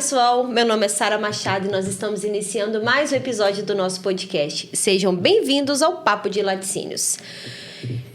pessoal, meu nome é Sara Machado e nós estamos iniciando mais um episódio do nosso podcast. Sejam bem-vindos ao Papo de Laticínios.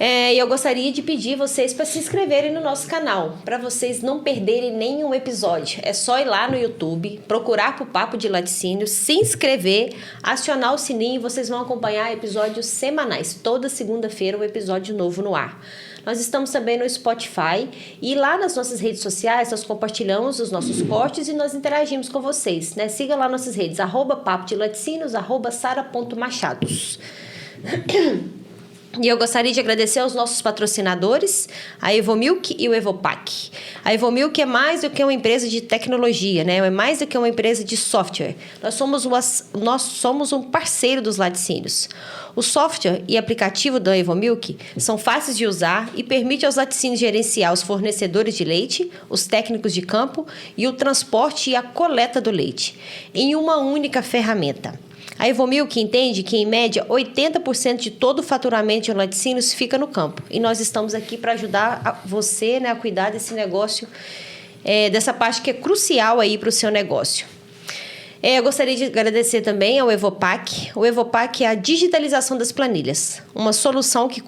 E eu gostaria de pedir vocês para se inscreverem no nosso canal, para vocês não perderem nenhum episódio. É só ir lá no YouTube, procurar por Papo de Laticínios, se inscrever, acionar o sininho e vocês vão acompanhar episódios semanais. Toda segunda-feira um episódio novo no ar. Nós estamos também no Spotify e lá nas nossas redes sociais nós compartilhamos os nossos cortes e nós interagimos com vocês, né? Siga lá nossas redes, @papo de laticínios, @sara.machados. E eu gostaria de agradecer aos nossos patrocinadores, a Evomilk e o Evopac. A Evomilk é mais do que uma empresa de tecnologia, né? É mais do que uma empresa de software. Nós somos um parceiro dos laticínios. O software e aplicativo da Evomilk são fáceis de usar e permite aos laticínios gerenciar os fornecedores de leite, os técnicos de campo e o transporte e a coleta do leite em uma única ferramenta. A Evomilk entende que, em média, 80% de todo o faturamento de laticínios fica no campo. E nós estamos aqui para ajudar você, né, a cuidar desse negócio, dessa parte que é crucial aí para o seu negócio. Eu gostaria de agradecer também ao Evopac. O Evopac é a digitalização das planilhas, uma solução que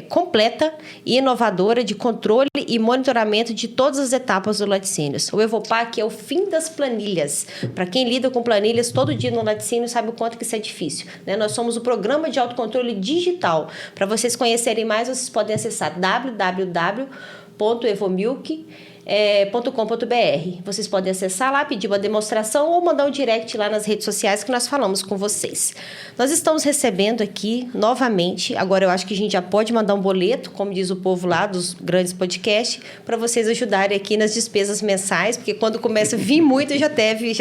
completa e inovadora de controle e monitoramento de todas as etapas do laticínios. O Evopac é o fim das planilhas. Para quem lida com planilhas todo dia no laticínio sabe o quanto que isso é difícil, né? Nós somos o programa de autocontrole digital. Para vocês conhecerem mais, vocês podem acessar www.evomilk.com.br. Vocês podem acessar lá, pedir uma demonstração ou mandar um direct lá nas redes sociais que nós falamos com vocês. Nós estamos recebendo aqui novamente, agora eu acho que a gente já pode mandar um boleto, como diz o povo lá dos grandes podcasts, para vocês ajudarem aqui nas despesas mensais, porque quando começa a vir muito já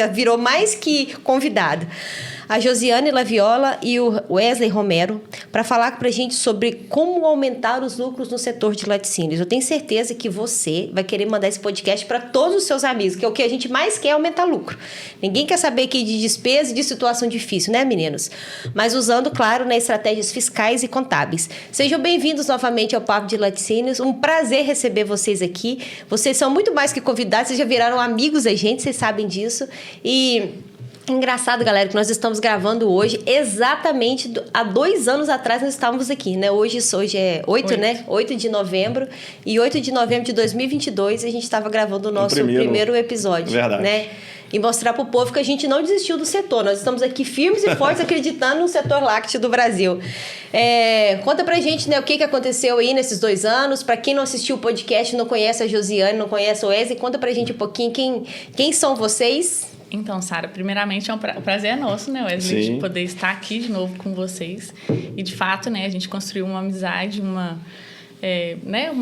virou mais que convidado. A Josiane Laviola e o Wesley Romero, para falar para a gente sobre como aumentar os lucros no setor de laticínios. Eu tenho certeza que você vai querer mandar esse podcast para todos os seus amigos, que é o que a gente mais quer, aumentar lucro. Ninguém quer saber aqui de despesa e de situação difícil, né, meninos? Mas usando, claro, né, estratégias fiscais e contábeis. Sejam bem-vindos novamente ao Papo de Laticínios. Um prazer receber vocês aqui. Vocês são muito mais que convidados, vocês já viraram amigos da gente, vocês sabem disso. Engraçado, galera, que nós estamos gravando hoje, exatamente há 2 anos atrás nós estávamos aqui, né? Hoje é 8, né? 8 de novembro. E 8 de novembro de 2022 a gente estava gravando o nosso primeiro episódio. Verdade. Né? E mostrar para o povo que a gente não desistiu do setor. Nós estamos aqui firmes e fortes acreditando no setor lácteo do Brasil. Conta pra gente, né, o que aconteceu aí nesses 2 anos. Para quem não assistiu o podcast, não conhece a Josiane, não conhece o Wesley, conta pra gente um pouquinho quem são vocês. Então, Sara, primeiramente o prazer é nosso, né, Wesley, Sim. de poder estar aqui de novo com vocês. E, de fato, né, a gente construiu uma amizade, uma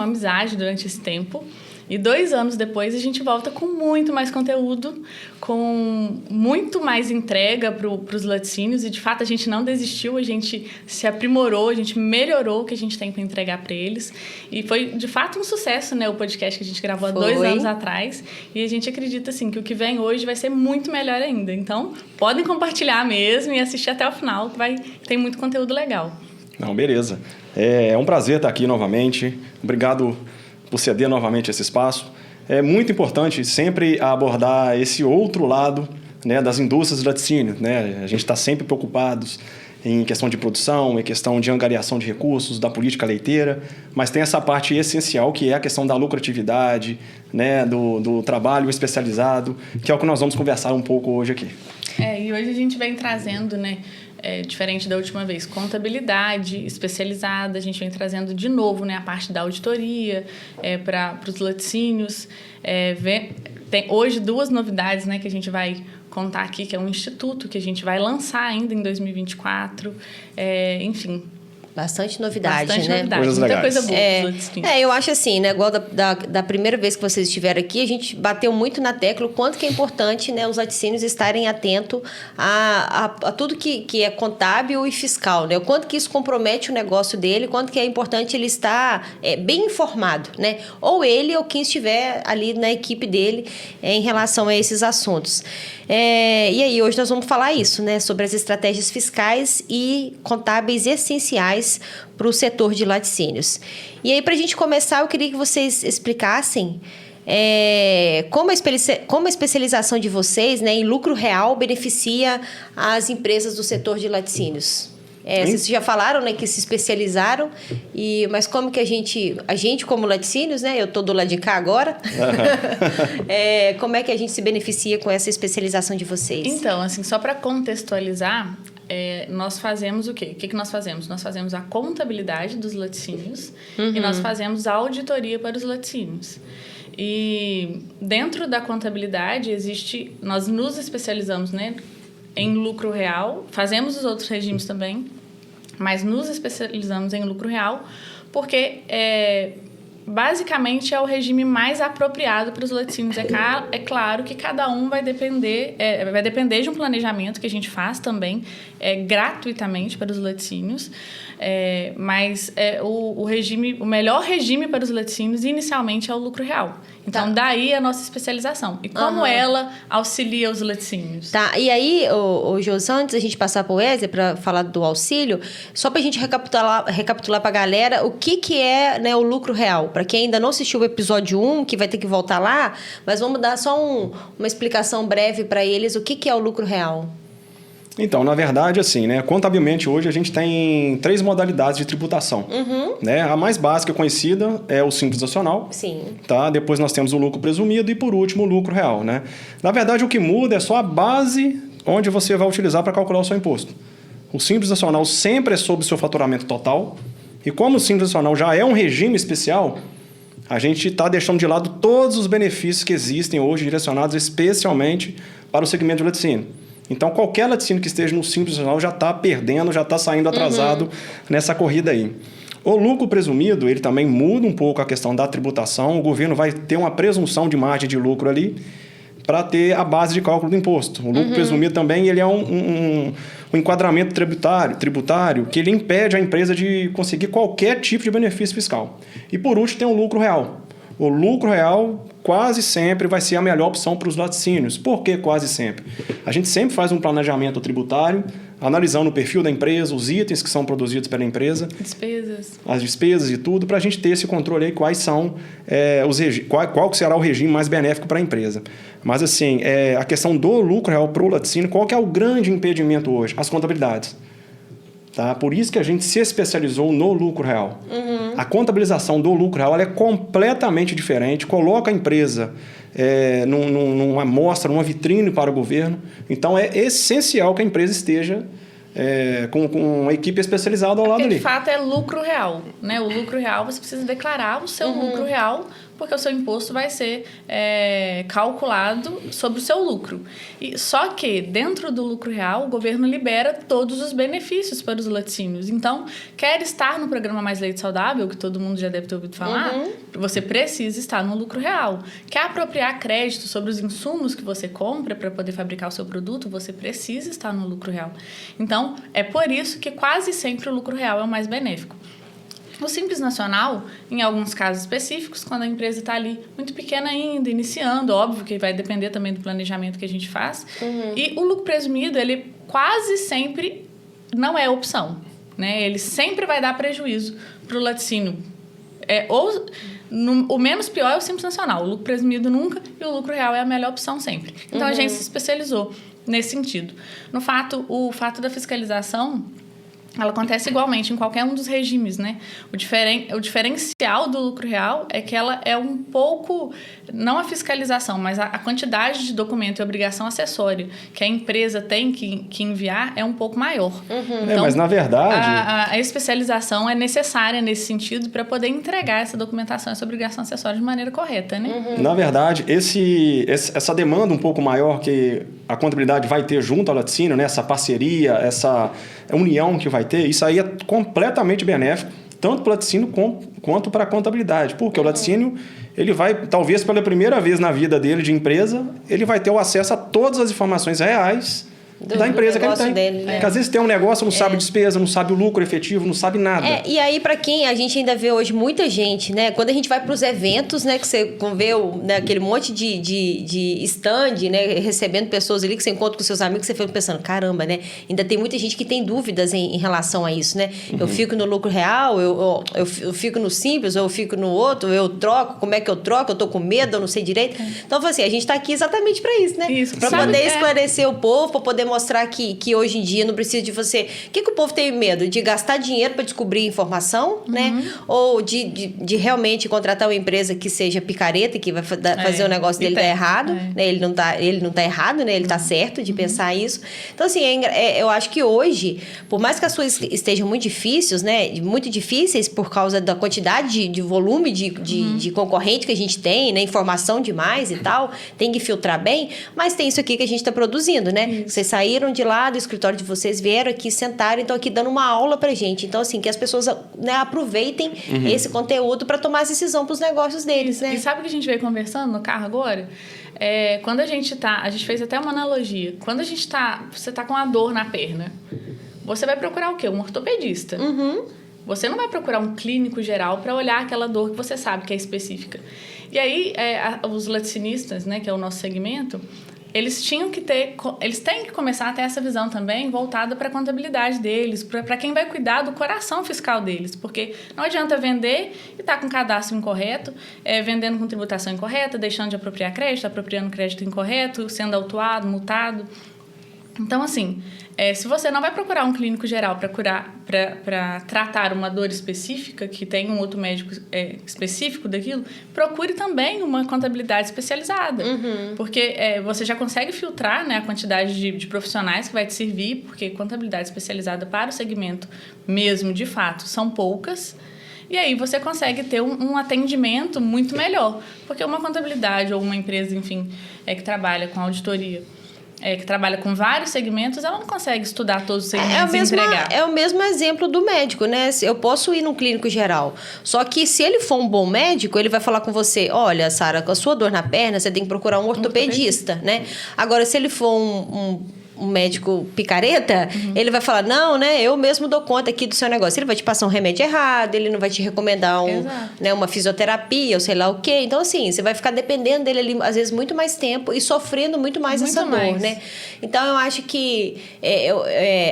amizade durante esse tempo. E 2 anos depois, a gente volta com muito mais conteúdo, com muito mais entrega para os laticínios. E, de fato, a gente não desistiu, a gente se aprimorou, a gente melhorou o que a gente tem para entregar para eles. E foi, de fato, um sucesso, né, o podcast que a gente gravou há 2 anos atrás. E a gente acredita, assim, que o que vem hoje vai ser muito melhor ainda. Então, podem compartilhar mesmo e assistir até o final, que tem muito conteúdo legal. Não, beleza. É um prazer estar aqui novamente. Obrigado por ceder novamente esse espaço. É muito importante sempre abordar esse outro lado, né, das indústrias de laticínio, né? A gente está sempre preocupados em questão de produção, em questão de angariação de recursos, da política leiteira, mas tem essa parte essencial que é a questão da lucratividade, né, do trabalho especializado, que é o que nós vamos conversar um pouco hoje aqui. E hoje a gente vem trazendo, né, diferente da última vez, contabilidade especializada. A gente vem trazendo de novo, né, a parte da auditoria para os laticínios. Tem hoje 2 novidades, né, que a gente vai contar aqui, que é um instituto que a gente vai lançar ainda em 2024. Enfim, Bastante novidade, Bastante né? novidade, Coisas muita legais. coisa boa. Eu acho assim, né? Igual da primeira vez que vocês estiveram aqui, a gente bateu muito na tecla o quanto que é importante, né, os laticínios estarem atentos a tudo que é contábil e fiscal, né? O quanto que isso compromete o negócio dele, o quanto que é importante ele estar bem informado, né? Ou ele ou quem estiver ali na equipe dele em relação a esses assuntos. E aí, hoje nós vamos falar isso, né? Sobre as estratégias fiscais e contábeis essenciais para o setor de laticínios. E aí, para a gente começar, eu queria que vocês explicassem como a especialização de vocês, né, em lucro real beneficia as empresas do setor de laticínios? Vocês já falaram, né, que se especializaram, mas como que a gente como laticínios, né, eu estou do lado de cá agora, como é que a gente se beneficia com essa especialização de vocês? Então, assim, só para contextualizar, nós fazemos o quê? O que nós fazemos? Nós fazemos a contabilidade dos laticínios e nós fazemos a auditoria para os laticínios. E dentro da contabilidade nós nos especializamos, né, em lucro real, fazemos os outros regimes também, mas nos especializamos em lucro real porque basicamente é o regime mais apropriado para os laticínios. É claro que cada um vai depender de um planejamento que a gente faz também gratuitamente para os laticínios, mas o melhor regime para os laticínios inicialmente é o lucro real. Então, daí a nossa especialização. E como ela auxilia os laticínios? Tá, e aí, Josi, antes da gente passar para o Wesley para falar do auxílio, só para a gente recapitular para a galera o que é, né, o lucro real. Para quem ainda não assistiu o episódio 1, que vai ter que voltar lá, mas vamos dar só uma explicação breve para eles o que é o lucro real. Então, na verdade, assim, né, contabilmente hoje a gente tem 3 modalidades de tributação. Né? A mais básica conhecida é o Simples Nacional. Sim. Tá? Depois nós temos o lucro presumido e, por último, o lucro real. Né? Na verdade, o que muda é só a base onde você vai utilizar para calcular o seu imposto. O Simples Nacional sempre é sobre o seu faturamento total. E como o Simples Nacional já é um regime especial, a gente está deixando de lado todos os benefícios que existem hoje direcionados especialmente para o segmento de laticínio. Então, qualquer laticínio que esteja no Simples Nacional já está perdendo, já está saindo atrasado nessa corrida aí. O lucro presumido, ele também muda um pouco a questão da tributação. O governo vai ter uma presunção de margem de lucro ali para ter a base de cálculo do imposto. O lucro presumido também ele é um enquadramento tributário que ele impede a empresa de conseguir qualquer tipo de benefício fiscal. E, por último, tem o lucro real. O lucro real quase sempre vai ser a melhor opção para os laticínios. Por que quase sempre? A gente sempre faz um planejamento tributário, analisando o perfil da empresa, os itens que são produzidos pela empresa. As despesas e tudo, para a gente ter esse controle aí, quais são qual será o regime mais benéfico para a empresa. Mas, assim, a questão do lucro real para o laticínio, qual que é o grande impedimento hoje? As contabilidades. Tá? Por isso que a gente se especializou no lucro real. A contabilização do lucro real ela é completamente diferente, coloca a empresa numa amostra, numa vitrine para o governo. Então, é essencial que a empresa esteja com uma equipe especializada ao lado ali. De fato, é lucro real. Né? O lucro real, você precisa declarar o seu lucro real, porque o seu imposto vai ser calculado sobre o seu lucro. Só que, dentro do lucro real, o governo libera todos os benefícios para os laticínios. Então, quer estar no programa Mais Leite Saudável, que todo mundo já deve ter ouvido falar, você precisa estar no lucro real. Quer apropriar crédito sobre os insumos que você compra para poder fabricar o seu produto, você precisa estar no lucro real. Então, é por isso que quase sempre o lucro real é o mais benéfico. O Simples Nacional, em alguns casos específicos, quando a empresa está ali muito pequena ainda, iniciando, óbvio que vai depender também do planejamento que a gente faz. E o lucro presumido, ele quase sempre não é opção. Né? Ele sempre vai dar prejuízo para o laticínio. O menos pior é o Simples Nacional. O lucro presumido nunca e o lucro real é a melhor opção sempre. Então, a gente se especializou nesse sentido. O fato da fiscalização, ela acontece igualmente em qualquer um dos regimes, né? O diferencial do lucro real é que ela é um pouco, não a fiscalização, mas a quantidade de documento e obrigação acessória que a empresa tem que enviar é um pouco maior. Então, mas na verdade... A especialização é necessária nesse sentido para poder entregar essa documentação, essa obrigação acessória de maneira correta, né? Na verdade, essa demanda um pouco maior que a contabilidade vai ter junto ao laticínio, né? Essa parceria, essa união que vai ter, isso aí é completamente benéfico, tanto para o laticínio quanto para a contabilidade. Porque o laticínio, ele vai, talvez pela primeira vez na vida dele de empresa, ele vai ter o acesso a todas as informações reais da empresa que ele tem. Dele, né? Porque às vezes tem um negócio, não sabe despesa, não sabe o lucro efetivo, não sabe nada. E aí, para quem a gente ainda vê hoje muita gente, né? Quando a gente vai para os eventos, né? Que você vê né, aquele monte de stand, né? Recebendo pessoas ali, que você encontra com seus amigos, você fica pensando, caramba, né? Ainda tem muita gente que tem dúvidas em relação a isso, né? Eu fico no lucro real, eu fico no simples, ou eu fico no outro, eu troco, como é que eu troco? Eu tô com medo, eu não sei direito. Então, assim, a gente tá aqui exatamente para isso, né? Para poder esclarecer o povo, para poder mostrar que hoje em dia não precisa de você... O que o povo tem medo? De gastar dinheiro para descobrir informação, né? Ou de realmente contratar uma empresa que seja picareta, que vai fazer o negócio dele dar errado. Né? Ele não tá errado, né? Ele tá certo de pensar isso. Então, assim, eu acho que hoje, por mais que as coisas estejam muito difíceis, né? Muito difíceis por causa da quantidade de volume de concorrente que a gente tem, né? Informação demais e tal, tem que filtrar bem, mas tem isso aqui que a gente está produzindo, né? Vocês saíram de lá do escritório de vocês, vieram aqui, sentaram, então aqui dando uma aula pra gente. Então, assim, que as pessoas, né, aproveitem esse conteúdo para tomar essa decisão pros negócios deles, né? E sabe o que a gente veio conversando no carro agora? Quando a gente fez até uma analogia. Quando você tá com uma dor na perna, você vai procurar o quê? Um ortopedista. Você não vai procurar um clínico geral para olhar aquela dor que você sabe que é específica. E aí, os laticinistas, né, que é o nosso segmento, eles têm que começar a ter essa visão também voltada para a contabilidade deles, para quem vai cuidar do coração fiscal deles, porque não adianta vender e estar com cadastro incorreto, vendendo com tributação incorreta, deixando de apropriar crédito, apropriando crédito incorreto, sendo autuado, multado. Então, assim, se você não vai procurar um clínico geral para tratar uma dor específica, que tem um outro médico específico daquilo, procure também uma contabilidade especializada. Porque você já consegue filtrar, né, a quantidade de profissionais que vai te servir, porque contabilidade especializada para o segmento mesmo, de fato, são poucas. E aí você consegue ter um atendimento muito melhor. Porque uma contabilidade ou uma empresa, enfim, que trabalha com auditoria, que trabalha com vários segmentos, ela não consegue estudar todos os segmentos e entregar. É o mesmo exemplo do médico, né? Eu posso ir num clínico geral, só que se ele for um bom médico, ele vai falar com você, olha, Sara, com a sua dor na perna, você tem que procurar um ortopedista, né? Agora, se ele for um médico picareta, ele vai falar, não, né, eu mesmo dou conta aqui do seu negócio. Ele vai te passar um remédio errado, ele não vai te recomendar uma fisioterapia, ou sei lá o quê. Então, assim, você vai ficar dependendo dele ali, às vezes, muito mais tempo e sofrendo muito mais essa dor, né? Então, eu acho que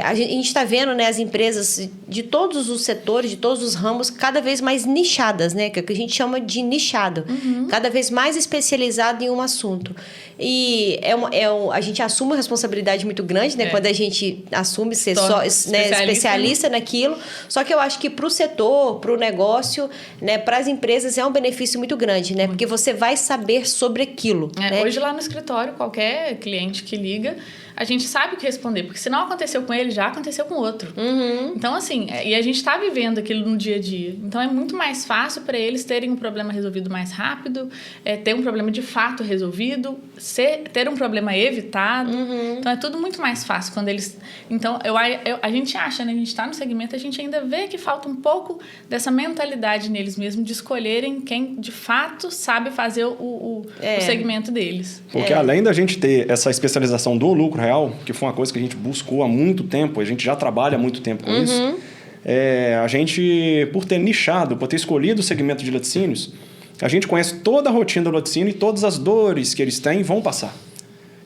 a gente está vendo, né, as empresas de todos os setores, de todos os ramos, cada vez mais nichadas, né? Que é o que a gente chama de nichado. Cada vez mais especializado em um assunto. E a gente assume uma responsabilidade muito grande, né? Quando a gente assume ser só especialista naquilo. Só que eu acho que para o setor, para o negócio, né, para as empresas é um benefício muito grande, né? Porque você vai saber sobre aquilo. Né? Hoje lá no escritório, qualquer cliente que liga, a gente sabe o que responder, porque se não aconteceu com ele, já aconteceu com outro. Então, assim, e a gente está vivendo aquilo no dia a dia. Então, é muito mais fácil para eles terem um problema resolvido mais rápido, ter um problema de fato resolvido, ter um problema evitado. Então, é tudo muito mais fácil quando eles... Então, a gente acha, né? A gente está no segmento, a gente ainda vê que falta um pouco dessa mentalidade neles mesmos de escolherem quem, de fato, sabe fazer o segmento deles. Porque além da gente ter essa especialização do lucro real, que foi uma coisa que a gente buscou há muito tempo, a gente já trabalha há muito tempo com isso, a gente, por ter nichado, por ter escolhido o segmento de laticínios, a gente conhece toda a rotina do laticínio e todas as dores que eles têm vão passar.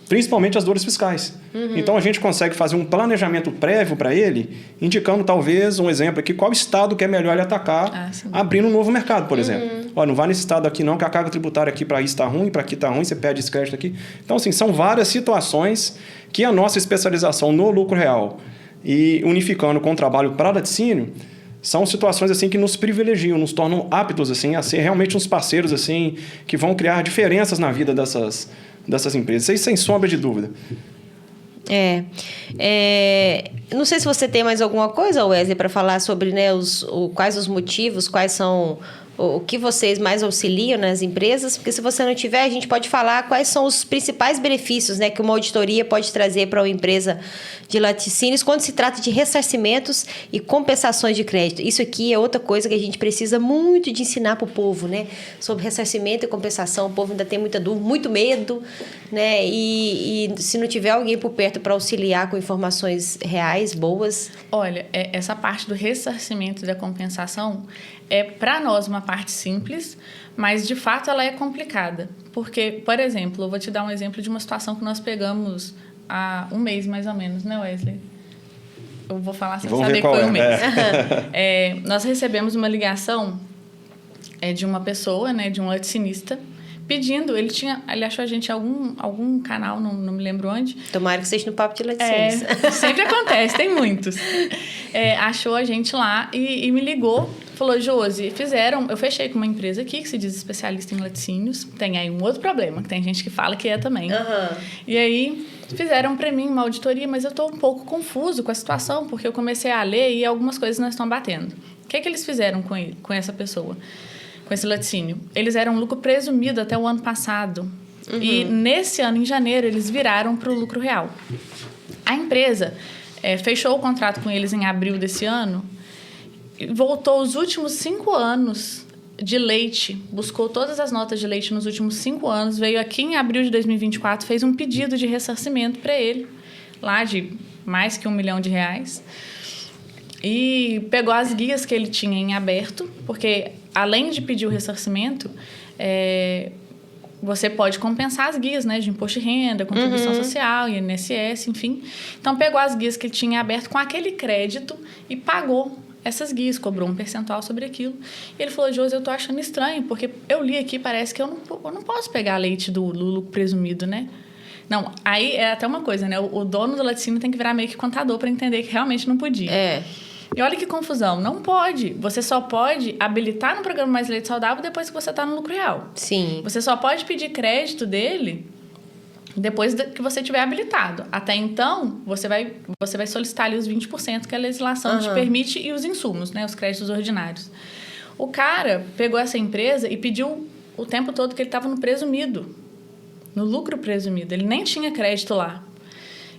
Principalmente as dores fiscais. Então, a gente consegue fazer um planejamento prévio para ele, indicando, talvez, um exemplo aqui, qual estado que é melhor ele atacar, abrindo um novo mercado, por exemplo. Olha, não vai nesse estado aqui não, que a carga tributária aqui para isso está ruim, para aqui está ruim, você perde esse crédito aqui. Então, assim, são várias situações que a nossa especialização no lucro real e unificando com o trabalho para laticínio, são situações assim que nos privilegiam, nos tornam aptos assim, a ser realmente uns parceiros assim, que vão criar diferenças na vida dessas empresas. Isso sem sombra de dúvida. Não sei se você tem mais alguma coisa, Wesley, para falar sobre, né, quais os motivos, quais são o que vocês mais auxiliam nas empresas, porque se você não tiver, a gente pode falar quais são os principais benefícios, né, que uma auditoria pode trazer para uma empresa de laticínios quando se trata de ressarcimentos e compensações de crédito. Isso aqui é outra coisa que a gente precisa muito de ensinar para o povo, né? Sobre ressarcimento e compensação, o povo ainda tem muita dúvida, muito medo, né? E se não tiver alguém por perto para auxiliar com informações reais, boas... Olha, essa parte do ressarcimento e da compensação é, para nós, uma parte simples, mas, de fato, ela é complicada. Porque, por exemplo, eu vou te dar um exemplo de uma situação que nós pegamos há um mês, mais ou menos, né, Wesley? Eu vou falar sem saber que foi um mês. Nós recebemos uma ligação de uma pessoa, né, de um laticinista, pedindo, ele achou a gente em algum canal, não me lembro onde. Tomara que seja no Papo de Laticínios. Sempre acontece, tem muitos. Achou a gente lá e me ligou, falou, Josi, eu fechei com uma empresa aqui que se diz especialista em laticínios, tem aí um outro problema, que tem gente que fala que é também. Uhum. E aí fizeram para mim uma auditoria, mas eu estou um pouco confuso com a situação, porque eu comecei a ler e algumas coisas não estão batendo. O que eles fizeram com essa pessoa? Com esse laticínio. Eles eram lucro presumido até o ano passado. Uhum. E nesse ano, em janeiro, eles viraram para o lucro real. A empresa fechou o contrato com eles em abril desse ano, voltou os últimos 5 anos de leite, buscou todas as notas de leite nos últimos 5 anos, veio aqui em abril de 2024, fez um pedido de ressarcimento para ele, lá de mais que R$1 milhão, e pegou as guias que ele tinha em aberto, porque além de pedir o ressarcimento, você pode compensar as guias, né, de imposto de renda, contribuição social, INSS, enfim. Então, pegou as guias que ele tinha aberto com aquele crédito e pagou essas guias, cobrou um percentual sobre aquilo. E ele falou, Josi, eu tô achando estranho, porque eu li aqui, parece que eu não posso pegar leite do lucro presumido, né? Não, aí é até uma coisa, né? O dono do laticínio tem que virar meio que contador para entender que realmente não podia. E olha que confusão, não pode. Você só pode habilitar no programa Mais Leite Saudável depois que você está no lucro real. Sim. Você só pode pedir crédito dele depois que você tiver habilitado. Até então, você vai solicitar ali os 20% que a legislação te permite e os insumos, né? Os créditos ordinários. O cara pegou essa empresa e pediu o tempo todo que ele estava no presumido, no lucro presumido. Ele nem tinha crédito lá.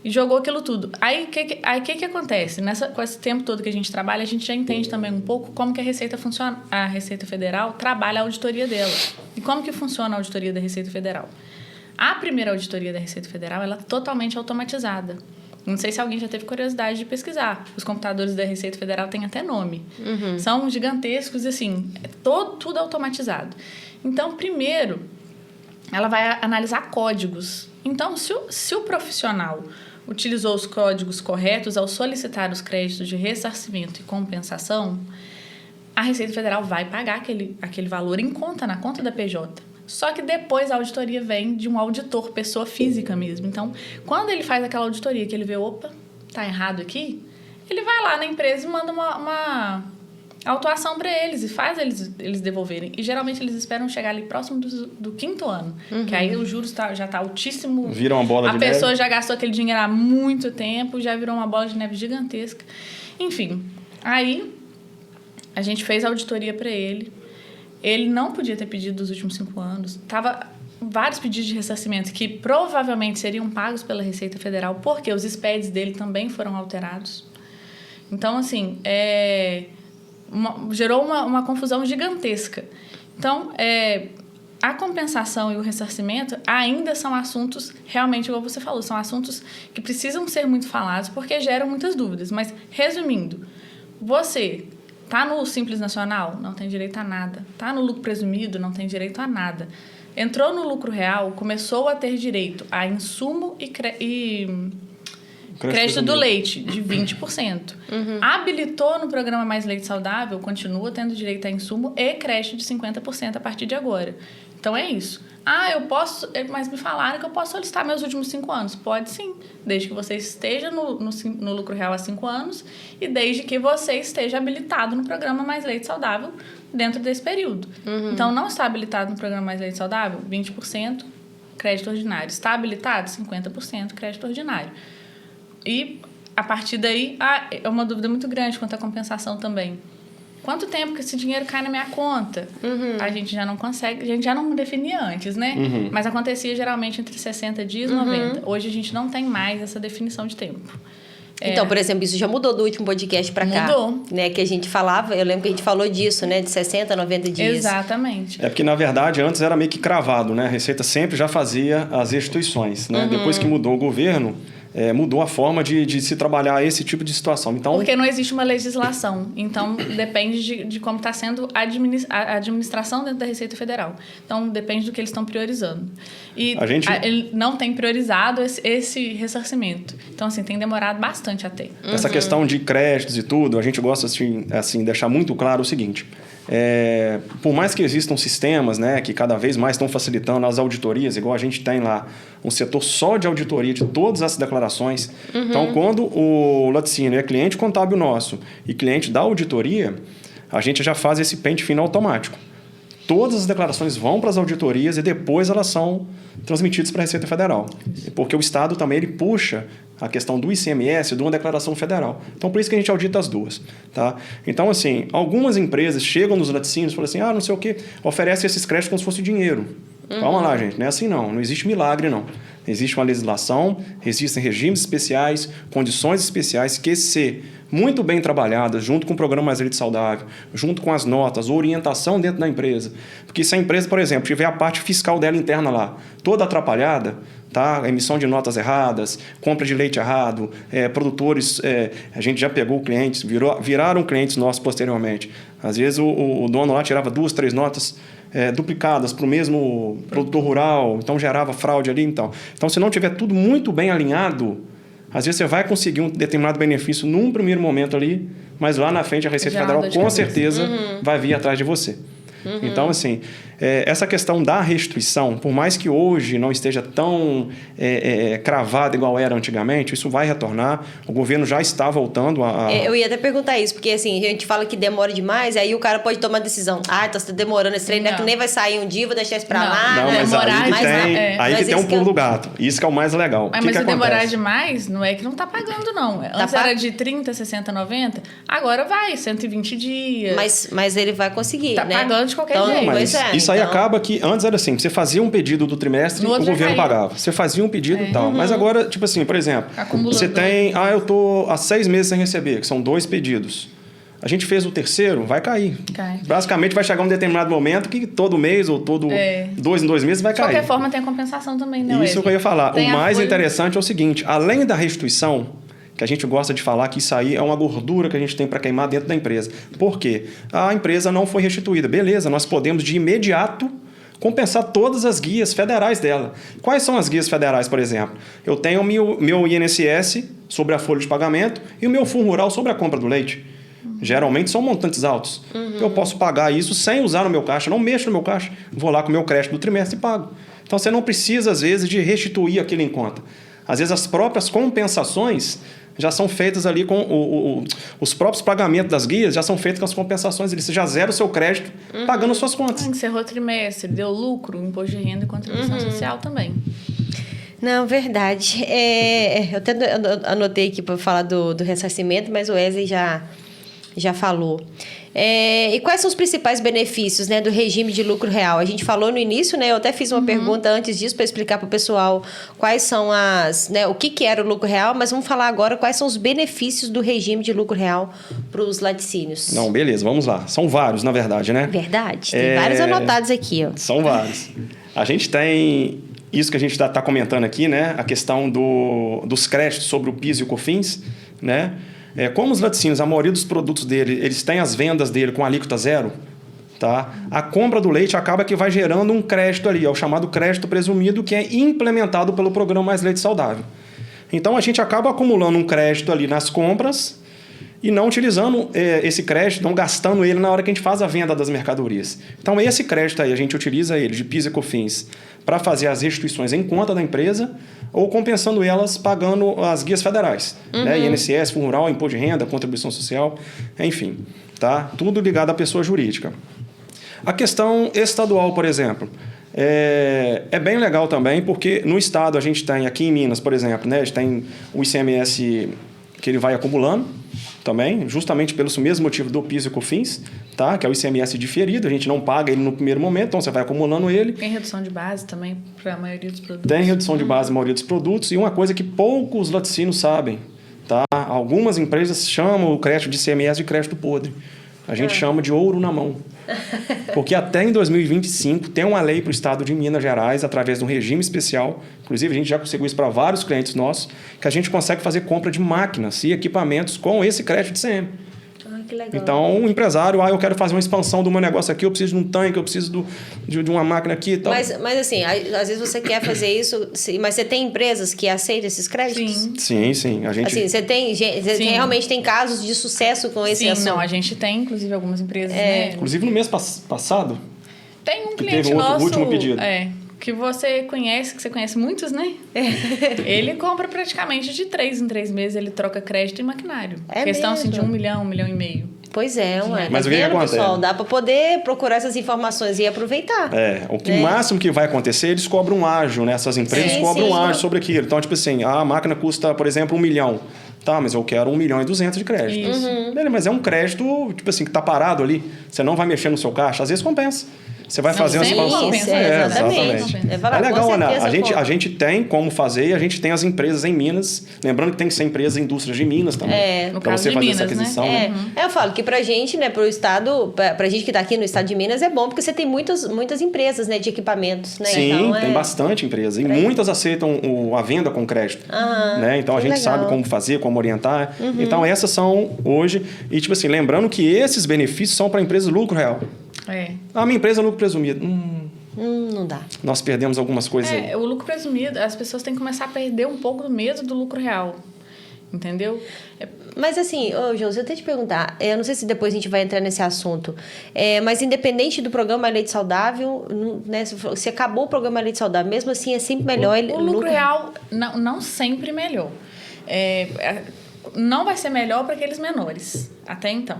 E jogou aquilo tudo. Aí, o que acontece? Com esse tempo todo que a gente trabalha, a gente já entende também um pouco como que a Receita funciona. A Receita Federal trabalha a auditoria dela. E como que funciona a auditoria da Receita Federal? A primeira auditoria da Receita Federal, ela é totalmente automatizada. Não sei se alguém já teve curiosidade de pesquisar. Os computadores da Receita Federal têm até nome. São gigantescos, assim, tudo automatizado. Então, primeiro, ela vai analisar códigos. Então, se o profissional utilizou os códigos corretos ao solicitar os créditos de ressarcimento e compensação, a Receita Federal vai pagar aquele valor em conta, na conta da PJ. Só que depois a auditoria vem de um auditor, pessoa física mesmo. Então, quando ele faz aquela auditoria que ele vê, opa, tá errado aqui, ele vai lá na empresa e manda uma autuação para eles e faz eles devolverem. E geralmente eles esperam chegar ali próximo do 5º ano, que aí o juros já tá altíssimo. Vira uma bola de neve. A pessoa já gastou aquele dinheiro há muito tempo, já virou uma bola de neve gigantesca. Enfim, aí a gente fez a auditoria para ele. Ele não podia ter pedido dos últimos 5 anos. Tava vários pedidos de ressarcimento que provavelmente seriam pagos pela Receita Federal, porque os SPEDs dele também foram alterados. Então, assim, gerou uma confusão gigantesca. Então, a compensação e o ressarcimento ainda são assuntos, realmente, como você falou, são assuntos que precisam ser muito falados porque geram muitas dúvidas. Mas, resumindo, você tá no Simples Nacional? Não tem direito a nada. Tá no lucro presumido? Não tem direito a nada. Entrou no lucro real, começou a ter direito a insumo e crédito do leite, de 20%. Habilitou no programa Mais Leite Saudável, continua tendo direito a insumo e crédito de 50% a partir de agora. Então, é isso. Eu posso... Mas me falaram que eu posso solicitar meus últimos 5 anos. Pode sim, desde que você esteja no lucro real há 5 anos e desde que você esteja habilitado no programa Mais Leite Saudável dentro desse período. Então, não está habilitado no programa Mais Leite Saudável? 20% crédito ordinário. Está habilitado? 50% crédito ordinário. E, a partir daí, é uma dúvida muito grande quanto à compensação também. quanto tempo que esse dinheiro cai na minha conta? A gente já não consegue, a gente já não definia antes, né? Mas acontecia geralmente entre 60 dias e 90. Hoje a gente não tem mais essa definição de tempo. Então, por exemplo, isso já mudou do último podcast para cá. Mudou. Né? Que a gente falava, eu lembro que a gente falou disso, né? De 60 a 90 dias. Exatamente. É porque, na verdade, antes era meio que cravado, né? A Receita sempre já fazia as restituições, né? Depois que mudou o governo, mudou a forma de se trabalhar esse tipo de situação. Então, porque não existe uma legislação. Então, depende de como está sendo a administração dentro da Receita Federal. Então, depende do que eles estão priorizando. E ele não tem priorizado esse ressarcimento. Então, assim, tem demorado bastante até. Essa questão de créditos e tudo, a gente gosta assim, deixar muito claro o seguinte. Por mais que existam sistemas, né, que cada vez mais estão facilitando as auditorias, igual a gente tem lá um setor só de auditoria de todas as declarações. Então, quando o laticínio é cliente contábil nosso e cliente da auditoria, a gente já faz esse pente fino automático. Todas as declarações vão para as auditorias e depois elas são transmitidas para a Receita Federal. Porque o Estado também ele puxa a questão do ICMS de uma declaração federal. Então, por isso que a gente audita as duas. Tá? Então, assim, algumas empresas chegam nos laticínios e falam assim, não sei o quê, oferece esses créditos como se fosse dinheiro. Calma lá, gente, não é assim não existe milagre não. Existe uma legislação, existem regimes especiais, condições especiais que, se muito bem trabalhadas, junto com o Programa Mais Leite Saudável, junto com as notas, orientação dentro da empresa. Porque se a empresa, por exemplo, tiver a parte fiscal dela interna lá, toda atrapalhada, tá? Emissão de notas erradas, compra de leite errado, produtores, a gente já pegou clientes, viraram clientes nossos posteriormente. Às vezes o dono lá tirava 2, 3 notas duplicadas para o mesmo produtor rural, então gerava fraude ali. Então, se não tiver tudo muito bem alinhado, às vezes você vai conseguir um determinado benefício num primeiro momento ali, mas lá na frente a Receita Federal com certeza vai vir atrás de você. Então, assim, essa questão da restituição, por mais que hoje não esteja tão cravada igual era antigamente, isso vai retornar. O governo já está voltando a... Eu ia até perguntar isso, porque assim, a gente fala que demora demais, aí o cara pode tomar a decisão. Tá demorando esse trem, que nem vai sair um dia, vou deixar isso pra lá. Não, mas aí que tem um pulo do gato. Isso que é o mais legal. Mas se demorar demais, não é que não tá pagando, não. Antes era de 30, 60, 90, agora vai, 120 dias. Mas ele vai conseguir, né? Tá pagando de qualquer jeito. Mas isso aí acaba que, antes era assim, você fazia um pedido do trimestre, o governo pagava. Você fazia um pedido e tal. Mas agora, tipo assim, por exemplo, você tem, eu tô há 6 meses sem receber, que são 2 pedidos. A gente fez o terceiro, vai cair. Basicamente, vai chegar um determinado momento que todo mês ou todo 2 em 2 meses vai cair. De qualquer forma, tem a compensação também, né, Isso que eu ia falar. O mais interessante é o seguinte, além da restituição, que a gente gosta de falar que isso aí é uma gordura que a gente tem para queimar dentro da empresa. Por quê? A empresa não foi restituída. Beleza, nós podemos de imediato compensar todas as guias federais dela. Quais são as guias federais, por exemplo? Eu tenho o meu INSS sobre a folha de pagamento e o meu fundo rural sobre a compra do leite. Geralmente são montantes altos. Eu posso pagar isso sem usar no meu caixa. Não mexo no meu caixa. Vou lá com o meu crédito do trimestre e pago. Então, você não precisa, às vezes, de restituir aquilo em conta. Às vezes, as próprias compensações já são feitas ali com os próprios pagamentos das guias, já são feitos com as compensações. Você já zera o seu crédito pagando suas contas. Encerrou o trimestre, deu lucro, imposto de renda e contribuição social também. Não, verdade. Eu até anotei aqui para falar do ressarcimento, mas o Wesley já falou. E quais são os principais benefícios, né, do regime de lucro real? A gente falou no início, né? Eu até fiz uma pergunta antes disso para explicar para o pessoal quais são o que era o lucro real, mas vamos falar agora quais são os benefícios do regime de lucro real para os laticínios. Não, beleza, vamos lá. São vários, na verdade, né? Verdade, tem vários anotados aqui, ó. São vários. A gente tem isso que a gente está comentando aqui, né? A questão dos créditos sobre o PIS e o COFINS, né? Como os laticínios, a maioria dos produtos dele, eles têm as vendas dele com alíquota zero, tá? A compra do leite acaba que vai gerando um crédito ali, é o chamado crédito presumido, que é implementado pelo Programa Mais Leite Saudável. Então, a gente acaba acumulando um crédito ali nas compras e não utilizando esse crédito, não gastando ele na hora que a gente faz a venda das mercadorias. Então, esse crédito aí, a gente utiliza ele de PIS e COFINS para fazer as restituições em conta da empresa ou compensando elas pagando as guias federais, né? INSS, Fundo Rural, Imposto de Renda, Contribuição Social, enfim, tá? Tudo ligado à pessoa jurídica. A questão estadual, por exemplo, é bem legal também, porque no estado a gente tem, aqui em Minas, por exemplo, né? A gente tem o ICMS que ele vai acumulando, também, justamente pelo mesmo motivo do PIS e COFINS, tá? Que é o ICMS diferido, a gente não paga ele no primeiro momento, então você vai acumulando ele. Tem redução de base também para a maioria dos produtos? Tem redução de base na maioria dos produtos, e uma coisa que poucos laticínios sabem, tá? Algumas empresas chamam o crédito de ICMS de crédito podre. A gente chama de ouro na mão. Porque até em 2025 tem uma lei para o estado de Minas Gerais, através de um regime especial, inclusive a gente já conseguiu isso para vários clientes nossos, que a gente consegue fazer compra de máquinas e equipamentos com esse crédito de ICM. Que legal. Então, um empresário, eu quero fazer uma expansão do meu negócio aqui, eu preciso de um tanque, eu preciso de uma máquina aqui e tal. Mas assim, às vezes você quer fazer isso, mas você tem empresas que aceitam esses créditos? Sim. A gente... Assim, você realmente tem casos de sucesso com esse assunto? Não, a gente tem, inclusive, algumas empresas, né? Inclusive, no mês passado... Tem um cliente teve nosso... último pedido. Que você conhece muitos, né? Ele compra praticamente de 3 em 3 meses, ele troca crédito e maquinário. Questão assim de 1 milhão, 1,5 milhão. Pois é, ué. Mas o que acontece? Pessoal, dá para poder procurar essas informações e aproveitar. O máximo que vai acontecer, eles cobram um ágio, né? Essas empresas cobram um ágio sobre aquilo. Então, tipo assim, a máquina custa, por exemplo, 1 milhão. Tá, mas eu quero 1,2 milhão de crédito. Mas é um crédito, tipo assim, que tá parado ali. Você não vai mexer no seu caixa. Às vezes compensa. Você vai fazer uma expansão. Exatamente. É legal, Ana. A gente tem como fazer e a gente tem as empresas em Minas. Lembrando que tem que ser empresas e indústrias de Minas também. No para caso você de fazer Minas, essa aquisição. Né? Eu falo que pra gente, né, pro estado, pra gente que tá aqui no estado de Minas, é bom, porque você tem muitas empresas, né, de equipamentos, né? Sim, então, tem bastante empresa. E muitas aceitam a venda com crédito. Né? Então a gente sabe como fazer, como orientar. Então essas são hoje. E tipo assim, lembrando que esses benefícios são para empresas lucro real. A minha empresa é lucro presumido. Não dá. Nós perdemos algumas coisas aí. O lucro presumido, as pessoas têm que começar a perder um pouco do medo do lucro real. Entendeu? Mas assim, Josi, eu tenho que te perguntar, eu não sei se depois a gente vai entrar nesse assunto, mas independente do programa Leite Saudável, né, se acabou o programa Leite Saudável, mesmo assim é sempre melhor... O lucro real não sempre melhor. Não vai ser melhor para aqueles menores, até então.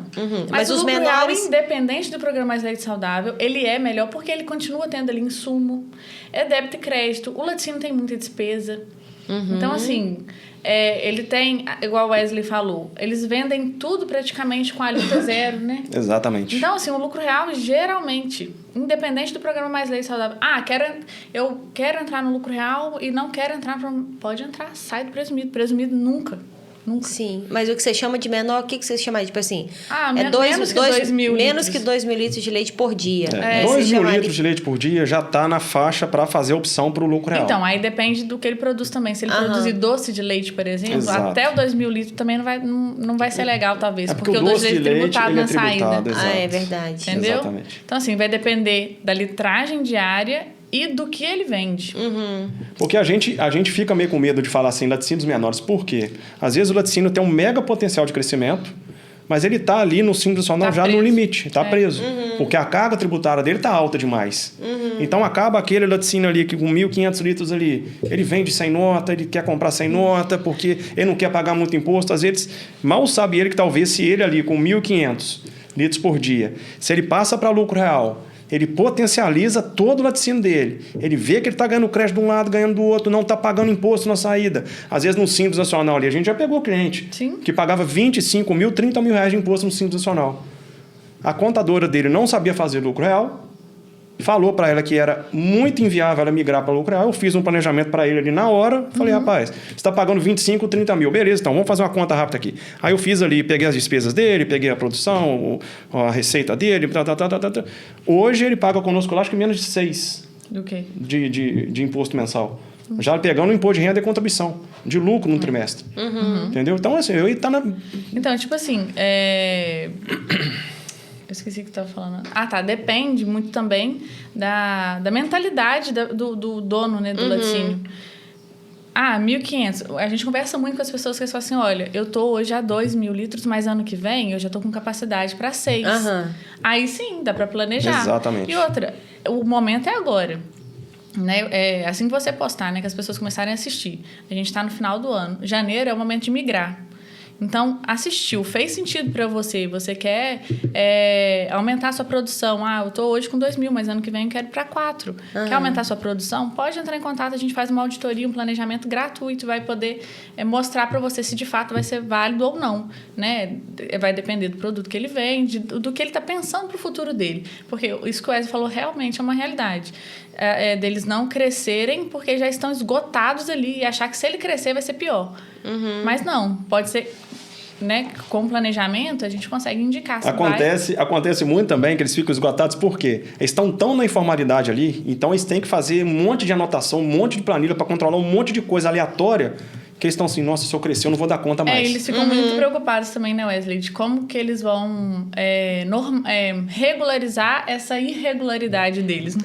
Mas os o lucro menores... real, independente do programa Mais Leite Saudável, ele é melhor porque ele continua tendo ali insumo, é débito e crédito, o laticínio tem muita despesa. Então, assim, ele tem, igual o Wesley falou, eles vendem tudo praticamente com alíquota zero, né? Exatamente. Então, assim, o lucro real, geralmente, independente do programa Mais Leite Saudável, eu quero entrar no lucro real e não quero entrar, pode entrar, sai do presumido. Presumido nunca. Sim, mas o que você chama de menor, o que você chama de, tipo assim... menos que 2 mil menos que 2 mil litros de leite por dia. 2 mil litros de leite por dia já está na faixa para fazer a opção para o lucro real. Então, aí depende do que ele produz também. Se ele produzir doce de leite, por exemplo, Exato. até o 2 mil litros também não vai ser legal, talvez. Porque o doce de leite é tributado na saída. Exato. É verdade. Entendeu? Exatamente. Então, assim, vai depender da litragem diária e do que ele vende. Porque a gente fica meio com medo de falar assim, laticínios menores. Por quê? Às vezes o laticínio tem um mega potencial de crescimento, mas ele está ali no Simples Nacional já no limite, está preso. Porque a carga tributária dele está alta demais. Então acaba aquele laticínio ali que com 1.500 litros ali, ele vende sem nota, ele quer comprar sem nota, porque ele não quer pagar muito imposto. Às vezes, mal sabe ele que talvez se ele ali com 1.500 litros por dia, se ele passa para lucro real, ele potencializa todo o laticínio dele. Ele vê que ele está ganhando crédito de um lado, ganhando do outro, não está pagando imposto na saída. Às vezes, no Simples Nacional ali, a gente já pegou cliente que pagava 25 mil, 30 mil reais de imposto no Simples Nacional. A contadora dele não sabia fazer lucro real, falou para ela que era muito inviável ela migrar para lucro real. Eu fiz um planejamento para ele ali na hora. Falei, rapaz, você está pagando 25, 30 mil. Beleza, então vamos fazer uma conta rápida aqui. Aí eu fiz ali, peguei as despesas dele, peguei a produção, a receita dele. Hoje ele paga conosco, acho que menos de 6 Do quê? de imposto mensal. Já pegando o imposto de renda e contribuição, de lucro no trimestre. Entendeu? Então, assim, Então, tipo assim, eu esqueci o que eu estava falando. Depende muito também da mentalidade do dono, né, do laticínio. 1.500. A gente conversa muito com as pessoas que falam assim, olha, eu tô hoje a 2 mil litros, mas ano que vem eu já tô com capacidade para 6. Aí sim, dá para planejar. Exatamente. E outra, o momento é agora. Né? Assim que você postar, né, que as pessoas começarem a assistir. A gente está no final do ano. Janeiro é o momento de migrar. Então, assistiu, fez sentido para você. Você quer aumentar a sua produção. Eu estou hoje com 2.000, mas ano que vem eu quero ir para 4. Quer aumentar a sua produção? Pode entrar em contato, a gente faz uma auditoria, um planejamento gratuito, vai poder mostrar para você se de fato vai ser válido ou não, né? Vai depender do produto que ele vende, do que ele está pensando para o futuro dele. Porque isso que o Wesley falou realmente é uma realidade. Deles não crescerem porque já estão esgotados ali e achar que se ele crescer vai ser pior. Mas não, pode ser, né, com planejamento a gente consegue indicar. Acontece muito também que eles ficam esgotados porque eles estão tão na informalidade ali, então eles têm que fazer um monte de anotação, um monte de planilha para controlar um monte de coisa aleatória, que eles estão assim, nossa, se eu crescer eu não vou dar conta mais. Eles ficam muito preocupados também, né, Wesley, de como que eles vão regularizar essa irregularidade deles.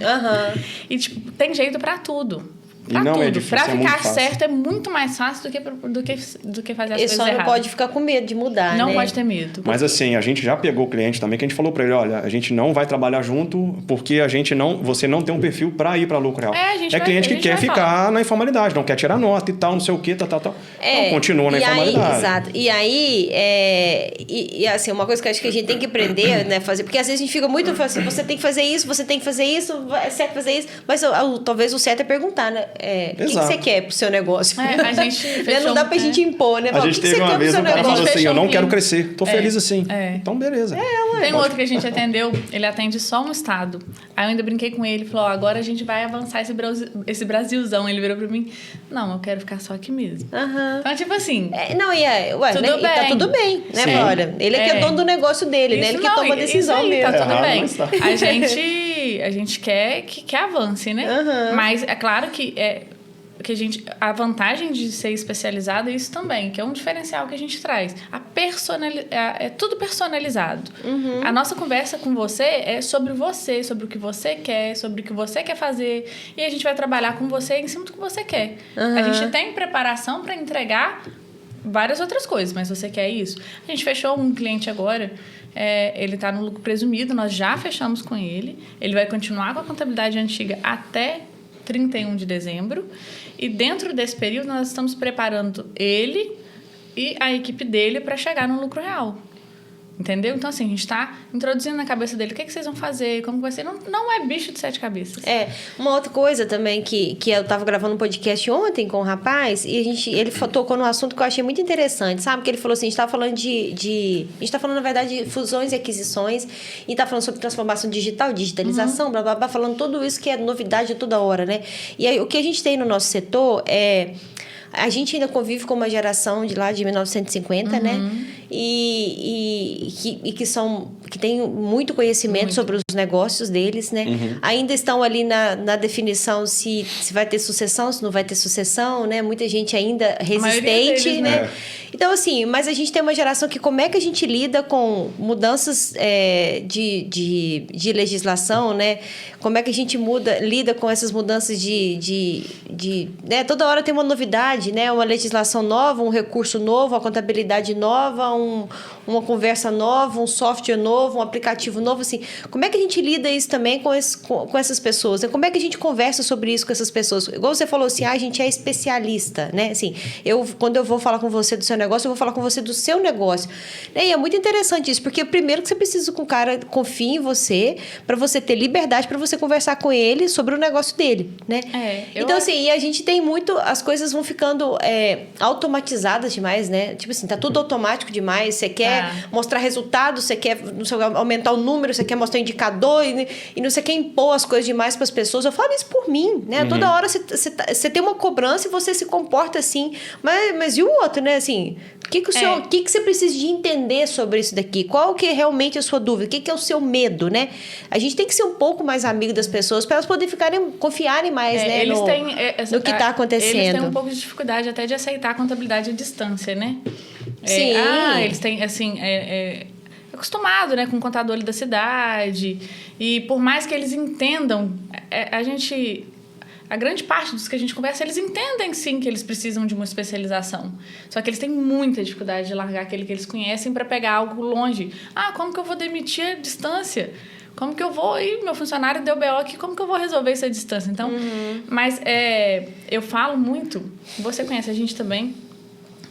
E, tipo, tem jeito para tudo. Pra não tudo. é difícil, pra ficar muito certo é muito mais fácil do que fazer as coisas só não erradas. pode ficar com medo de mudar, Não né? pode ter medo. Mas assim, a gente já pegou o cliente também, que a gente falou para ele, olha, a gente não vai trabalhar junto porque você não tem um perfil para ir para lucro real. Cliente que quer ficar na informalidade, não quer tirar nota e tal, não sei o quê, tal. Então continua na informalidade. Exato. E aí, assim, uma coisa que eu acho que a gente tem que aprender, né, fazer, porque às vezes a gente fica muito assim, você tem que fazer isso, é certo fazer isso, mas talvez o certo é perguntar, né? O que você quer pro seu negócio? A gente fechou, não dá pra gente impor, né? A gente teve uma vez um cara falou assim, eu não quero crescer, tô feliz assim. Então, beleza. Tem outro que a gente atendeu, ele atende só um estado. Aí eu ainda brinquei com ele, falou, agora a gente vai avançar esse Brasilzão. Ele virou pra mim, não, eu quero ficar só aqui mesmo. Então, tipo assim... tudo bem. Tá tudo bem, né, Flora? Ele é que é dono do negócio dele, né? Ele que toma a decisão mesmo. Tá tudo bem. A gente quer que avance, né? Mas é claro que a vantagem de ser especializado é isso também, que é um diferencial que a gente traz. É tudo personalizado. A nossa conversa com você é sobre você, sobre o que você quer, sobre o que você quer fazer. E a gente vai trabalhar com você em cima do que você quer. A gente tem preparação para entregar várias outras coisas, mas você quer isso? A gente fechou um cliente agora, ele está no lucro presumido, nós já fechamos com ele. Ele vai continuar com a contabilidade antiga até 31 de dezembro. E dentro desse período, nós estamos preparando ele e a equipe dele para chegar no lucro real. Entendeu? Então, assim, a gente está introduzindo na cabeça dele o que vocês vão fazer, como vai ser. Não é bicho de 7 cabeças. Uma outra coisa também que eu estava gravando um podcast ontem com um rapaz e ele tocou num assunto que eu achei muito interessante, sabe? Que ele falou assim, a gente estava falando a gente está falando, na verdade, de fusões e aquisições e está falando sobre transformação digital, digitalização, blá, blá, blá, falando tudo isso que é novidade toda hora, né? E aí, o que a gente tem no nosso setor a gente ainda convive com uma geração de lá de 1950, né? E que tem muito conhecimento sobre os negócios deles, né? Ainda estão ali na definição se vai ter sucessão, se não vai ter sucessão, né? Muita gente ainda resistente, deles, né? Então, assim, mas a gente tem uma geração que como é que a gente lida com mudanças de legislação, né? Como é que a gente lida com essas mudanças né? Toda hora tem uma novidade, né? Uma legislação nova, um recurso novo, uma contabilidade nova, uma conversa nova, um software novo, um aplicativo novo, assim. Como é que a gente lida isso também com essas pessoas? Como é que a gente conversa sobre isso com essas pessoas? Igual você falou assim, a gente é especialista, né? Assim, quando eu vou falar com você do seu negócio, eu vou falar com você do seu negócio. E é muito interessante isso, porque primeiro que você precisa que o cara confie em você, para você ter liberdade para você conversar com ele sobre o negócio dele, né? Então, assim, e a gente tem muito... As coisas vão ficando automatizadas demais, né? Tipo assim, tá tudo automático demais. Você quer mostrar resultados, você quer aumentar o número, você quer mostrar indicador e não você quer impor as coisas demais para as pessoas. Eu falo isso por mim, né? Toda hora você tem uma cobrança e você se comporta assim. Mas e o outro, né? Assim, o que você precisa de entender sobre isso daqui? Qual que é realmente a sua dúvida? O que é o seu medo, né? A gente tem que ser um pouco mais amigo das pessoas para elas poderem confiarem mais, né? No que está acontecendo. Eles têm um pouco de dificuldade até de aceitar a contabilidade à distância, né? Sim. Eles têm, assim... acostumado, né, com o contador ali da cidade. E por mais que eles entendam, a grande parte dos que a gente conversa, eles entendem sim que eles precisam de uma especialização. Só que eles têm muita dificuldade de largar aquele que eles conhecem para pegar algo longe. Como que eu vou demitir a distância? Como que eu vou... E meu funcionário deu BO aqui, como que eu vou resolver isso à distância? Então, mas eu falo muito, você conhece a gente também,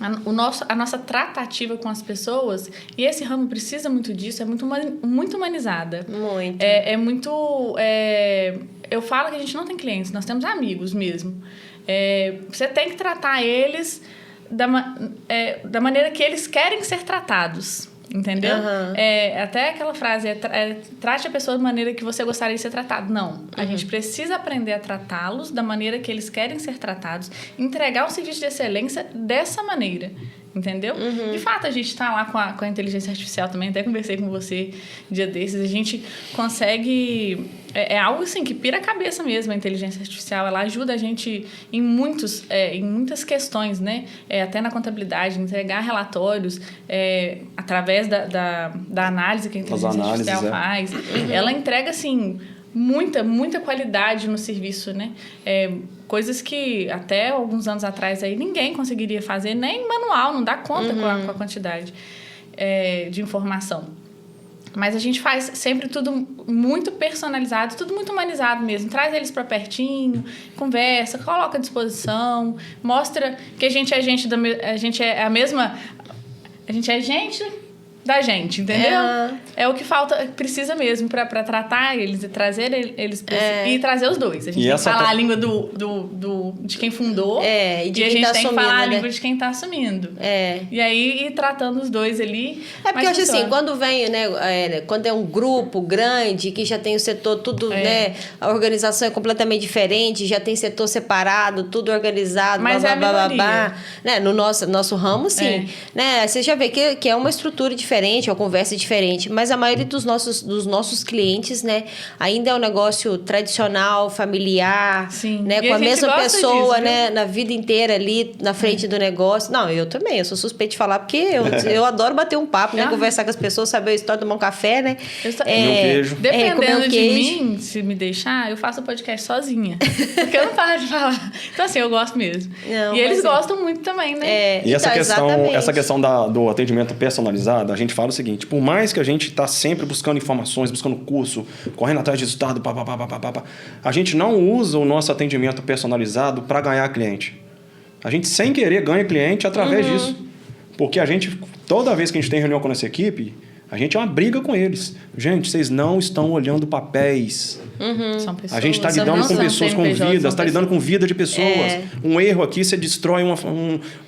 a nossa tratativa com as pessoas, e esse ramo precisa muito disso, é muito humanizada. Muito. É muito... eu falo que a gente não tem clientes, nós temos amigos mesmo. Você tem que tratar eles da maneira que eles querem ser tratados. Entendeu? Uhum. Até aquela frase, trate a pessoa da maneira que você gostaria de ser tratado. Não, a gente precisa aprender a tratá-los da maneira que eles querem ser tratados, entregar um serviço de excelência dessa maneira, entendeu? De fato, a gente está lá com a inteligência artificial também, até conversei com você um dia desses, a gente consegue... É algo assim que pira a cabeça mesmo, a inteligência artificial. Ela ajuda a gente em muitas questões, né? Até na contabilidade, entregar relatórios através da análise que a inteligência artificial faz. Ela entrega, assim, muita qualidade no serviço, né? Coisas que até alguns anos atrás aí ninguém conseguiria fazer, nem manual, não dá conta com a quantidade de informação. Mas a gente faz sempre tudo muito personalizado, tudo muito humanizado mesmo. Traz eles para pertinho, conversa, coloca à disposição, mostra que a gente é gente a mesma... A gente é gente da gente, entendeu? É o que precisa mesmo para tratar eles e trazer eles e trazer os dois. A gente tem que falar a língua de quem fundou e a gente tem que falar a língua de quem está assumindo. E aí ir tratando os dois ali. Porque eu acho assim, quando vem, né, quando é um grupo grande, que já tem o setor tudo, né, a organização é completamente diferente, já tem setor separado, tudo organizado, mas né, no nosso ramo, sim. Né, você já vê que é uma estrutura diferente, uma conversa diferente, mas a maioria dos nossos clientes, né, ainda é um negócio tradicional, familiar, sim. Né, com a mesma pessoa, disso, né, na vida inteira ali na frente do negócio. Não, eu também, eu sou suspeita de falar, porque eu adoro bater um papo, né, conversar com as pessoas, saber a história, tomar um café, né. Dependendo de mim, se me deixar, eu faço o podcast sozinha, porque eu não paro de falar. Então, assim, eu gosto mesmo. Não, e eles gostam muito também, né. E essa questão do atendimento personalizado, a gente fala o seguinte: por mais que a gente está sempre buscando informações, buscando curso, correndo atrás de resultado, a gente não usa o nosso atendimento personalizado para ganhar cliente. A gente, sem querer, ganha cliente através disso. Porque a gente, toda vez que a gente tem reunião com a nossa equipe, a gente é uma briga com eles. Gente, vocês não estão olhando papéis. São pessoas. A gente está lidando com pessoas, com vidas, está lidando com vida de pessoas. Um erro aqui, você destrói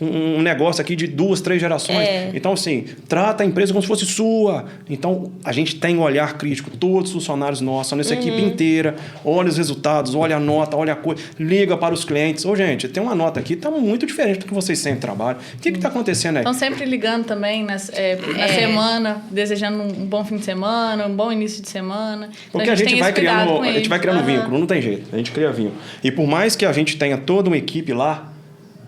um negócio aqui de 2, 3 gerações. Então, assim, trata a empresa como se fosse sua. Então, a gente tem um olhar crítico. Todos os funcionários nossos, a nossa equipe inteira, olha os resultados, olha a nota, olha a coisa, liga para os clientes. Gente, tem uma nota aqui, está muito diferente do que vocês sempre trabalham. O que está acontecendo aí? Estão sempre ligando também na semana, desejando um bom fim de semana, um bom início de semana. Porque então, a gente vai criando vínculo, não tem jeito. A gente cria vínculo. E por mais que a gente tenha toda uma equipe lá,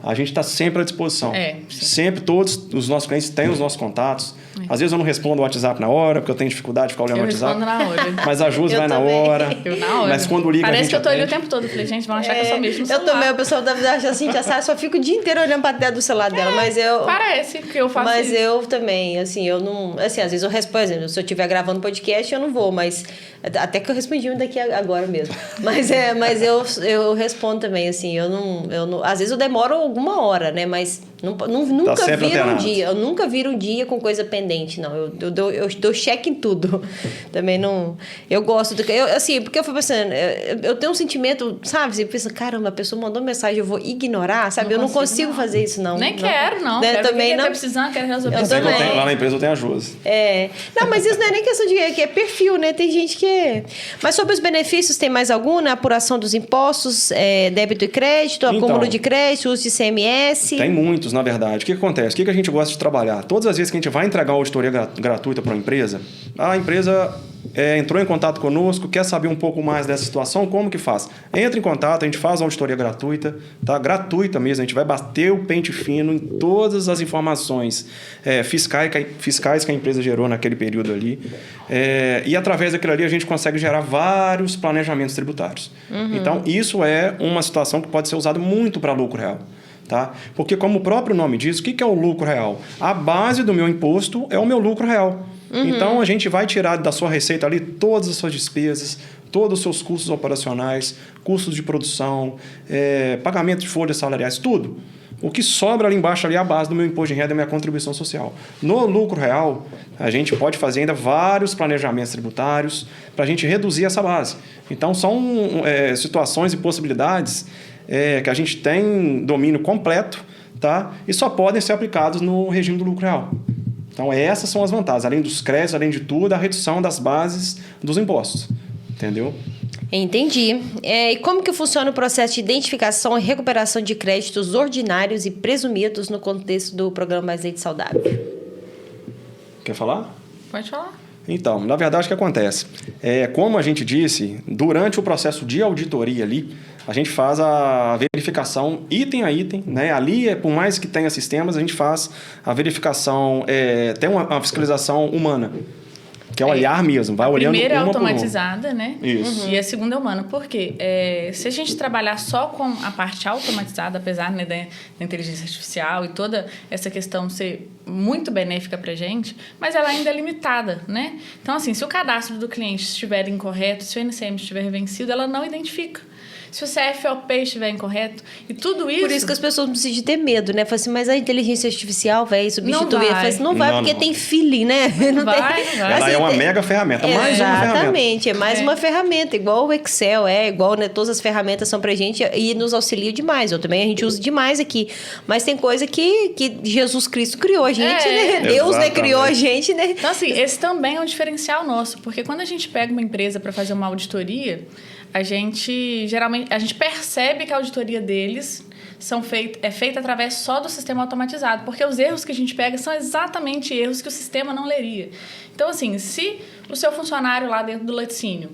a gente está sempre à disposição. Sempre todos os nossos clientes têm os nossos contatos. Às vezes eu não respondo o WhatsApp na hora, porque eu tenho dificuldade de ficar olhando o WhatsApp. Eu respondo na hora. Mas a Jus vai na hora. Eu na hora. Mas quando liga, parece a gente que eu tô ali o tempo todo. Eu falei, gente, vão achar que eu sou mesmo no celular. Eu também, o pessoal deve achar assim, já sabe, só fico o dia inteiro olhando pra tela do celular dela, mas eu... Parece que eu faço mas isso. Mas eu também, assim, eu não... Assim, às vezes eu respondo, por exemplo, se eu estiver gravando podcast, eu não vou, mas... Até que eu respondi um daqui agora mesmo. Mas eu respondo também, assim, eu não... Às vezes eu demoro alguma hora, né, mas... Nunca tá viro um dia. Eu nunca viro um dia com coisa pendente, não. Eu dou check em tudo. Também não... Eu gosto... assim, porque eu fui pensando... Eu tenho um sentimento, sabe? Você pensa, caramba, a pessoa mandou mensagem, eu vou ignorar, sabe? Eu não consigo fazer isso, não. Nem quero, não. Né? Também não. Tá precisando, quero resolver. Eu também. Lá na empresa eu tenho a Jus. Não, mas isso não é nem questão de... que é perfil, né? Tem gente que... Mas sobre os benefícios, tem mais algum, né? Apuração dos impostos, débito e crédito, acúmulo de crédito, uso de ICMS... Tem muitos, na verdade. O que acontece? O que a gente gosta de trabalhar? Todas as vezes que a gente vai entregar uma auditoria gratuita para uma empresa, a empresa entrou em contato conosco, quer saber um pouco mais dessa situação, como que faz? Entra em contato, a gente faz uma auditoria gratuita, tá? Gratuita mesmo, a gente vai bater o pente fino em todas as informações fiscais que a empresa gerou naquele período ali. E através daquilo ali a gente consegue gerar vários planejamentos tributários. Então, isso é uma situação que pode ser usada muito para lucro real. Tá? Porque, como o próprio nome diz, o que é o lucro real? A base do meu imposto é o meu lucro real. Então, a gente vai tirar da sua receita ali todas as suas despesas, todos os seus custos operacionais, custos de produção, pagamento de folhas salariais, tudo. O que sobra ali embaixo ali é a base do meu imposto de renda e minha contribuição social. No lucro real, a gente pode fazer ainda vários planejamentos tributários para a gente reduzir essa base. Então, são situações e possibilidades que a gente tem domínio completo, tá? E só podem ser aplicados no regime do lucro real. Então, essas são as vantagens. Além dos créditos, além de tudo, a redução das bases dos impostos. Entendeu? Entendi. E como que funciona o processo de identificação e recuperação de créditos ordinários e presumidos no contexto do Programa Mais Leite Saudável? Quer falar? Pode falar. Então, na verdade, o que acontece? Como a gente disse, durante o processo de auditoria ali, a gente faz a verificação item a item, né? Ali, por mais que tenha sistemas, a gente faz a verificação, tem uma fiscalização humana, que é o olhar mesmo, vai olhando uma por uma. A primeira é automatizada, né? Isso. E a segunda é humana. Por quê? Se a gente trabalhar só com a parte automatizada, apesar, né, da inteligência artificial e toda essa questão ser muito benéfica para a gente, mas ela ainda é limitada, né? Então, assim, se o cadastro do cliente estiver incorreto, se o NCM estiver vencido, ela não identifica. Se o CFOP estiver incorreto, e tudo isso... Por isso que as pessoas não precisam de ter medo, né? Fala assim, mas a inteligência artificial vai substituir. Não vai. Fala assim, não vai porque tem feeling, né? Não vai. Ela é uma mega ferramenta, mais uma ferramenta. Exatamente, é mais uma ferramenta, igual o Excel, igual, né, todas as ferramentas são pra gente e nos auxiliam demais. Eu também, a gente usa demais aqui. Mas tem coisa que Jesus Cristo criou a gente, né? Deus, né, criou a gente, né? Então, assim, esse também é um diferencial nosso, porque quando a gente pega uma empresa para fazer uma auditoria, a gente percebe que a auditoria deles é feita através só do sistema automatizado, porque os erros que a gente pega são exatamente erros que o sistema não leria. Então, assim, se o seu funcionário lá dentro do laticínio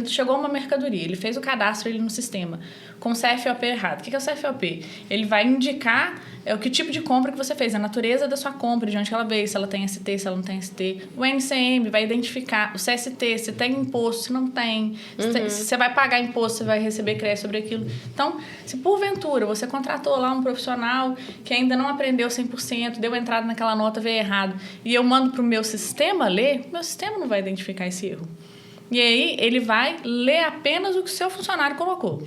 chegou uma mercadoria, ele fez o cadastro ali no sistema com o CFOP errado. O que é o CFOP? Ele vai indicar que tipo de compra que você fez, a natureza da sua compra, de onde ela veio, se ela tem ST, se ela não tem ST. O NCM vai identificar o CST, se tem imposto, se não tem. Se você vai pagar imposto, você vai receber crédito sobre aquilo. Então, se porventura você contratou lá um profissional que ainda não aprendeu 100%, deu entrada naquela nota, veio errado, e eu mando para o meu sistema ler, meu sistema não vai identificar esse erro. E aí, ele vai ler apenas o que o seu funcionário colocou.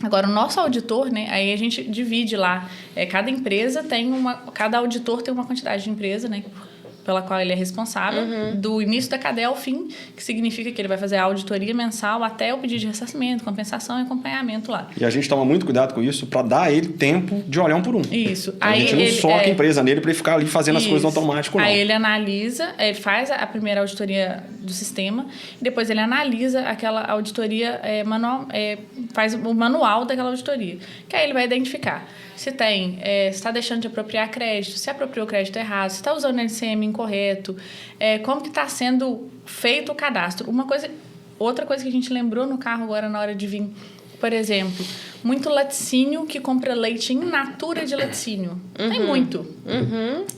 Agora, o nosso auditor, né? Aí a gente divide lá. Cada empresa cada auditor tem uma quantidade de empresa, né? Pela qual ele é responsável, do início da cadeia ao fim, que significa que ele vai fazer a auditoria mensal até o pedido de ressarcimento, compensação e acompanhamento lá. E a gente toma muito cuidado com isso para dar a ele tempo de olhar um por um. Isso. A gente não soca a empresa nele para ele ficar ali fazendo as coisas automático, não. Aí ele analisa, ele faz a primeira auditoria do sistema, e depois ele analisa aquela auditoria manual, faz o manual daquela auditoria, que aí ele vai identificar se está deixando de apropriar crédito, se apropriou crédito errado, se está usando o NCM incorreto, como que está sendo feito o cadastro. Outra coisa que a gente lembrou no carro agora na hora de vir, por exemplo, muito laticínio que compra leite in natura de laticínio. Tem muito.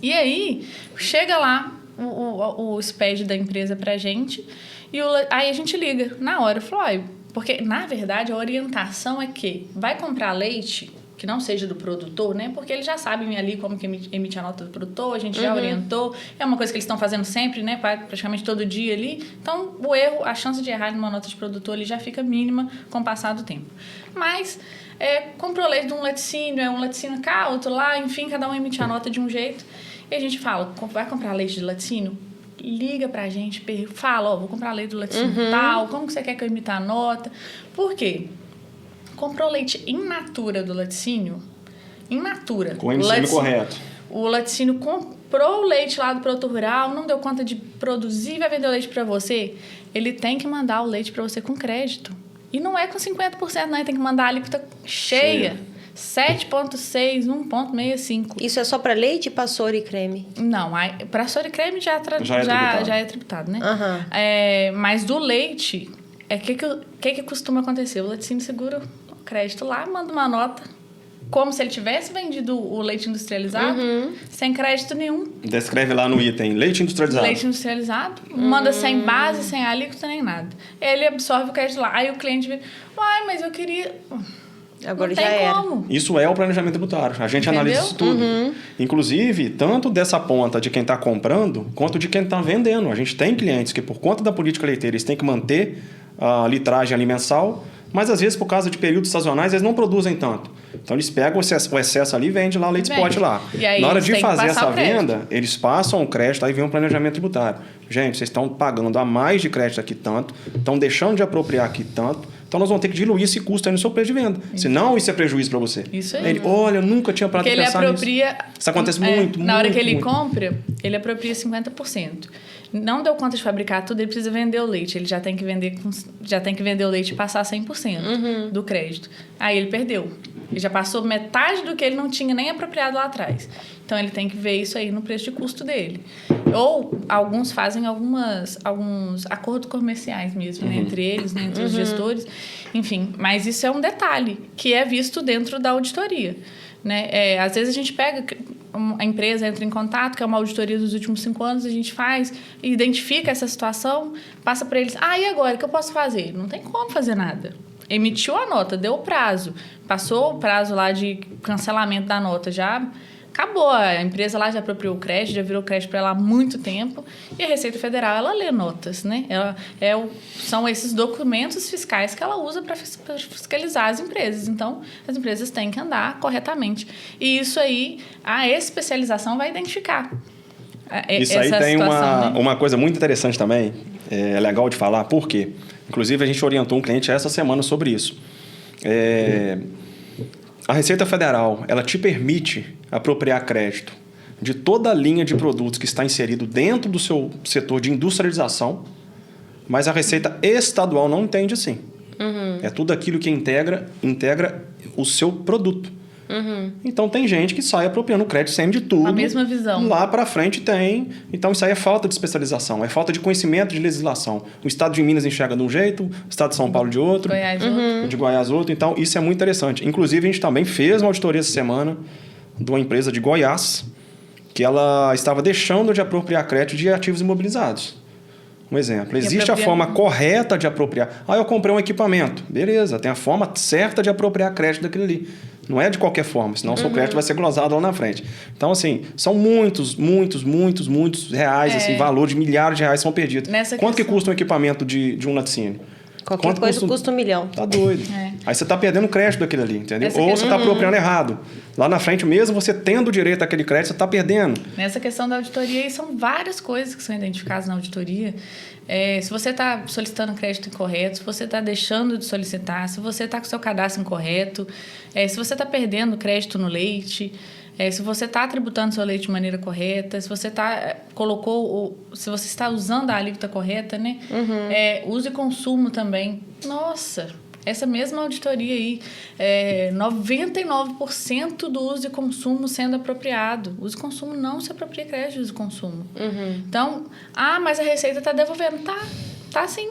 E aí, chega lá o SPED da empresa pra gente, e aí a gente liga na hora. Falou, porque, na verdade, a orientação é que vai comprar leite que não seja do produtor, né? Porque eles já sabem ali como que emite a nota do produtor, a gente já orientou. É uma coisa que eles estão fazendo sempre, né? Praticamente todo dia ali. Então, o erro, a chance de errar numa nota de produtor, ele já fica mínima com o passar do tempo. Mas, comprou leite de um laticínio, um laticínio cá, outro lá, enfim, cada um emite a nota de um jeito. E a gente fala, vai comprar leite de laticínio? Liga pra gente, fala, vou comprar leite do laticínio tal, como que você quer que eu emita a nota? Por quê? Comprou leite in natura do laticínio, in natura. Com o NCM correto. O laticínio comprou o leite lá do produtor rural, não deu conta de produzir e vai vender o leite para você. Ele tem que mandar o leite para você com crédito. E não é com 50%, não. Ele tem que mandar a alíquota cheia. 7,6, 1,65. Isso é só para leite, para soro e creme? Não, para soro e creme já é tributado, né? Mas do leite, que costuma acontecer? O laticínio segura o crédito lá, manda uma nota, como se ele tivesse vendido o leite industrializado, sem crédito nenhum. Descreve lá no item, leite industrializado. Leite industrializado, manda sem base, sem alíquota, nem nada. Ele absorve o crédito lá. Aí o cliente vê, mas eu queria... Agora não já tem era. Como. Isso é o planejamento tributário. A gente analisa isso tudo. Inclusive, tanto dessa ponta de quem está comprando, quanto de quem está vendendo. A gente tem clientes que, por conta da política leiteira, eles têm que manter a litragem ali mensal, mas às vezes, por causa de períodos sazonais, eles não produzem tanto. Então, eles pegam o excesso ali e vendem lá o leite spot lá. E aí, na hora de tem que fazer passar essa o crédito. venda, eles passam o crédito, aí vem um planejamento tributário. Gente, vocês estão pagando a mais de crédito aqui tanto, estão deixando de apropriar aqui tanto, então nós vamos ter que diluir esse custo aí no seu preço de venda. Senão, isso é prejuízo para você. Isso aí. Ele, olha, eu nunca tinha parado Porque de ele pensar apropria... nisso. Isso acontece muito, Na hora muito, que ele muito. compra, ele apropria 50%. Não deu conta de fabricar tudo, ele precisa vender o leite. Ele já tem que vender o leite e passar 100% do crédito. Aí ele perdeu. Ele já passou metade do que ele não tinha nem apropriado lá atrás. Então, ele tem que ver isso aí no preço de custo dele. Ou alguns fazem alguns acordos comerciais mesmo, né? Entre eles, né? Entre os gestores. Enfim, mas isso é um detalhe que é visto dentro da auditoria. Né? Às vezes a gente pega, a empresa entra em contato, que é uma auditoria dos últimos 5 anos, a gente faz, identifica essa situação, passa para eles, e agora, o que eu posso fazer? Não tem como fazer nada. Emitiu a nota, deu o prazo, passou o prazo lá de cancelamento da nota, já acabou, a empresa lá já apropriou o crédito, já virou crédito para ela há muito tempo, e a Receita Federal, ela lê notas, né? São esses documentos fiscais que ela usa para fiscalizar as empresas. Então, as empresas têm que andar corretamente. E isso aí, a especialização vai identificar. Isso aí tem uma coisa muito interessante também, é legal de falar, por quê? Inclusive, a gente orientou um cliente essa semana sobre isso. A Receita Federal, ela te permite apropriar crédito de toda a linha de produtos que está inserido dentro do seu setor de industrialização, mas a Receita Estadual não entende assim. É tudo aquilo que integra o seu produto. Então, tem gente que sai apropriando crédito sempre de tudo. A mesma visão. Lá para frente tem. Então, isso aí é falta de especialização, é falta de conhecimento de legislação. O Estado de Minas enxerga de um jeito, o Estado de São Paulo de outro. Goiás outro. De Goiás outro. Então, isso é muito interessante. Inclusive, a gente também fez uma auditoria essa semana de uma empresa de Goiás que ela estava deixando de apropriar crédito de ativos imobilizados. Um exemplo. Existe a forma correta de apropriar. Eu comprei um equipamento. Beleza, tem a forma certa de apropriar crédito daquilo ali. Não é de qualquer forma, senão o seu crédito vai ser glosado lá na frente. Então, assim, são muitos reais, assim, valor de milhares de reais são perdidos. Quanto que custa um equipamento de um laticínio? Qualquer coisa custa $1 milhão. Tá doido. Aí você tá perdendo crédito daquele ali, entendeu? Ou você tá apropriando errado. Lá na frente, mesmo você tendo direito àquele crédito, você tá perdendo. Nessa questão da auditoria, são várias coisas que são identificadas na auditoria. Se você está solicitando crédito incorreto, se você está deixando de solicitar, se você está com o seu cadastro incorreto, se você está perdendo crédito no leite, se você está tributando seu leite de maneira correta, se você se você está usando a alíquota correta, né? Uso e consumo também. Nossa, essa mesma auditoria aí, 99% do uso e consumo sendo apropriado. Uso e consumo não se apropria crédito de uso e consumo. Então, mas a Receita está devolvendo. Tá sim.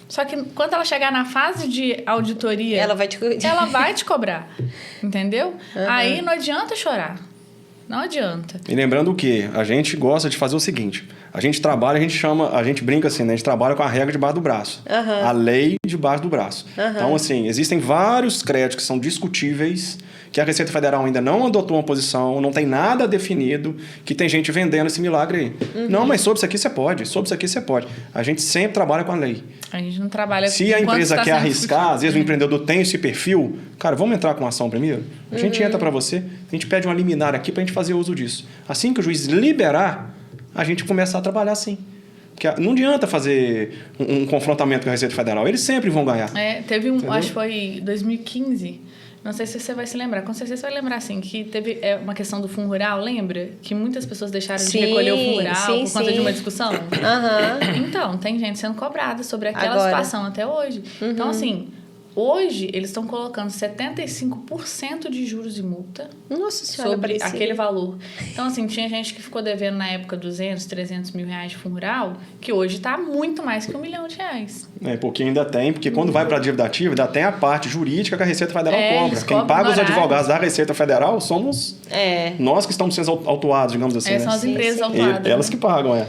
Só que quando ela chegar na fase de auditoria, ela vai te cobrar. Entendeu? Aí não adianta chorar. Não adianta. E lembrando o quê? A gente gosta de fazer o seguinte. A gente trabalha, a gente brinca assim, né? A gente trabalha com a regra debaixo do braço. A lei debaixo do braço. Então, assim, existem vários créditos que são discutíveis, que a Receita Federal ainda não adotou uma posição, não tem nada definido, que tem gente vendendo esse milagre aí. Não, mas sobre isso aqui você pode, sobre isso aqui você pode. A gente sempre trabalha com a lei. A gente não trabalha... Se a empresa quer arriscar, às vezes o empreendedor tem esse perfil, cara, vamos entrar com ação primeiro? A gente entra para você, a gente pede uma liminar aqui para a gente fazer uso disso. Assim que o juiz liberar, a gente começa a trabalhar assim. Porque não adianta fazer um confrontamento com a Receita Federal, eles sempre vão ganhar. Teve acho que foi 2015... Não sei se você vai se lembrar. Com certeza você vai lembrar, assim, que teve uma questão do fundo rural, lembra? Que muitas pessoas deixaram de recolher o fundo rural por conta de uma discussão. Então, tem gente sendo cobrada sobre aquela situação até hoje. Então, assim, hoje eles estão colocando 75% de juros e multa. Nossa Senhora, sobre aquele valor. Então, assim, tinha gente que ficou devendo na época 200, 300 mil reais de fundo rural, que hoje está muito mais que R$1 milhão. Porque ainda tem, porque quando vai para a dívida ativa, ainda tem a parte jurídica que a Receita Federal cobra. Quem paga os advogados da Receita Federal somos nós que estamos sendo autuados, digamos assim. São as empresas autuadas. Elas que pagam,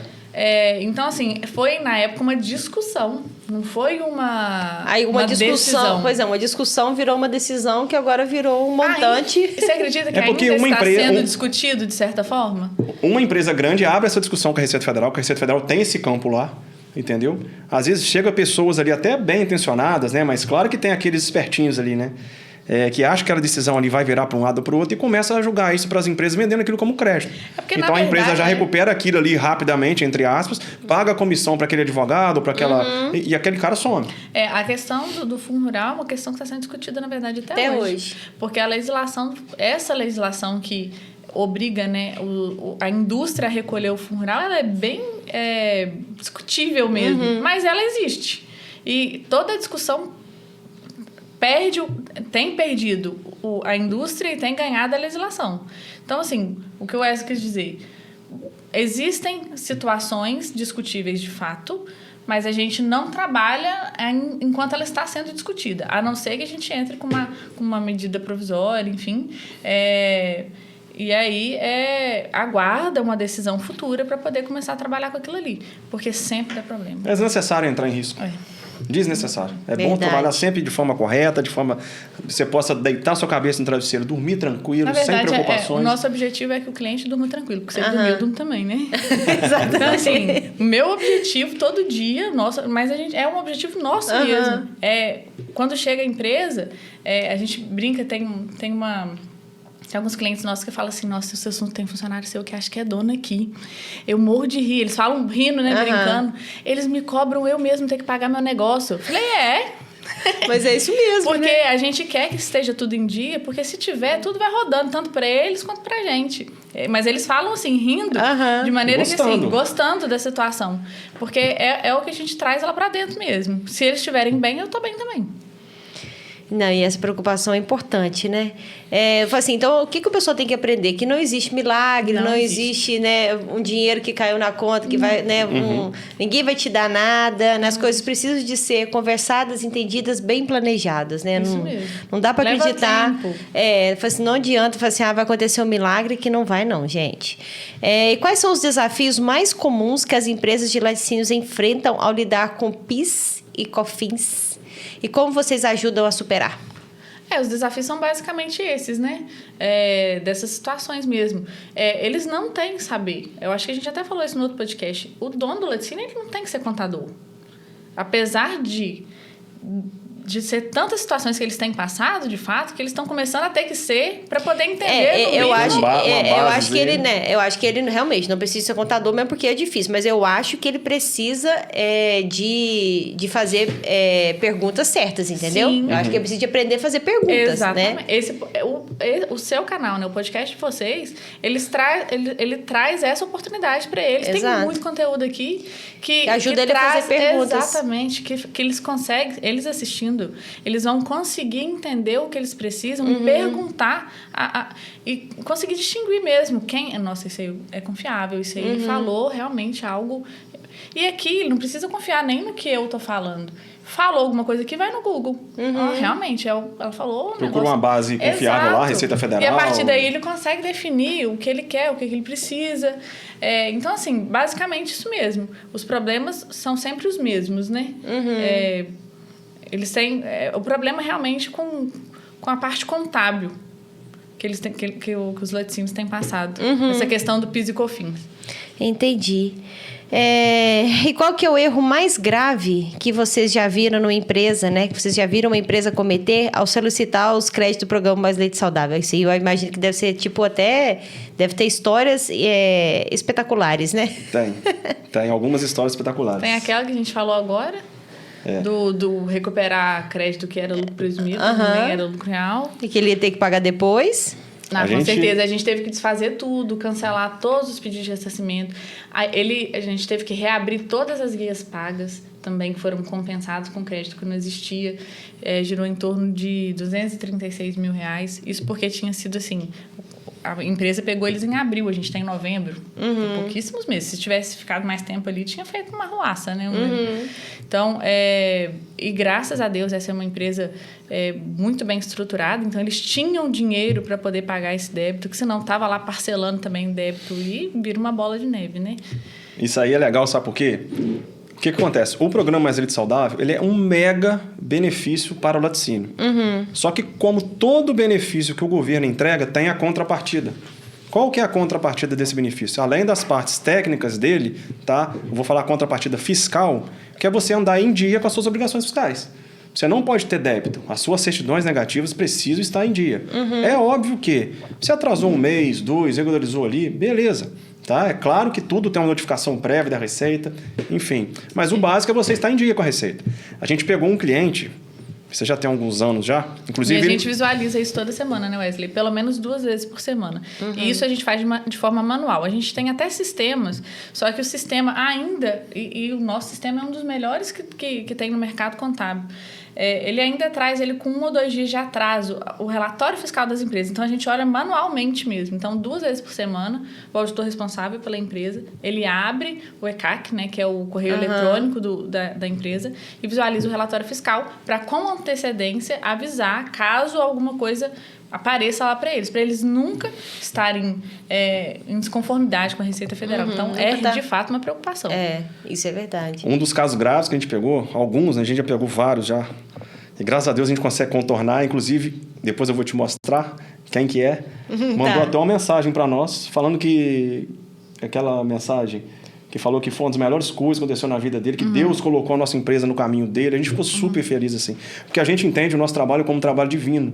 então, assim, foi na época uma discussão, não foi uma discussão. Decisão. Pois é, uma discussão virou uma decisão que agora virou um montante. Você acredita que ainda está sendo discutido de certa forma? Uma empresa grande abre essa discussão com a Receita Federal, porque a Receita Federal tem esse campo lá, entendeu? Às vezes chega pessoas ali até bem intencionadas, né? Mas claro que tem aqueles espertinhos ali, né? que acha que aquela decisão ali vai virar para um lado ou para o outro e começa a julgar isso para as empresas vendendo aquilo como crédito. Então a empresa já recupera aquilo ali rapidamente, entre aspas, paga a comissão para aquele advogado, para aquela e aquele cara some. A questão do Fundo Rural é uma questão que está sendo discutida, na verdade, até hoje. Porque essa legislação que obriga, né, a indústria a recolher o Fundo Rural, ela é bem discutível mesmo, mas ela existe. E toda a discussão tem perdido a indústria e tem ganhado a legislação. Então, assim, o que o Wesley quis dizer, existem situações discutíveis de fato, mas a gente não trabalha enquanto ela está sendo discutida, a não ser que a gente entre com uma medida provisória, enfim, e aí aguarda uma decisão futura para poder começar a trabalhar com aquilo ali, porque sempre dá problema. É desnecessário entrar em risco. Desnecessário. É Verdade. bom trabalhar sempre de forma correta, de forma que você possa deitar sua cabeça no travesseiro, dormir tranquilo, sem preocupações. O nosso objetivo é que o cliente durma tranquilo, porque se ele dormir, eu durmo também, né? Exatamente. Então, assim, meu objetivo todo dia, mas é um objetivo nosso mesmo. Quando chega a empresa, a gente brinca, tem alguns clientes nossos que falam assim, nossa, se o seu tem funcionário seu que acha que é dono aqui. Eu morro de rir. Eles falam rindo, né, brincando. Eles me cobram eu mesmo ter que pagar meu negócio. Eu falei, Mas é isso mesmo, porque né? a gente quer que esteja tudo em dia, porque se tiver, tudo vai rodando, tanto para eles quanto pra gente. Mas eles falam assim, rindo, de maneira gostando da situação. Porque é o que a gente traz lá pra dentro mesmo. Se eles estiverem bem, eu tô bem também. Não, e essa preocupação é importante, né? Eu falo assim, então, o que o pessoal tem que aprender? Que não existe milagre, não existe, né, um dinheiro que caiu na conta, que vai, né, ninguém vai te dar nada, né? As coisas precisam de ser conversadas, entendidas, bem planejadas, né? Isso mesmo. Não dá para acreditar. Tempo. Assim, não adianta falar assim, vai acontecer um milagre, que não vai não, gente. E quais são os desafios mais comuns que as empresas de laticínios enfrentam ao lidar com PIS e COFINS? E como vocês ajudam a superar? Os desafios são basicamente esses, né? Dessas situações mesmo. Eles não têm que saber. Eu acho que a gente até falou isso no outro podcast. O dono do laticínio, ele não tem que ser contador. Apesar de ser tantas situações que eles têm passado, de fato, que eles estão começando a ter que ser para poder entender. Eu acho que ele realmente não precisa ser contador mesmo porque é difícil, mas eu acho que ele precisa de fazer perguntas certas, entendeu? Sim. Eu acho que ele precisa de aprender a fazer perguntas, exatamente, né? O seu canal, né, o podcast de vocês, ele traz essa oportunidade para eles. Exato. Tem muito conteúdo aqui que ajuda ele a fazer perguntas. Exatamente, que eles conseguem, eles assistindo, eles vão conseguir entender o que eles precisam e perguntar e conseguir distinguir mesmo nossa, isso aí é confiável, isso aí falou realmente algo. E aqui, ele não precisa confiar nem no que eu tô falando. Falou alguma coisa aqui, vai no Google. Realmente, ela falou um Procura uma base confiável lá, Receita Federal. E a partir daí ele consegue definir o que ele quer, o que ele precisa. Então, assim, basicamente isso mesmo. Os problemas são sempre os mesmos, né? Eles têm... o problema realmente com a parte contábil que eles têm, que os laticínios têm passado. Essa questão do PIS e COFINS. Entendi. E qual que é o erro mais grave que vocês já viram numa empresa, né? Que vocês já viram uma empresa cometer ao solicitar os créditos do programa Mais Leite Saudável? Isso aí eu imagino que deve ser, deve ter histórias espetaculares, né? Tem algumas histórias espetaculares. Tem aquela que a gente falou agora, do recuperar crédito que era lucro presumido, nem era lucro real. E que ele ia ter que pagar depois. Com certeza, a gente teve que desfazer tudo, cancelar todos os pedidos de ressarcimento. A gente teve que reabrir todas as guias pagas, também que foram compensados com crédito que não existia. Girou em torno de R$236 mil. Isso porque tinha sido assim... A empresa pegou eles em abril, a gente está em novembro. Tem pouquíssimos meses. Se tivesse ficado mais tempo ali, tinha feito uma ruaça, né? Então, e graças a Deus, essa é uma empresa muito bem estruturada. Então, eles tinham dinheiro para poder pagar esse débito, que senão estava lá parcelando também o débito e vira uma bola de neve, né? Isso aí é legal, sabe por quê? O que acontece? O programa Mais Leite Saudável, ele é um mega benefício para o laticínio. Só que como todo benefício que o governo entrega, tem a contrapartida. Qual que é a contrapartida desse benefício? Além das partes técnicas dele, tá? Eu vou falar a contrapartida fiscal, que é você andar em dia com as suas obrigações fiscais. Você não pode ter débito. As suas certidões negativas precisam estar em dia. É óbvio que você atrasou um mês, 2, regularizou ali, beleza. Tá? É claro que tudo tem uma notificação prévia da Receita, enfim. Mas o básico é você estar em dia com a Receita. A gente pegou um cliente, você já tem alguns anos já, inclusive... E a gente visualiza isso toda semana, né, Wesley? Pelo menos 2 vezes por semana. E isso a gente faz de forma manual. A gente tem até sistemas, só que o sistema ainda... E o nosso sistema é um dos melhores que tem no mercado contábil. Ele ainda traz ele com 1 ou 2 dias de atraso, o relatório fiscal das empresas. Então, a gente olha manualmente mesmo. Então, 2 vezes por semana, o auditor responsável pela empresa, ele abre o ECAC, né, que é o correio eletrônico da empresa, e visualiza o relatório fiscal para, com antecedência, avisar caso alguma coisa apareça lá para eles nunca estarem em desconformidade com a Receita Federal. Então, de fato uma preocupação. Isso é verdade. Um dos casos graves que a gente pegou, alguns, né, a gente já pegou vários já, e graças a Deus a gente consegue contornar, inclusive, depois eu vou te mostrar quem que é, mandou até uma mensagem para nós, falando que, aquela mensagem que falou que foi uma das melhores coisas que aconteceu na vida dele, que Deus colocou a nossa empresa no caminho dele. A gente ficou super feliz, assim. Porque a gente entende o nosso trabalho como um trabalho divino.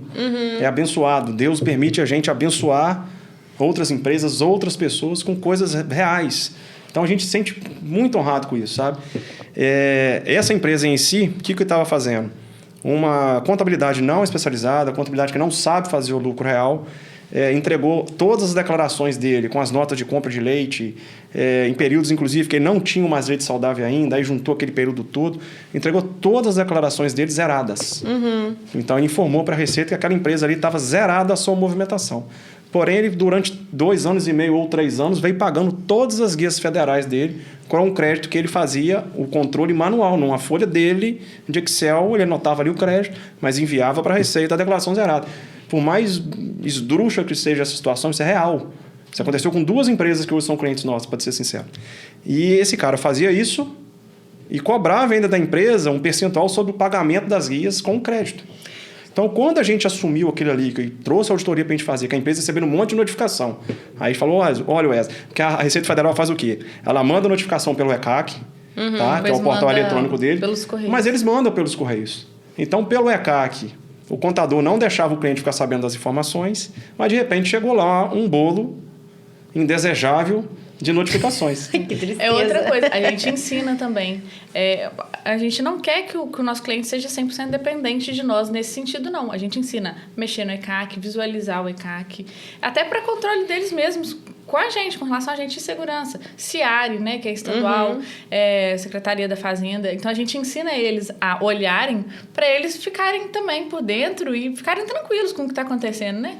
É abençoado. Deus permite a gente abençoar outras empresas, outras pessoas com coisas reais. Então, a gente se sente muito honrado com isso, sabe? Essa empresa em si, o que estava fazendo? Uma contabilidade não especializada, contabilidade que não sabe fazer o lucro real, entregou todas as declarações dele com as notas de compra de leite, em períodos, inclusive, que ele não tinha mais leite saudável ainda, aí juntou aquele período todo, entregou todas as declarações dele zeradas. Então, ele informou para a Receita que aquela empresa ali estava zerada a sua movimentação. Porém, ele, durante 2 anos e meio ou 3 anos, veio pagando todas as guias federais dele com um crédito que ele fazia o controle manual. Numa folha dele, de Excel, ele anotava ali o crédito, mas enviava para a Receita a declaração zerada. Por mais esdrúxula que seja essa situação, isso é real. Isso aconteceu com 2 empresas que hoje são clientes nossos, para ser sincero. E esse cara fazia isso e cobrava ainda da empresa um percentual sobre o pagamento das guias com crédito. Então, quando a gente assumiu aquilo ali, que trouxe a auditoria para a gente fazer, que a empresa recebendo um monte de notificação, aí falou, olha, Wesley, porque a Receita Federal faz o quê? Ela manda notificação pelo ECAC, tá? Que é o portal eletrônico dele, pelos correios. Mas eles mandam pelos correios. Então, pelo ECAC, o contador não deixava o cliente ficar sabendo das informações, mas de repente chegou lá um bolo indesejável de notificações. Que tristeza. É outra coisa, a gente ensina também. A gente não quer que o nosso cliente seja 100% dependente de nós nesse sentido, não. A gente ensina a mexer no ECAC, visualizar o ECAC, até para controle deles mesmos, com a gente, com relação a gente de segurança. CIARE, né, que é estadual, Secretaria da Fazenda. Então, a gente ensina eles a olharem para eles ficarem também por dentro e ficarem tranquilos com o que está acontecendo, né?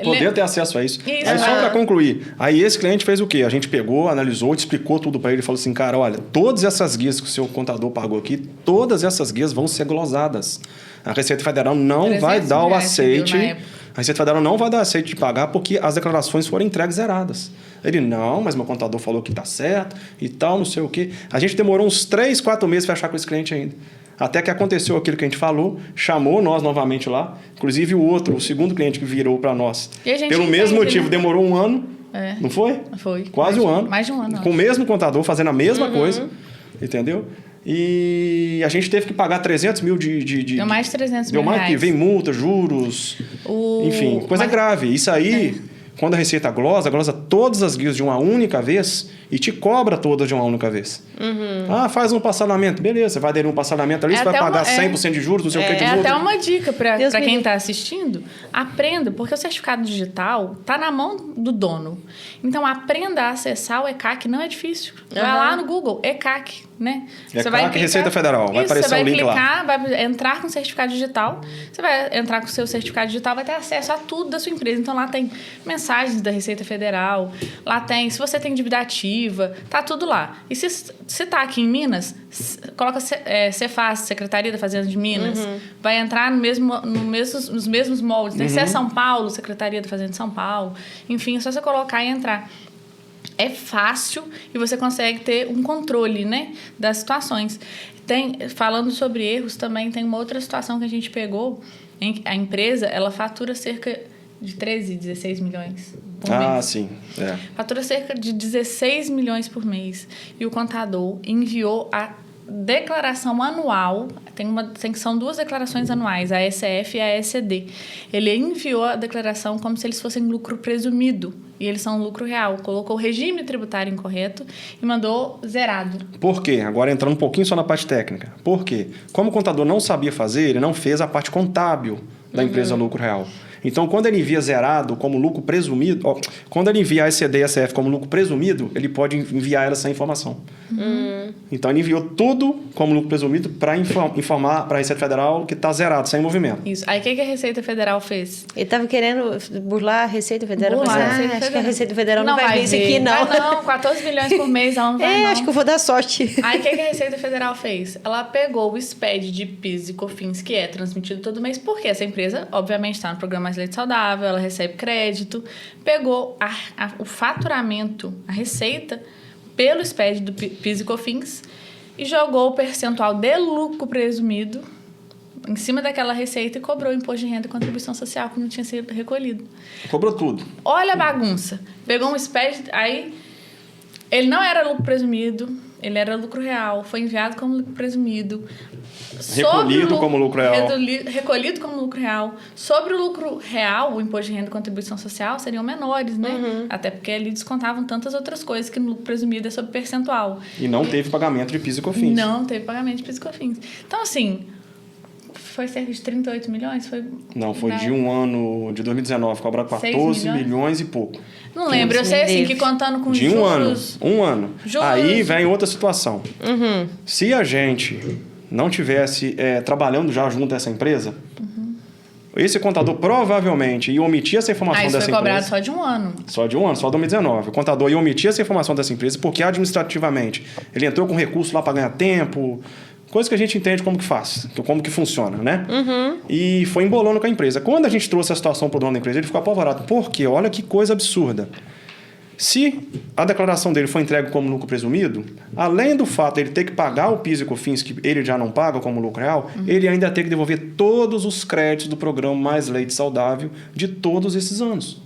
Poder ter acesso a isso. Aí, só para concluir, aí esse cliente fez o quê? A gente pegou, analisou, explicou tudo para ele e falou assim, cara, olha, todas essas guias que o seu contador pagou aqui, todas essas guias vão ser glosadas. A Receita Federal não vai dar o aceite... A Receita Federal não vai dar aceite de pagar porque as declarações foram entregues zeradas. Ele, não, mas meu contador falou que está certo e tal, não sei o quê. A gente demorou uns 3, 4 meses para fechar com esse cliente ainda. Até que aconteceu aquilo que a gente falou, chamou nós novamente lá. Inclusive o segundo cliente que virou para nós. Pelo mesmo motivo, demorou 1 ano. Não foi? Foi. Quase um ano. Mais de um ano. Com o mesmo contador, fazendo a mesma coisa. Entendeu? E a gente teve que pagar 300 mil Deu mais de 300 mil Deu mais reais. que vem multa, juros, enfim, coisa grave. Isso aí, quando a Receita glosa todas as guias de uma única vez e te cobra todas de uma única vez. Faz um parcelamento. Beleza, você vai aderir um parcelamento ali, você vai pagar 100% de juros, não sei o que de multa. É até uma dica para quem está assistindo. Aprenda, porque o certificado digital está na mão do dono. Então, aprenda a acessar o ECAC, não é difícil. Vai lá no Google, ECAC, né? Você vai clicar, Receita Federal, vai aparecer o link lá. Você vai clicar, vai entrar com o certificado digital, você vai entrar com o seu certificado digital, vai ter acesso a tudo da sua empresa. Então, lá tem mensagens da Receita Federal, lá tem, se você tem dívida ativa, tá tudo lá. E se tá aqui em Minas, coloca Cefaz, Secretaria da Fazenda de Minas, vai entrar nos mesmos moldes. Se é São Paulo, Secretaria da Fazenda de São Paulo, enfim, é só você colocar e entrar. É fácil e você consegue ter um controle, né, das situações. Falando sobre erros também, tem uma outra situação que a gente pegou. A empresa, ela fatura cerca de 13, 16 milhões por mês. Sim. Fatura cerca de 16 milhões por mês. E o contador enviou declaração anual, são 2 declarações anuais, a ECF e a ECD. Ele enviou a declaração como se eles fossem lucro presumido, e eles são lucro real. Colocou o regime tributário incorreto e mandou zerado. Por quê? Agora entrando um pouquinho só na parte técnica. Por quê? Como o contador não sabia fazer, ele não fez a parte contábil da empresa lucro real. Então, quando ele envia zerado como lucro presumido, quando ele envia a ECD e a ECF como lucro presumido, ele pode enviar ela sem informação. Então, ele enviou tudo como lucro presumido para informar para a Receita Federal que está zerado, sem movimento. Isso. Aí, o que a Receita Federal fez? Ele estava querendo burlar a Receita Federal. Burlar a Acho Receita que a Federal. Receita Federal não vai ver isso aqui, não. Vai não, 14 milhões por mês, ela não vai não. Acho que eu vou dar sorte. Aí, o que a Receita Federal fez? Ela pegou o SPED de PIS e COFINS, que é transmitido todo mês, porque essa empresa, obviamente, está no Programa Mais Leite Saudável, ela recebe crédito, pegou o faturamento, a receita, pelo SPED do PIS e COFINS e jogou o percentual de lucro presumido em cima daquela receita e cobrou o imposto de renda e contribuição social que não tinha sido recolhido. Cobrou tudo. Olha a bagunça. Pegou um SPED, aí ele não era lucro presumido, ele era lucro real, foi enviado como lucro presumido. Recolhido como lucro real. Recolhido como lucro real. Sobre o lucro real, o imposto de renda e contribuição social seriam menores, né? Até porque ali descontavam tantas outras coisas que no lucro presumido é sobre percentual. E não teve pagamento de PIS e COFINS. Não teve pagamento de PIS e COFINS. Então, assim, foi cerca de 38 milhões? Não, foi de um ano, de 2019, cobrar 14 milhões e pouco. Não lembro, eu sei assim, que contando com de juros... um ano. Juros. Aí vem outra situação. Se a gente não tivesse trabalhando já junto a essa empresa, esse contador provavelmente ia omitir essa informação dessa empresa. Isso foi cobrado só de um ano. Só de um ano, só 2019. O contador ia omitir essa informação dessa empresa porque administrativamente ele entrou com recurso lá para ganhar tempo, coisa que a gente entende como que faz, como que funciona, né? E foi embolando com a empresa. Quando a gente trouxe a situação para o dono da empresa, ele ficou apavorado. Por quê? Olha que coisa absurda. Se a declaração dele foi entregue como lucro presumido, além do fato de ele ter que pagar o PIS e COFINS, que ele já não paga como lucro real, ele ainda tem que devolver todos os créditos do programa Mais Leite Saudável de todos esses anos.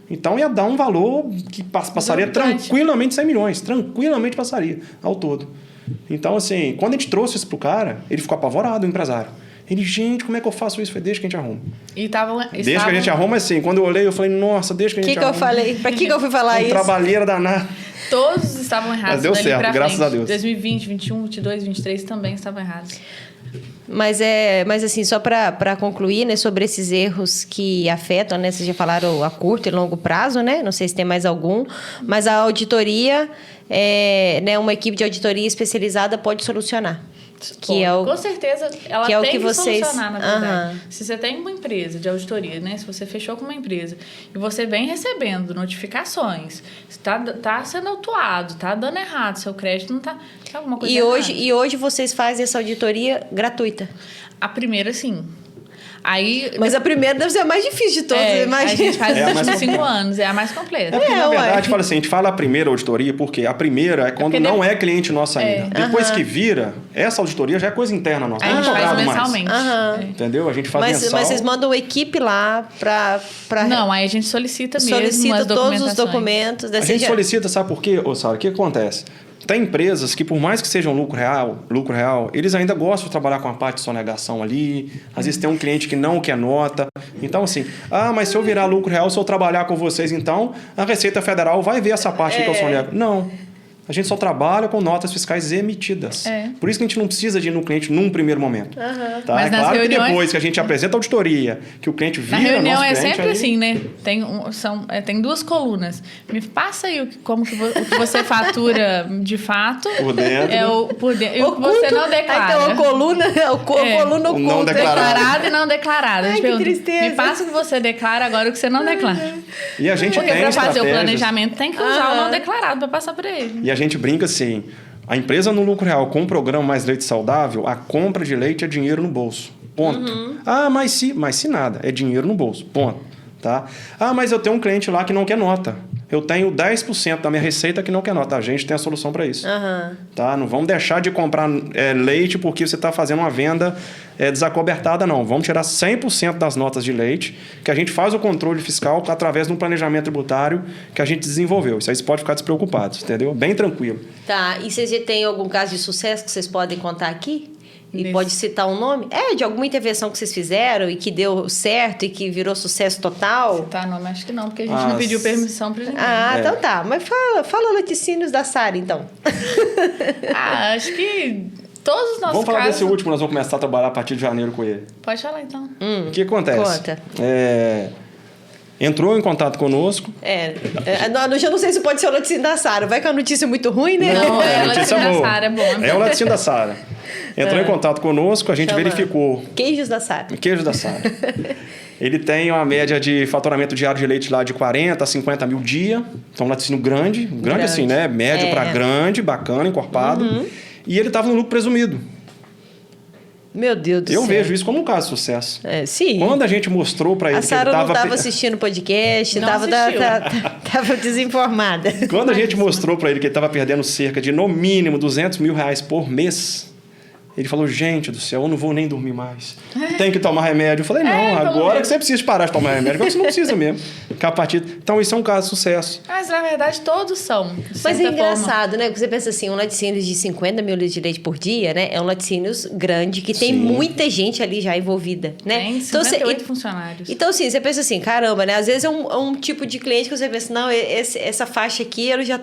Então ia dar um valor que passaria tranquilamente 100 milhões. Tranquilamente passaria ao todo. Então, assim, quando a gente trouxe isso pro cara, ele ficou apavorado, o empresário. Ele, gente, como é que eu faço isso? Foi desde que a gente arruma. Desde que a gente arruma, assim, quando eu olhei, eu falei, nossa, desde que a gente arruma. O que eu falei? Pra que eu fui falar isso? Trabalheira danada. Todos estavam errados. Mas deu certo, graças a Deus. 2020, 21, 22, 23 também estavam errados. Mas assim, só para concluir, né, sobre esses erros que afetam, né, vocês já falaram a curto e longo prazo, né, não sei se tem mais algum, mas a auditoria, né, uma equipe de auditoria especializada pode solucionar. Que é o, com certeza, ela que é tem que vocês... solucionar, na verdade. Se você tem uma empresa de auditoria, né? Se você fechou com uma empresa e você vem recebendo notificações, tá sendo autuado, tá dando errado, seu crédito não tá alguma coisa errada. E hoje vocês fazem essa auditoria gratuita? A primeira, sim. Mas a primeira deve ser a mais difícil de todas, imagina. A gente faz nos últimos 5 anos, é a mais completa. Porque, na verdade, fala assim, a gente fala a primeira auditoria, porque a primeira é quando não é cliente nosso ainda. Depois que vira, essa auditoria já é coisa interna nossa. A gente faz mensalmente. Entendeu? A gente faz mensal. Mas vocês mandam uma equipe lá pra... Não, aí a gente solicita mesmo Solicita todos os documentos. A gente solicita, sabe por quê, Sara? O que acontece? Tem empresas que, por mais que sejam lucro real, eles ainda gostam de trabalhar com a parte de sonegação ali. Às vezes tem um cliente que não quer nota. Então, assim, mas se eu virar lucro real, se eu trabalhar com vocês, então, a Receita Federal vai ver essa parte que eu sonego. Não. A gente só trabalha com notas fiscais emitidas. Por isso que a gente não precisa de ir no cliente num primeiro momento. Tá? Mas é claro reuniões... que depois que a gente apresenta a auditoria, que o cliente vira nosso cliente... Na reunião é sempre aí... assim, né? Tem 2 colunas. Me passa aí o que você fatura de fato. Por dentro. Por dentro. E o que você não declara. Então, a coluna oculta. Não declarado e não declarado. Ai, que tristeza. Me passa o que você declara, agora o que você não declara. E a gente Porque tem para fazer o estratégias... planejamento tem que usar o não declarado para passar para ele. E a gente brinca assim, a empresa no lucro real com o programa Mais Leite Saudável, a compra de leite é dinheiro no bolso. Ponto. Mas se nada, é dinheiro no bolso. Ponto. Tá? Mas eu tenho um cliente lá que não quer nota. eu tenho 10% da minha receita que não quer nota. A gente tem a solução para isso. Tá? Não vamos deixar de comprar leite porque você está fazendo uma venda desacobertada, não. Vamos tirar 100% das notas de leite, que a gente faz o controle fiscal através de um planejamento tributário que a gente desenvolveu. Isso aí você pode ficar despreocupado, entendeu? Bem tranquilo. Tá, e vocês têm algum caso de sucesso que vocês podem contar aqui? E Nesse... pode citar um nome? De alguma intervenção que vocês fizeram e que deu certo e que virou sucesso total? Citar nome, acho que não, porque a gente não pediu permissão pra ninguém. Então tá. Mas fala laticínios da Sara, então. Acho que todos os nossos Vamos falar casos... desse último, nós vamos começar a trabalhar a partir de janeiro com ele. Pode falar, então. O que acontece? Conta. Entrou em contato conosco. Eu já não sei se pode ser o laticínio da Sara. Vai que é uma notícia muito ruim, né? Não, a notícia laticínio boa. da Sara é bom. É o laticínio da Sara. Entrou em contato conosco, a gente verificou. Queijos da Sara. Queijo da Sara. Ele tem uma média de faturamento diário de leite lá de 40 a 50 mil dia. Então, um laticínio grande assim, né? Médio para grande, bacana, encorpado. E ele estava no lucro presumido. Meu Deus do céu. Eu vejo isso como um caso de sucesso. Sim. Quando a gente mostrou para ele a que ele Sara não estava... estava assistindo o podcast, estava desinformada. Quando a gente mostrou para ele que ele estava perdendo cerca de, no mínimo, R$200 mil por mês, ele falou, gente do céu, eu não vou nem dormir mais. Tem que tomar remédio. Eu falei, não, agora que você precisa parar de tomar remédio, agora você não precisa mesmo. Então, isso é um caso de sucesso. Mas, na verdade, todos são. Mas é engraçado, né? Porque você pensa assim, um laticínio de 50 mil litros de leite por dia, né? É um laticínio grande, que tem muita gente ali já envolvida, né? Tem 58 funcionários. Então, assim, você pensa assim, caramba, né? Às vezes é um tipo de cliente que você pensa, não, essa faixa aqui ela já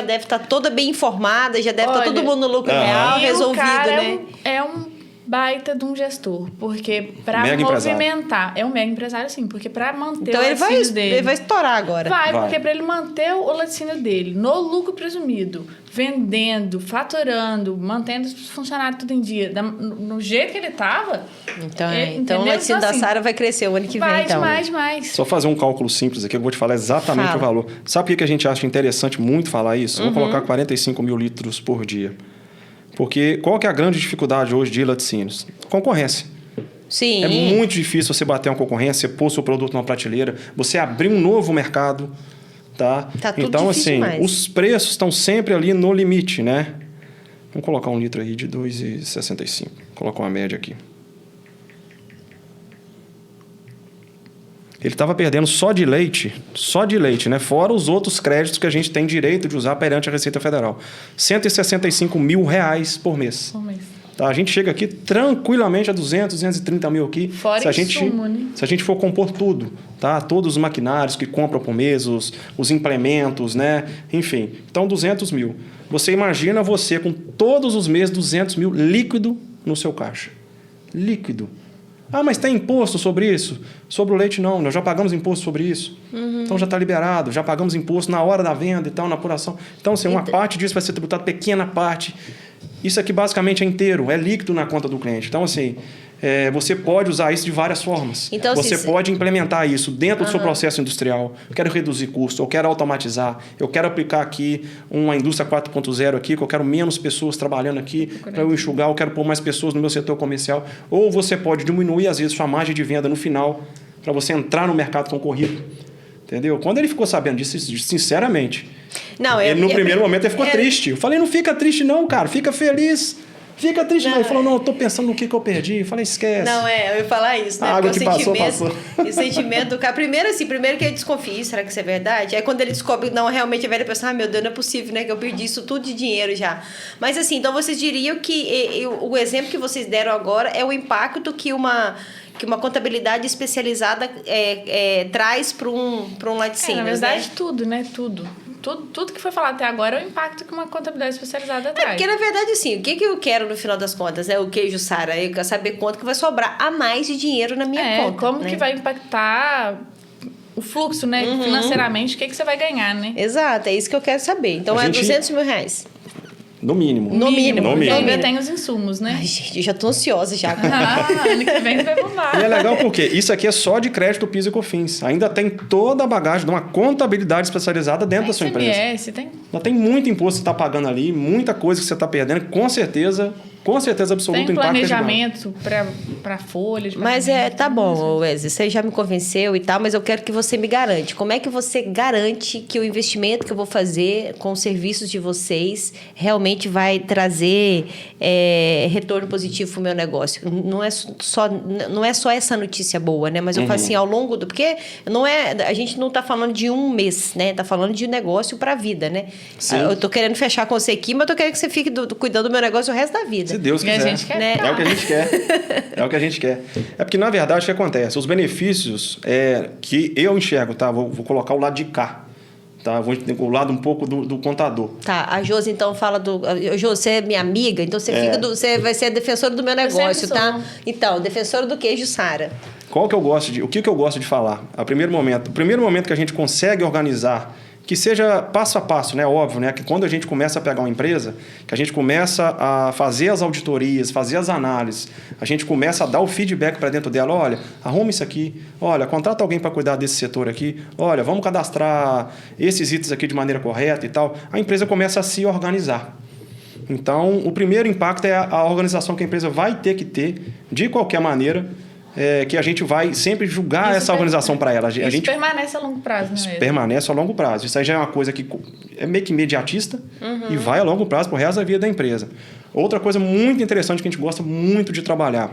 deve estar toda bem informada, já deve estar todo mundo no lucro real, resolvido, né? É um baita de um gestor, porque para movimentar... É um mega empresário, sim, porque para manter o laticínio dele... Ele vai estourar agora. Vai, porque para ele manter o laticínio dele no lucro presumido, vendendo, faturando, mantendo os funcionários tudo em dia, no jeito que ele estava... Então o laticínio da Sara vai crescer o ano que vem, então. Vai demais. Só fazer um cálculo simples aqui, eu vou te falar exatamente o valor. Sabe por que a gente acha interessante muito falar isso? Vamos colocar 45 mil litros por dia. Porque qual que é a grande dificuldade hoje de laticínios? Concorrência. Sim. É muito difícil você bater uma concorrência, pôr seu produto numa prateleira, você abrir um novo mercado, tá? Tá tudo então, difícil assim, demais. os preços estão sempre ali no limite, né? Vamos colocar um litro aí de 2,65. Vou colocar uma média aqui. Ele estava perdendo só de leite, né? Fora os outros créditos que a gente tem direito de usar perante a Receita Federal. R$165 mil por mês. Tá? A gente chega aqui tranquilamente a 200, 230 mil aqui. Fora se a gente for compor tudo, tá? Todos os maquinários que compram por mês, os implementos, né? Enfim, então 200 mil. Você imagina você com todos os meses 200 mil líquido no seu caixa. Líquido. Ah, mas tem imposto sobre isso? Sobre o leite, não. Nós já pagamos imposto sobre isso. Então, já está liberado. Já pagamos imposto na hora da venda e tal, na apuração. Então, assim, uma parte disso vai ser tributada, pequena parte. Isso aqui, basicamente, é inteiro. É líquido na conta do cliente. Então, assim, você pode usar isso de várias formas. Então, você pode implementar isso dentro do seu processo industrial. Eu quero reduzir custo, eu quero automatizar, eu quero aplicar aqui uma indústria 4.0 aqui, que eu quero menos pessoas trabalhando aqui para eu enxugar, eu quero pôr mais pessoas no meu setor comercial. Ou você pode diminuir, às vezes, sua margem de venda no final para você entrar no mercado concorrido. Entendeu? Quando ele ficou sabendo disso, sinceramente, no primeiro momento ele ficou triste. Eu falei, não fica triste não, cara, fica feliz. Fica triste, não. Ele falou, não, eu tô pensando no que eu perdi. Eu falei, esquece. Não, eu ia falar isso, né? A água que passou. O sentimento do cara... Primeiro que eu desconfio, será que isso é verdade? Aí quando ele descobre, não, realmente é verdade, eu penso, meu Deus, não é possível, né? Que eu perdi isso tudo de dinheiro já. Mas assim, então vocês diriam que o exemplo que vocês deram agora é o impacto que uma contabilidade especializada traz para um laticínio, na verdade, né? tudo, né? Tudo que foi falado até agora é o impacto que uma contabilidade especializada traz. Porque, na verdade, assim, o que eu quero no final das contas, né? O queijo Sara, eu quero saber quanto que vai sobrar a mais de dinheiro na minha conta. Como que vai impactar o fluxo, né? Financeiramente, o que você vai ganhar, né? Exato, é isso que eu quero saber. Então, R$200 mil. No mínimo. No mínimo. Ainda tem os insumos, né? Ai, gente, eu já tô ansiosa já. Ano que vem você vai bombar. E é legal porque isso aqui é só de crédito, PIS e COFINS. Ainda tem toda a bagagem de uma contabilidade especializada dentro da sua empresa. Tem. Ainda tem muito imposto que você está pagando ali, muita coisa que você está perdendo. Com certeza com certeza absoluta, Tem o impacto planejamento para folha de Mas pagamento, tá bom, isso. Wesley, você já me convenceu e tal, mas eu quero que você me garante. Como é que você garante que o investimento que eu vou fazer com os serviços de vocês realmente vai trazer retorno positivo para o meu negócio? Não é só essa notícia boa, né? Mas eu falo assim, ao longo do... Porque a gente não está falando de um mês, né? Está falando de negócio para a vida, né? Sim. Eu tô querendo fechar com você aqui, mas eu tô querendo que você fique cuidando do meu negócio o resto da vida. Se Deus E a quiser. gente quer Né? É o que a gente quer. É o que a gente quer. É porque, na verdade, o que acontece? Os benefícios que eu enxergo, tá? Vou colocar o lado de cá. Tá? Vou o lado um pouco do contador. Tá, a Josi então fala Josi, você é minha amiga, então você vai ser defensora do meu negócio, tá? Então, defensora do queijo Sara. O que eu gosto de falar? O primeiro momento que a gente consegue organizar, que seja passo a passo, né? Óbvio, né? Que quando a gente começa a pegar uma empresa, que a gente começa a fazer as auditorias, fazer as análises, a gente começa a dar o feedback para dentro dela, olha, arruma isso aqui, olha, contrata alguém para cuidar desse setor aqui, olha, vamos cadastrar esses itens aqui de maneira correta e tal. A empresa começa a se organizar. Então, o primeiro impacto é a organização que a empresa vai ter que ter, de qualquer maneira, que a gente vai sempre julgar essa organização para ela. Isso permanece a longo prazo, não é mesmo? Permanece a longo prazo. Isso aí já é uma coisa que é meio que imediatista e vai a longo prazo para o resto da vida da empresa. Outra coisa muito interessante que a gente gosta muito de trabalhar.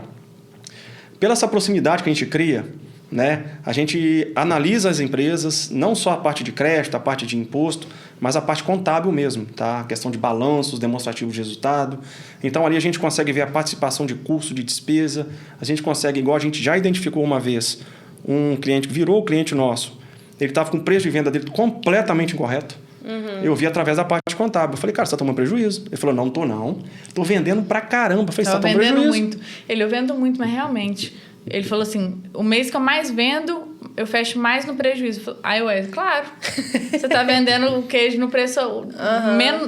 Pela essa proximidade que a gente cria, né, a gente analisa as empresas, não só a parte de crédito, a parte de imposto, mas a parte contábil mesmo, tá? A questão de balanços, demonstrativos de resultado. Então, ali a gente consegue ver a participação de custo, de despesa. A gente consegue, igual a gente já identificou uma vez, um cliente que virou cliente nosso. Ele estava com o preço de venda dele completamente incorreto. Eu vi através da parte contábil. Eu falei, cara, você está tomando prejuízo? Ele falou, não estou não. Estou vendendo pra caramba. Eu falei, você está tomando prejuízo? Muito. Eu vendo muito, mas realmente... Ele falou assim, o mês que eu mais vendo, eu fecho mais no prejuízo. Aí eu claro, você está vendendo o queijo no preço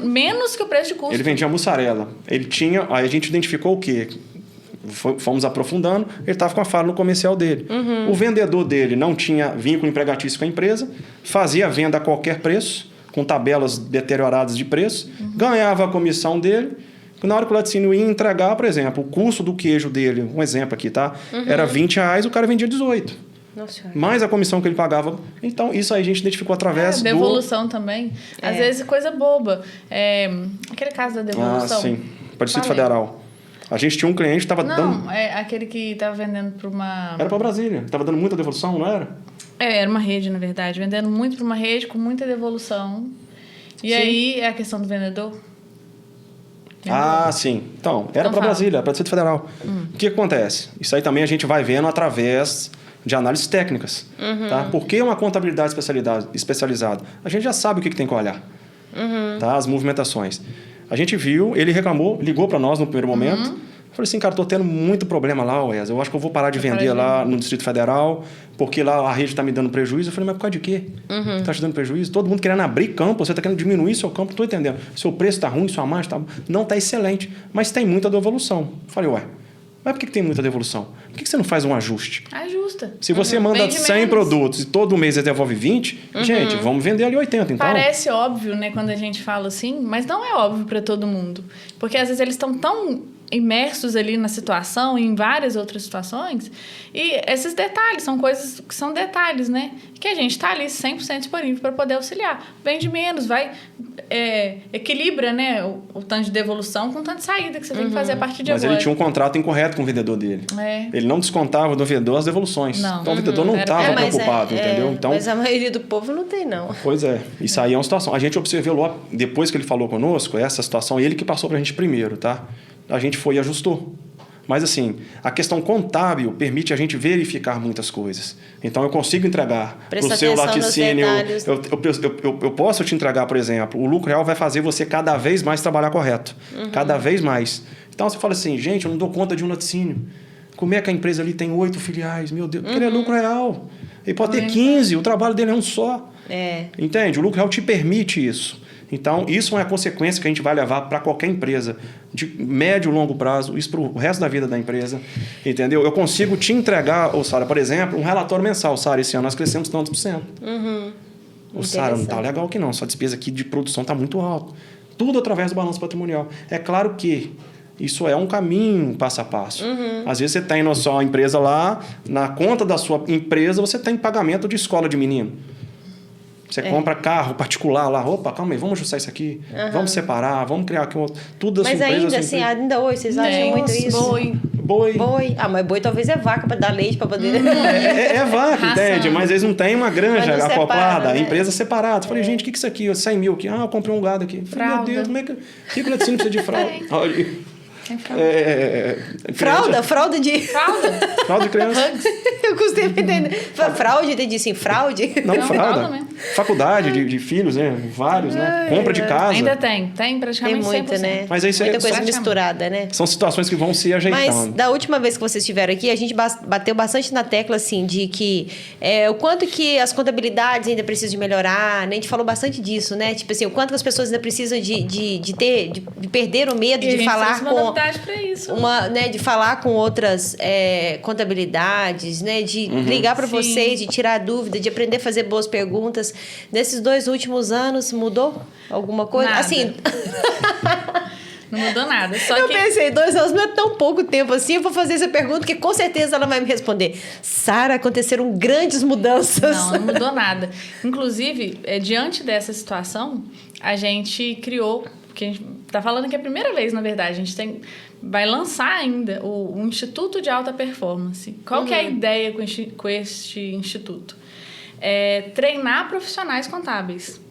menos que o preço de custo. Ele vendia mussarela. Aí a gente identificou o quê? Fomos aprofundando, ele estava com a falha no comercial dele. O vendedor dele não tinha vínculo empregatício com a empresa, fazia a venda a qualquer preço, com tabelas deterioradas de preço, ganhava a comissão dele. Na hora que o laticínio ia entregar, por exemplo, o custo do queijo dele, um exemplo aqui, tá? Era R$20, o cara vendia 18. Nossa. Mais a comissão que ele pagava. Então, isso aí a gente identificou através devolução também. Às vezes, coisa boba. Aquele caso da devolução. Sim. Para o Distrito Federal. A gente tinha um cliente que estava dando... Não, é aquele que estava vendendo para uma... Era para Brasília. Estava dando muita devolução, não era? Era uma rede, na verdade. Vendendo muito para uma rede com muita devolução. E aí, é a questão do vendedor... Sim. Então, era para Brasília, para o Distrito Federal. O que acontece? Isso aí também a gente vai vendo através de análises técnicas. Tá? Por que uma contabilidade especializada? A gente já sabe o que tem que olhar. Tá? As movimentações. A gente viu, ele reclamou, ligou para nós no primeiro momento. Eu falei assim, cara, estou tendo muito problema lá, Wesley. Eu acho que eu vou parar de vender lá no Distrito Federal, porque lá a rede está me dando prejuízo. Eu falei, mas por causa de quê? Está te dando prejuízo? Todo mundo querendo abrir campo, você está querendo diminuir seu campo, estou entendendo. Seu preço está ruim, sua margem não está excelente, mas tem muita devolução. Eu falei, mas por que tem muita devolução? Por que você não faz um ajuste? Ajusta. Se você manda 100 produtos e todo mês você devolve 20, gente, vamos vender ali 80, então. Parece óbvio, né, quando a gente fala assim, mas não é óbvio para todo mundo. Porque às vezes eles estão tão imersos ali na situação, em várias outras situações, e esses detalhes são coisas que são detalhes, né? Que a gente está ali 100% disponível para poder auxiliar. Vende menos, equilibra, né, o tanto de devolução com o tanto de saída que você tem que fazer a partir de agora. Mas ele tinha um contrato incorreto com o vendedor dele. Ele não descontava do vendedor as devoluções. Não. Então o vendedor não estava preocupado, entendeu? Então, mas a maioria do povo não tem, não. Pois é. Isso aí é uma situação. A gente observou lá, depois que ele falou conosco, essa situação, ele que passou para a gente primeiro, tá? A gente foi e ajustou. Mas, assim, a questão contábil permite a gente verificar muitas coisas. Então, eu consigo entregar o seu laticínio. Eu posso te entregar, por exemplo, o lucro real vai fazer você cada vez mais trabalhar correto. Cada vez mais. Então, você fala assim, gente, eu não dou conta de um laticínio. Como é que a empresa ali tem 8 filiais? Meu Deus, porque ele é lucro real. Ele pode ter 15, o trabalho dele é um só. Entende? O lucro real te permite isso. Então, isso é uma consequência que a gente vai levar para qualquer empresa, de médio e longo prazo, isso para o resto da vida da empresa, entendeu? Eu consigo te entregar, Sara, por exemplo, um relatório mensal. Sara, esse ano nós crescemos tantos por cento. Sara, não está legal aqui não, sua despesa aqui de produção está muito alta. Tudo através do balanço patrimonial. É claro que Isso é um caminho passo a passo. Às vezes você tem na sua empresa lá, na conta da sua empresa, você tem pagamento de escola de menino. Você compra carro particular lá, opa, calma aí, vamos ajustar isso aqui, vamos separar, vamos criar aqui tudo da sua empresa. Mas ainda assim, ainda hoje, vocês acham muito isso? Boi. Ah, mas boi talvez é vaca para dar leite, para poder... É vaca, entende? Mas eles não têm uma granja acoplada, né? empresa separada. Eu falei, gente, o que é isso aqui? 100 mil aqui. Ah, eu comprei um gado aqui. Falei, meu Deus, como é que o laticínio precisa de fralda? Olha... Fralda de criança. Eu gostei de entender. Fraude, entendi assim, fraude. Não, fralda. Faculdade de filhos, né? Vários, né? Compra de casa. Ainda tem praticamente tem muita, 100%. né? Mas aí muita coisa misturada, né? São situações que vão se ajeitando. Mas da última vez que vocês estiveram aqui, a gente bateu bastante na tecla, assim, de que o quanto que as contabilidades ainda precisam de melhorar, né? A gente falou bastante disso, né? Tipo assim, o quanto que as pessoas ainda precisam de perder o medo de falar com... Pra isso. De falar com outras contabilidades, né? De ligar para vocês, de tirar dúvida, de aprender a fazer boas perguntas. Nesses 2 últimos anos, mudou alguma coisa? Nada. Assim... Não mudou nada. Eu pensei, 2 anos não é tão pouco tempo assim. Eu vou fazer essa pergunta que com certeza ela vai me responder. Sara, aconteceram grandes mudanças. Não mudou nada. Inclusive, diante dessa situação, a gente criou... Porque a gente tá falando que é a primeira vez, na verdade. A gente vai lançar ainda o Instituto de Alta Performance. Qual que é a ideia com este instituto? Treinar profissionais contábeis.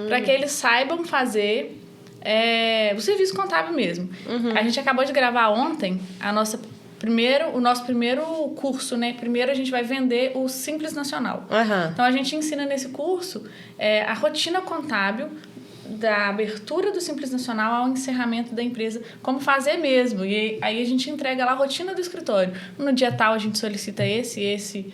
Para que eles saibam fazer o serviço contábil mesmo. A gente acabou de gravar ontem o nosso primeiro curso, né? Primeiro a gente vai vender o Simples Nacional. Então a gente ensina nesse curso a rotina contábil da abertura do Simples Nacional ao encerramento da empresa, como fazer mesmo. E aí a gente entrega lá a rotina do escritório. No dia tal a gente solicita esse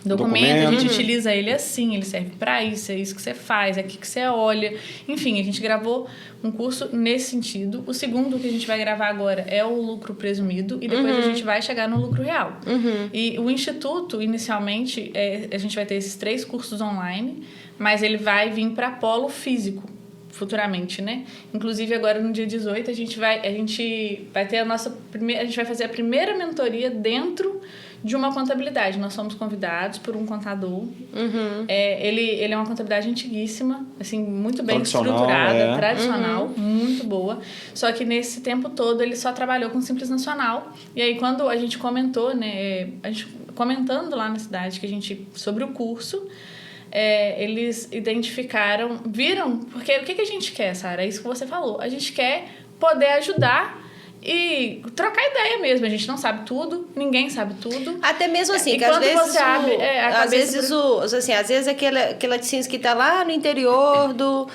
documento, a gente utiliza ele assim, ele serve para isso, é isso que você faz, é aqui que você olha. Enfim, a gente gravou um curso nesse sentido. O segundo que a gente vai gravar agora é o lucro presumido e depois a gente vai chegar no lucro real. E o Instituto, inicialmente, a gente vai ter esses 3 cursos online, mas ele vai vir para polo físico futuramente, né? Inclusive agora no dia 18 a gente vai ter a gente vai fazer a primeira mentoria dentro de uma contabilidade. Nós somos convidados por um contador. Ele é uma contabilidade antiguíssima, assim, muito bem estruturada, tradicional, muito boa. Só que nesse tempo todo ele só trabalhou com Simples Nacional. E aí quando a gente comentou, né, comentando lá na cidade sobre o curso, eles viram, porque o que a gente quer, Sara? É isso que você falou. A gente quer poder ajudar e trocar ideia mesmo. A gente não sabe tudo, ninguém sabe tudo. Até mesmo assim, que às vezes às vezes aquele laticínio que está lá no interior do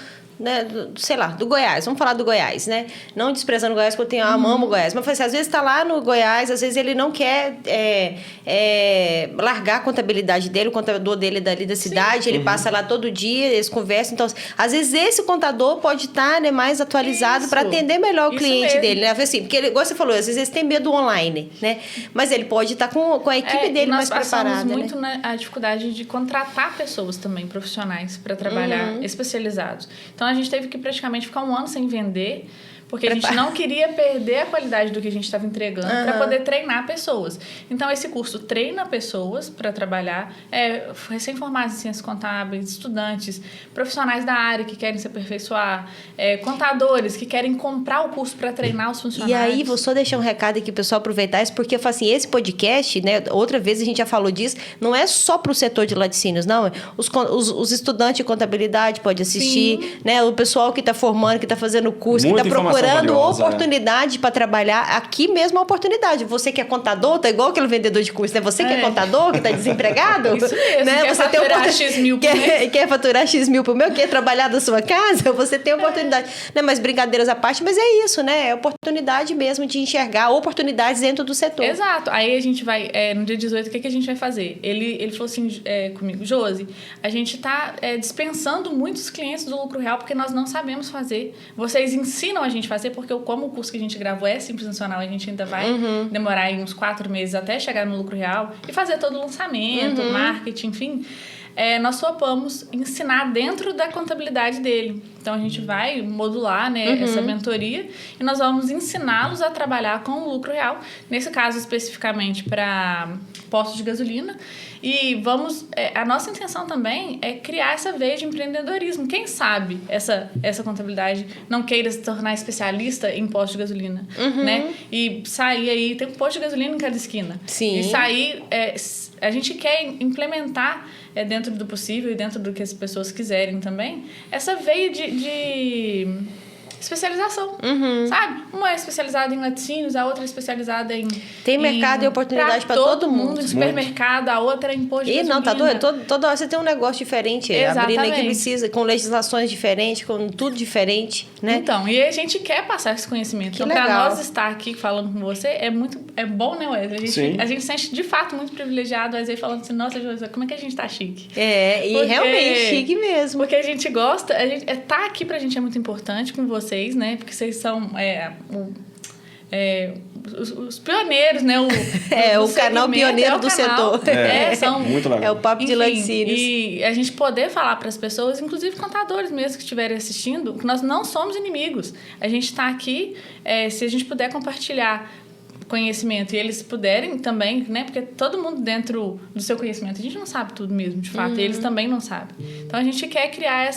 Goiás. Vamos falar do Goiás, né? Não desprezando o Goiás, porque eu amo o Goiás. Mas assim, às vezes está lá no Goiás, às vezes ele não quer largar a contabilidade dele, o contador dele dali da cidade, ele passa lá todo dia, eles conversam. Então, às vezes esse contador pode estar mais atualizado para atender melhor o cliente dele, né? Assim, porque ele, igual você falou, às vezes eles têm medo online, né? Mas ele pode estar com a equipe dele mais preparada. Nós passamos muito a dificuldade de contratar pessoas também, profissionais, para trabalhar especializados. Então, a gente teve que praticamente ficar 1 ano sem vender, porque a gente não queria perder a qualidade do que a gente estava entregando para poder treinar pessoas. Então, esse curso treina pessoas para trabalhar, recém-formados em ciências contábeis, estudantes, profissionais da área que querem se aperfeiçoar, contadores que querem comprar o curso para treinar os funcionários. E aí, vou só deixar um recado aqui para o pessoal aproveitar isso, porque eu falo assim, esse podcast, né, outra vez a gente já falou disso, não é só para o setor de laticínios, não. Os estudantes de contabilidade podem assistir, né, o pessoal que está formando, que está fazendo curso, que está procurando oportunidade para trabalhar aqui mesmo, a oportunidade. Você que é contador, tá igual aquele vendedor de curso, né? Você que é contador, que está desempregado, isso mesmo, né? Quer faturar X mil por mês. Quer faturar X mil por mês, quer trabalhar da sua casa, você tem oportunidade. Né? Mas brincadeiras à parte, mas é isso, né? É oportunidade mesmo de enxergar oportunidades dentro do setor. Exato. Aí a gente vai, no dia 18, o que a gente vai fazer? Ele falou assim comigo, Josi, a gente está dispensando muitos clientes do lucro real porque nós não sabemos fazer. Vocês ensinam a gente fazer, porque como o curso que a gente gravou é Simples Nacional, a gente ainda vai demorar aí uns 4 meses até chegar no lucro real e fazer todo o lançamento, marketing, enfim. nós topamos ensinar dentro da contabilidade dele. Então, a gente vai modular, né, essa mentoria e nós vamos ensiná-los a trabalhar com o lucro real, nesse caso especificamente para postos de gasolina. E vamos... a nossa intenção também é criar essa veia de empreendedorismo. Quem sabe essa contabilidade não queira se tornar especialista em postos de gasolina, né? E sair aí... Tem um posto de gasolina em cada esquina. Sim. E sair... a gente quer implementar dentro do possível e dentro do que as pessoas quiserem também, essa veia de especialização, sabe? Uma é especializada em laticínios, a outra é especializada em... Tem mercado e oportunidade para todo mundo. Em supermercado, a outra é em posto de gasolina. Não, tá doido. Toda hora você tem um negócio diferente. Exatamente. Abrindo aí que precisa, com legislações diferentes, com tudo diferente, né? Então, e a gente quer passar esse conhecimento. Que então, para legal. nós estar aqui falando com você, é bom, né, Wesley? A gente se sente, de fato, muito privilegiado. O Wesley falando assim, nossa, José, como é que a gente tá chique? E realmente, chique mesmo. Porque a gente gosta, tá aqui pra gente é muito importante com vocês, né? Porque vocês são os pioneiros, né? O canal pioneiro do setor. São, muito legal. É o papo de laticínios. E a gente poder falar para as pessoas, inclusive contadores mesmo que estiverem assistindo, que nós não somos inimigos. A gente está aqui, se a gente puder compartilhar conhecimento e eles puderem também, né? Porque todo mundo dentro do seu conhecimento, a gente não sabe tudo mesmo, de fato, e eles também não sabem. Então, a gente quer criar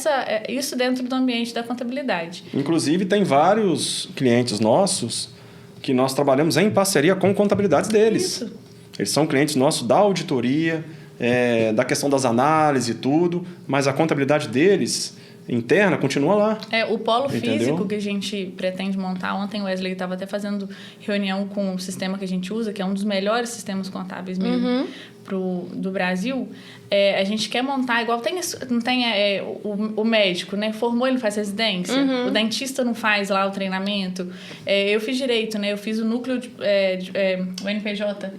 isso dentro do ambiente da contabilidade. Inclusive, tem vários clientes nossos que nós trabalhamos em parceria com contabilidades deles. Isso. Eles são clientes nossos da auditoria, da questão das análises e tudo, mas a contabilidade deles interna continua lá. O polo Entendeu? físico que a gente pretende montar. Ontem o Wesley estava até fazendo reunião com o sistema que a gente usa, que é um dos melhores sistemas contábeis mesmo do Brasil. A gente quer montar igual não tem o médico, né? Formou, ele faz residência. O dentista não faz lá o treinamento. Eu fiz direito, né? Eu fiz o núcleo o NPJ.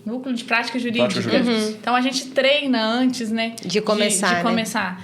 Núcleo de prática jurídica. Então, a gente treina antes, né? De começar, de começar.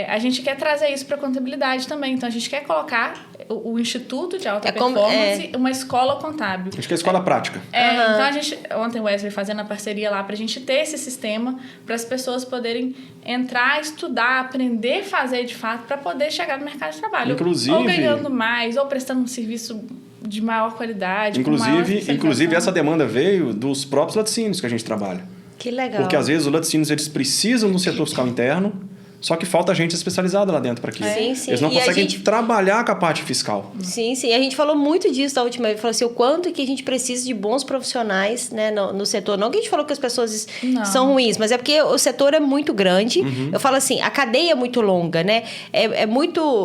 A gente quer trazer isso para a contabilidade também. Então, a gente quer colocar o Instituto de Alta Performance, uma escola contábil. Acho que é a escola prática. Então, ontem o Wesley fazendo a parceria lá para a gente ter esse sistema para as pessoas poderem entrar, estudar, aprender a fazer de fato para poder chegar no mercado de trabalho. Inclusive, ou ganhando mais, ou prestando um serviço de maior qualidade. Inclusive essa demanda veio dos próprios laticínios que a gente trabalha. Que legal. Porque às vezes os laticínios eles precisam do setor fiscal interno, só que falta gente especializada lá dentro para aquilo. Sim. Eles não conseguem trabalhar com a parte fiscal. Sim. A gente falou muito disso da última vez. Falou assim, o quanto que a gente precisa de bons profissionais, né, no setor. Não que a gente falou que as pessoas são ruins, mas é porque o setor é muito grande. Eu falo assim, a cadeia é muito longa, né?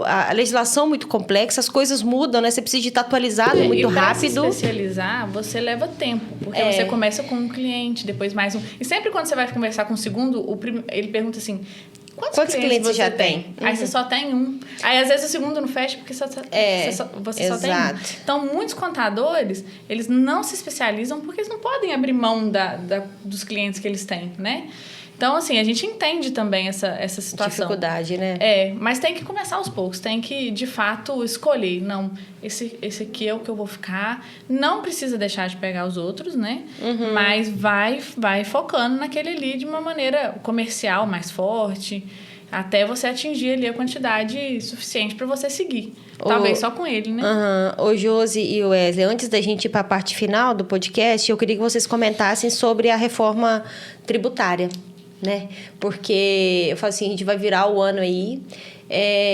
A legislação é muito complexa, as coisas mudam, né? Você precisa de estar atualizado muito rápido. Para se especializar, você leva tempo. Porque você começa com um cliente, depois mais um. E sempre quando você vai conversar com o segundo, ele pergunta assim... Quantos clientes você já tem? Aí você só tem um. Aí, às vezes, o segundo não fecha porque você só tem um. Então, muitos contadores, eles não se especializam porque eles não podem abrir mão dos clientes que eles têm, né? Então, assim, a gente entende também essa situação. Dificuldade, né? Mas tem que começar aos poucos. Tem que, de fato, escolher. Não, esse aqui é o que eu vou ficar. Não precisa deixar de pegar os outros, né? Mas vai focando naquele ali de uma maneira comercial mais forte, até você atingir ali a quantidade suficiente para você seguir. Talvez só com ele, né? Ô, Josi e o Wesley, antes da gente ir para a parte final do podcast, eu queria que vocês comentassem sobre a reforma tributária, né? Porque eu falo assim, a gente vai virar o ano aí,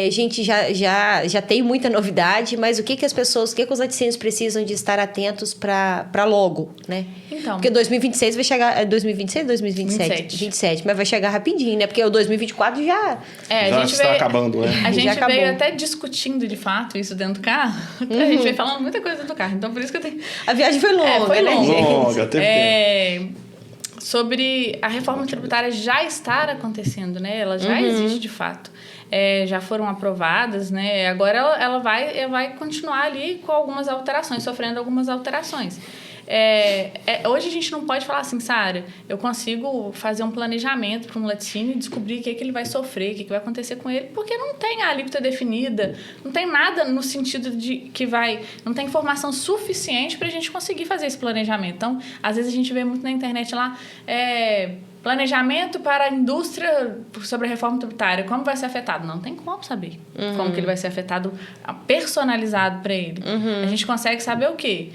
a gente já tem muita novidade, mas o que as pessoas, o que os laticínios precisam de estar atentos para logo, né? Então, porque 2026 vai chegar, 2026, 2027? 27, mas vai chegar rapidinho, né? Porque o 2024 já está acabando, né? A gente veio até discutindo, de fato, isso dentro do carro. A gente veio falando muita coisa dentro do carro, então por isso que eu tenho... A viagem foi longa, né, gente? Longa, teve tempo. Sobre a reforma tributária já estar acontecendo, né? Ela já existe de fato. Já foram aprovadas, né? Agora ela vai continuar ali com algumas alterações, sofrendo algumas alterações. Hoje a gente não pode falar assim, Sara, eu consigo fazer um planejamento para um laticínio e descobrir o que ele vai sofrer, o que vai acontecer com ele, porque não tem a alíquota definida, não tem nada no sentido de que não tem informação suficiente para a gente conseguir fazer esse planejamento. Então, às vezes a gente vê muito na internet lá, planejamento para a indústria sobre a reforma tributária, como vai ser afetado? Não tem como saber como que ele vai ser afetado, personalizado para ele. A gente consegue saber o quê?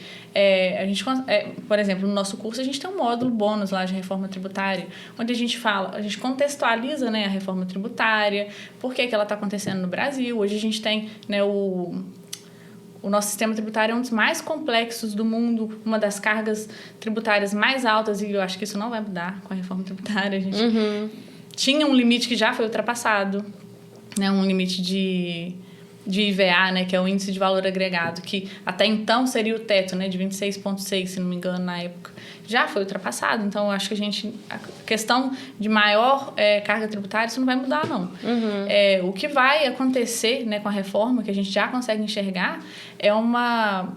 Por exemplo, no nosso curso a gente tem um módulo bônus lá de reforma tributária, onde a gente contextualiza, né, a reforma tributária, por que ela está acontecendo no Brasil. Hoje a gente tem, né, o nosso sistema tributário é um dos mais complexos do mundo, uma das cargas tributárias mais altas, e eu acho que isso não vai mudar com a reforma tributária. A gente tinha um limite que já foi ultrapassado, né, um limite de IVA, né, que é o Índice de Valor Agregado, que até então seria o teto, né, de 26,6, se não me engano, na época. Já foi ultrapassado, então eu acho que a questão de maior carga tributária, isso não vai mudar, não. O que vai acontecer, né, com a reforma, que a gente já consegue enxergar, é uma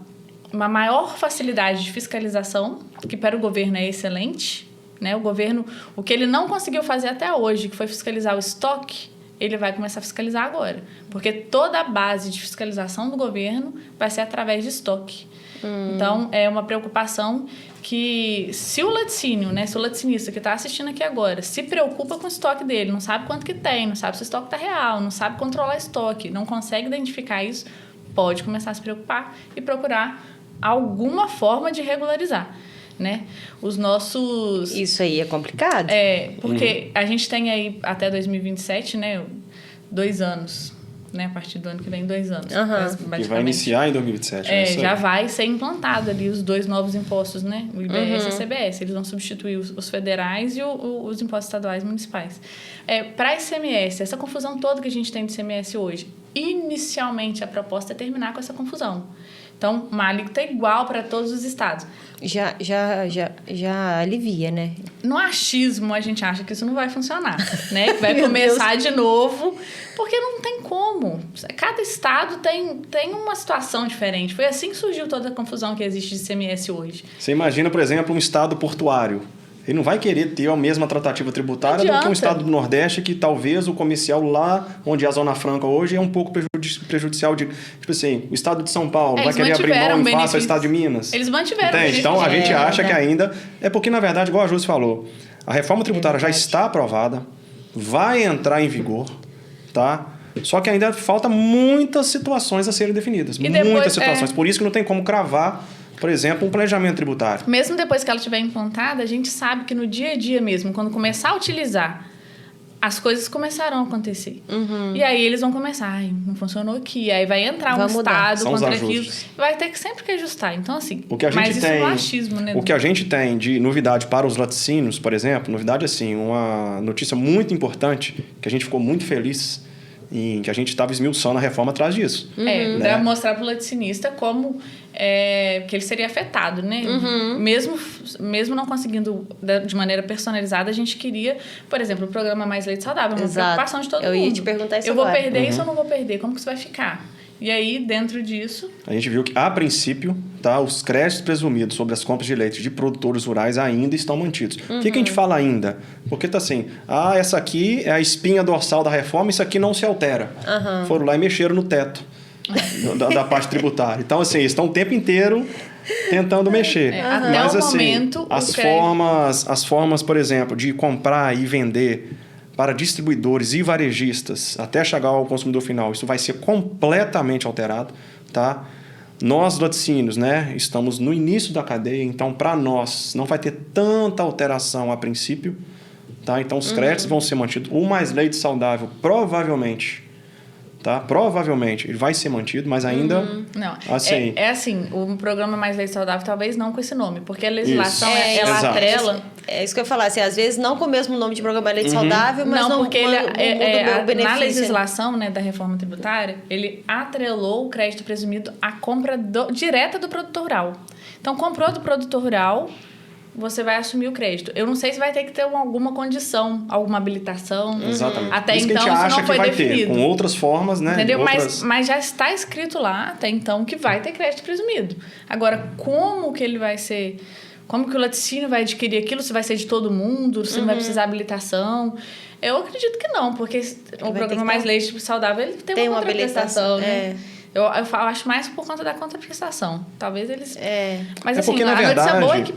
maior facilidade de fiscalização, que para o governo é excelente, né? O governo, o que ele não conseguiu fazer até hoje, que foi fiscalizar o estoque, ele vai começar a fiscalizar agora. Porque toda a base de fiscalização do governo vai ser através de estoque. Então, é uma preocupação que, se o laticínio, né, se o laticinista que está assistindo aqui agora se preocupa com o estoque dele, não sabe quanto que tem, não sabe se o estoque está real, não sabe controlar estoque, não consegue identificar isso, pode começar a se preocupar e procurar alguma forma de regularizar, né? Os nossos... Isso aí é complicado? Porque a gente tem aí até 2027, né, 2 anos, né, a partir do ano que vem, 2 anos. Que vai iniciar em 2027. Já vai ser implantado ali os 2 novos impostos, né, o IBS e o CBS. Eles vão substituir os federais e os impostos estaduais e municipais. Para ICMS, essa confusão toda que a gente tem de ICMS hoje, inicialmente a proposta é terminar com essa confusão. Então, uma alíquota igual para todos os estados. Já alivia, né? No achismo, a gente acha que isso não vai funcionar, né? Que vai começar de novo, porque não tem como. Cada estado tem uma situação diferente. Foi assim que surgiu toda a confusão que existe de ICMS hoje. Você imagina, por exemplo, um estado portuário. Ele não vai querer ter a mesma tratativa tributária do que um estado do Nordeste, que talvez o comercial lá, onde é a Zona Franca hoje, é um pouco prejudicial de... Tipo assim, o estado de São Paulo vai querer abrir mão em face ao estado de Minas. Eles mantiveram. Entende? Então, a gente acha que ainda... É porque, na verdade, igual a Júlia falou, a reforma tributária já está aprovada, vai entrar em vigor, tá? Só que ainda falta muitas situações a serem definidas. Muitas situações. Por isso que não tem como cravar, por exemplo, um planejamento tributário. Mesmo depois que ela estiver implantada, a gente sabe que no dia a dia mesmo, quando começar a utilizar, as coisas começarão a acontecer. E aí eles vão começar, não funcionou aqui. Aí vai entrar um estado contra aquilo. Vai ter que sempre que ajustar. Então, assim, mas isso é um achismo, né? O que a gente tem de novidade para os laticínios, por exemplo, novidade assim, uma notícia muito importante, que a gente ficou muito feliz em que a gente estava esmiuçando a reforma atrás disso. Para mostrar para o laticinista como que ele seria afetado, né? Mesmo não conseguindo de maneira personalizada, a gente queria, por exemplo, o programa Mais Leite Saudável, uma preocupação de todo mundo. Eu ia te perguntar isso agora. Eu vou perder isso ou não vou perder? Como que isso vai ficar? E aí, dentro disso... A gente viu que, a princípio, tá, os créditos presumidos sobre as compras de leite de produtores rurais ainda estão mantidos. O que a gente fala ainda? Porque tá assim, essa aqui é a espinha dorsal da reforma, isso aqui não se altera. Foram lá e mexeram no teto da parte tributária. Então, assim, eles estão o tempo inteiro tentando mexer. Mas, assim, momento, as formas, por exemplo, de comprar e vender para distribuidores e varejistas até chegar ao consumidor final, isso vai ser completamente alterado, tá? Nós, laticínios, né, estamos no início da cadeia, então, para nós, não vai ter tanta alteração a princípio, tá? Então, os créditos vão ser mantidos. O Mais Leite Saudável, provavelmente, tá? Provavelmente ele vai ser mantido, mas ainda... Não, assim... assim, o programa Mais Leite Saudável talvez não com esse nome, porque a legislação, ela atrela... É isso que eu ia falar, assim, às vezes não com o mesmo nome de programa Leite Saudável, mas não porque muda o benefício. Na legislação, né, da reforma tributária, ele atrelou o crédito presumido à compra direta do produtor rural. Então, comprou do produtor rural, você vai assumir o crédito. Eu não sei se vai ter que ter alguma condição, alguma habilitação. Exatamente. Até isso então, que a gente acha isso não foi que vai definido. ter, com outras formas, né? Entendeu? Mas já está escrito lá, até então, que vai ter crédito presumido. Agora, como que ele vai ser... Como que o laticínio vai adquirir aquilo? Se vai ser de todo mundo? Se não vai precisar habilitação? Eu acredito que não, porque o programa Mais Leite Saudável ele tem uma contraprestação, né? Eu acho mais por conta da contraprestação. Talvez eles... Mas assim, porque, a notícia boa é que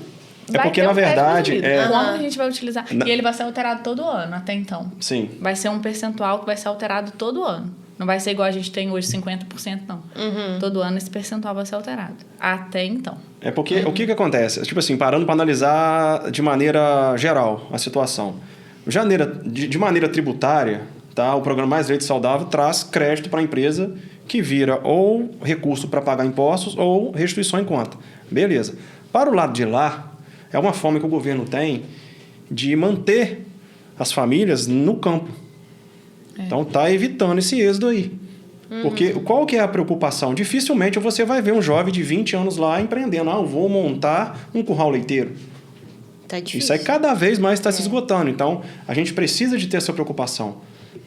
É porque, na verdade... Como a gente vai utilizar? E ele vai ser alterado todo ano, até então. Sim. Vai ser um percentual que vai ser alterado todo ano. Não vai ser igual a gente tem hoje, 50%, não. Todo ano esse percentual vai ser alterado. Até então. É porque o que acontece? Tipo assim, parando para analisar de maneira geral a situação. De maneira tributária, tá? O programa Mais Leite Saudável traz crédito para a empresa que vira ou recurso para pagar impostos ou restituição em conta. Beleza. Para o lado de lá, é uma forma que o governo tem de manter as famílias no campo. Então, está evitando esse êxodo aí. Porque qual que é a preocupação? Dificilmente você vai ver um jovem de 20 anos lá empreendendo. Eu vou montar um curral leiteiro. Tá difícil. Isso aí cada vez mais está se esgotando. Então, a gente precisa de ter essa preocupação.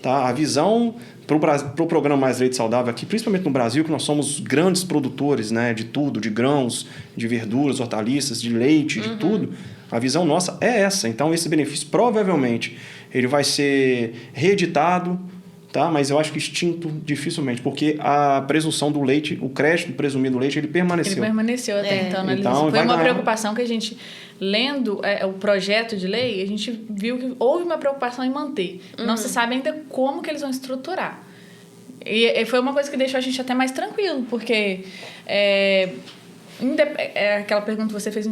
Tá? A visão para o programa Mais Leite Saudável aqui, principalmente no Brasil, que nós somos grandes produtores, né, de tudo, de grãos, de verduras, hortaliças, de leite, de tudo. A visão nossa é essa. Então, esse benefício provavelmente ele vai ser reeditado, tá? Mas eu acho que extinto dificilmente, porque a presunção do leite, o crédito presumido do leite, ele permaneceu. Ele permaneceu até então. Foi uma preocupação que a gente, lendo o projeto de lei, a gente viu que houve uma preocupação em manter. Não se sabe ainda como que eles vão estruturar. E foi uma coisa que deixou a gente até mais tranquilo, porque... aquela pergunta que você fez,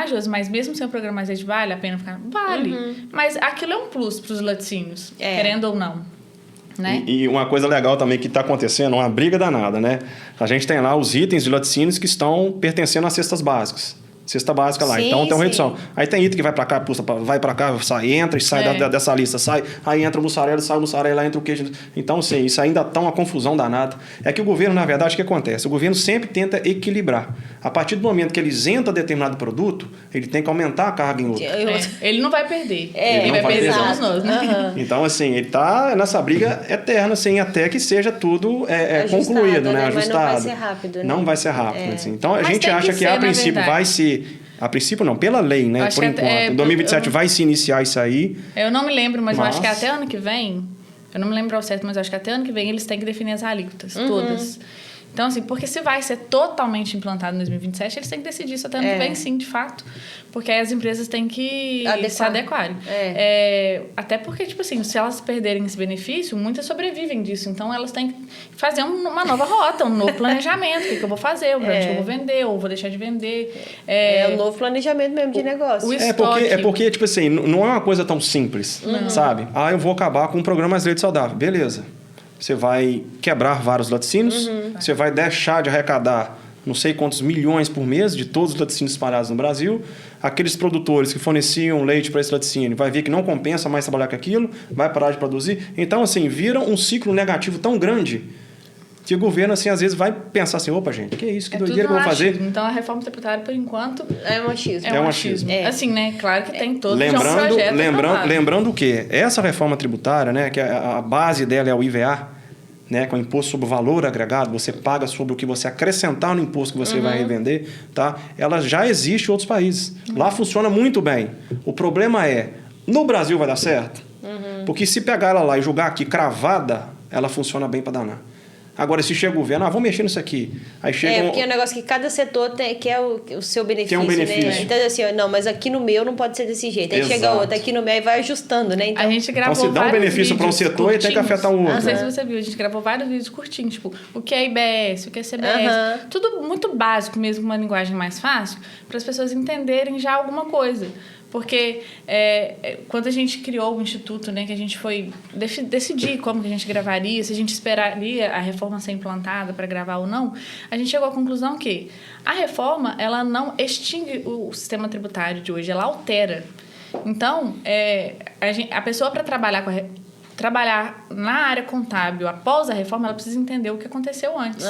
Josi, mas mesmo sem o programa Mais Leite, vale a pena ficar? Vale. Mas aquilo é um plus para os laticínios, querendo ou não. Né? E uma coisa legal também que está acontecendo, uma briga danada, né? A gente tem lá os itens de laticínios que estão pertencendo às cestas básicas. Cesta básica lá. Sim, então tem uma sim. redução. Aí tem item que vai para cá, vai para cá, sai, entra e sai dessa lista, sai. Aí entra o mussarela, sai o mussarela, entra o queijo. Então, sim, isso ainda está uma confusão danada. É que o governo, na verdade, o que acontece? O governo sempre tenta equilibrar. A partir do momento que ele isenta determinado produto, ele tem que aumentar a carga em outro. Ele não vai perder. Ele vai perder somos nós, né? Então, assim, ele está nessa briga eterna, assim, até que seja tudo concluído, né? Ajustado. Mas não vai ser rápido, né? Não vai ser rápido, assim. Então, a Mas gente tem acha que a princípio vai se... A princípio não, pela lei, né? Por enquanto. Em 2027 vai se iniciar isso aí. Eu não me lembro, mas eu acho que até ano que vem... Eu não me lembro ao certo, mas eu acho que até ano que vem eles têm que definir as alíquotas, todas. Então, assim, porque se vai ser totalmente implantado em 2027, eles têm que decidir isso até ano que vem, sim, de fato. Porque aí as empresas têm que se adequarem. Até porque, tipo assim, se elas perderem esse benefício, muitas sobrevivem disso. Então, elas têm que fazer uma nova rota, um novo planejamento. O que eu vou fazer? O que eu vou vender? Ou vou deixar de vender? É um novo planejamento mesmo de negócio. Porque, tipo assim, não é uma coisa tão simples, sabe? Eu vou acabar com um programa Mais Leite Saudável. Beleza. Você vai quebrar vários laticínios, você vai deixar de arrecadar não sei quantos milhões por mês de todos os laticínios espalhados no Brasil. Aqueles produtores que forneciam leite para esse laticínio vai ver que não compensa mais trabalhar com aquilo, vai parar de produzir. Então, assim, vira um ciclo negativo tão grande que o governo, assim, às vezes vai pensar assim, opa, gente, que é isso? Que doideira que eu vou fazer? Então, a reforma tributária, por enquanto... É um achismo. É um achismo. Assim, né? Claro que tem todo um projeto lembrando o quê? Essa reforma tributária, né, que a base dela é o IVA, né, com o imposto sobre o valor agregado, você paga sobre o que você acrescentar no imposto que você vai revender, tá? Ela já existe em outros países. Lá funciona muito bem. O problema é, no Brasil vai dar certo? Porque se pegar ela lá e jogar aqui cravada, ela funciona bem para danar. Agora, se chega o governo, vamos mexer nisso aqui. Aí chega porque é um negócio que cada setor quer o seu benefício, tem um benefício. né? Então, assim, não, mas aqui no meu não pode ser desse jeito. Aí chega outro, aqui no meu, aí vai ajustando, né? Então, a gente gravou se dá um benefício para um setor e tem que afetar o outro. Não sei se você viu, a gente gravou vários vídeos curtinhos, tipo, o que é IBS, o que é CBS. Tudo muito básico mesmo, uma linguagem mais fácil, para as pessoas entenderem já alguma coisa. Porque quando a gente criou o Instituto, né, que a gente foi decidir como que a gente gravaria, se a gente esperaria a reforma ser implantada para gravar ou não, a gente chegou à conclusão que a reforma ela não extingue o sistema tributário de hoje, ela altera. Então, a pessoa para trabalhar na área contábil após a reforma, ela precisa entender o que aconteceu antes.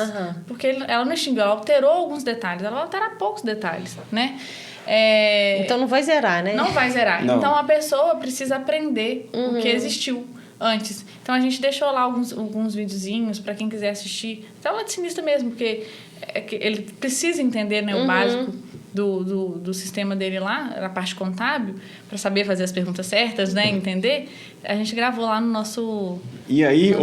Porque ela não extinguiu, ela alterou alguns detalhes, ela vai alterar poucos detalhes, né? Então não vai zerar, né? Não vai zerar. Não. Então a pessoa precisa aprender o que existiu antes. Então a gente deixou lá alguns videozinhos para quem quiser assistir. Até o laticinista mesmo, porque ele precisa entender, né, o básico do sistema dele lá, a parte contábil, para saber fazer as perguntas certas, né, entender. A gente gravou lá no nosso... E aí,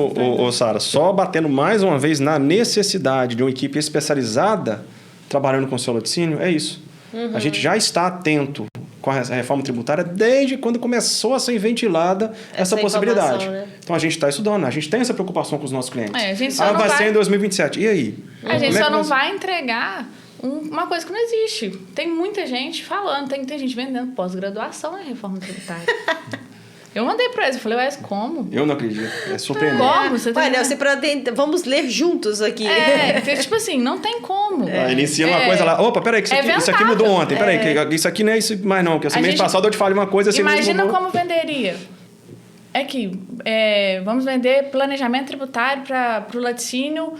Sara, só batendo mais uma vez na necessidade de uma equipe especializada trabalhando com o seu laticínio, é isso. A gente já está atento com a reforma tributária desde quando começou a ser ventilada essa possibilidade. Né? Então, a gente está estudando, a gente tem essa preocupação com os nossos clientes. A gente só vai ser em 2027. E aí? A gente só não vai entregar uma coisa que não existe. Tem muita gente falando, tem gente vendendo pós-graduação em reforma tributária. Eu mandei para eles, eu falei, Wes, como? Eu não acredito, é surpreendente. Como? Você tem... Vamos ler juntos aqui. Tipo assim, não tem como. Ele ensina uma coisa lá, opa, peraí, isso aqui mudou ontem, peraí, que isso aqui não é isso mais não, que esse mês passado eu te falei uma coisa, esse mês imagina como venderia. Vamos vender planejamento tributário para o laticínio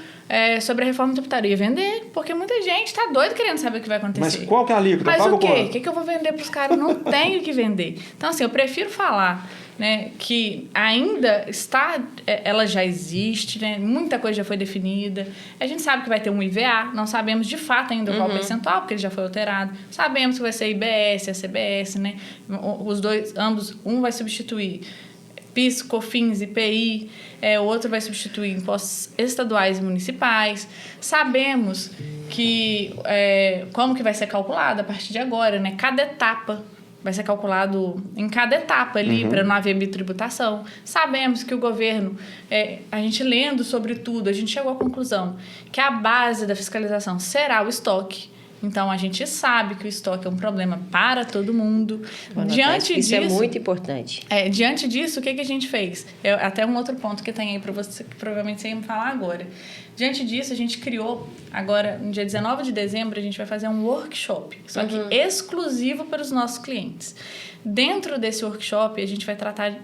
sobre a reforma tributária. Ia vender, porque muita gente está doido querendo saber o que vai acontecer. Mas qual que é a alíquota? Mas o quê? O que eu vou vender para os caras? Não tenho o que vender. Então, assim, eu prefiro falar, né, que ainda ela já existe, né, muita coisa já foi definida. A gente sabe que vai ter um IVA, não sabemos de fato ainda qual percentual, porque ele já foi alterado. Sabemos que vai ser IBS, a CBS, né? Os dois, ambos, um vai substituir PIS, COFINS, IPI, o outro vai substituir impostos estaduais e municipais. Sabemos que como que vai ser calculado a partir de agora, né? Cada etapa vai ser calculado em cada etapa ali, para não haver bitributação. Sabemos que o governo, a gente lendo sobre tudo, a gente chegou à conclusão que a base da fiscalização será o estoque. Então, a gente sabe que o estoque é um problema para todo mundo. Isso é muito importante. Diante disso, o que a gente fez? Até um outro ponto que tem aí para você, que provavelmente você ia me falar agora. Diante disso, a gente criou, agora, no dia 19 de dezembro, a gente vai fazer um workshop, só que exclusivo para os nossos clientes. Dentro desse workshop, a gente vai tratar...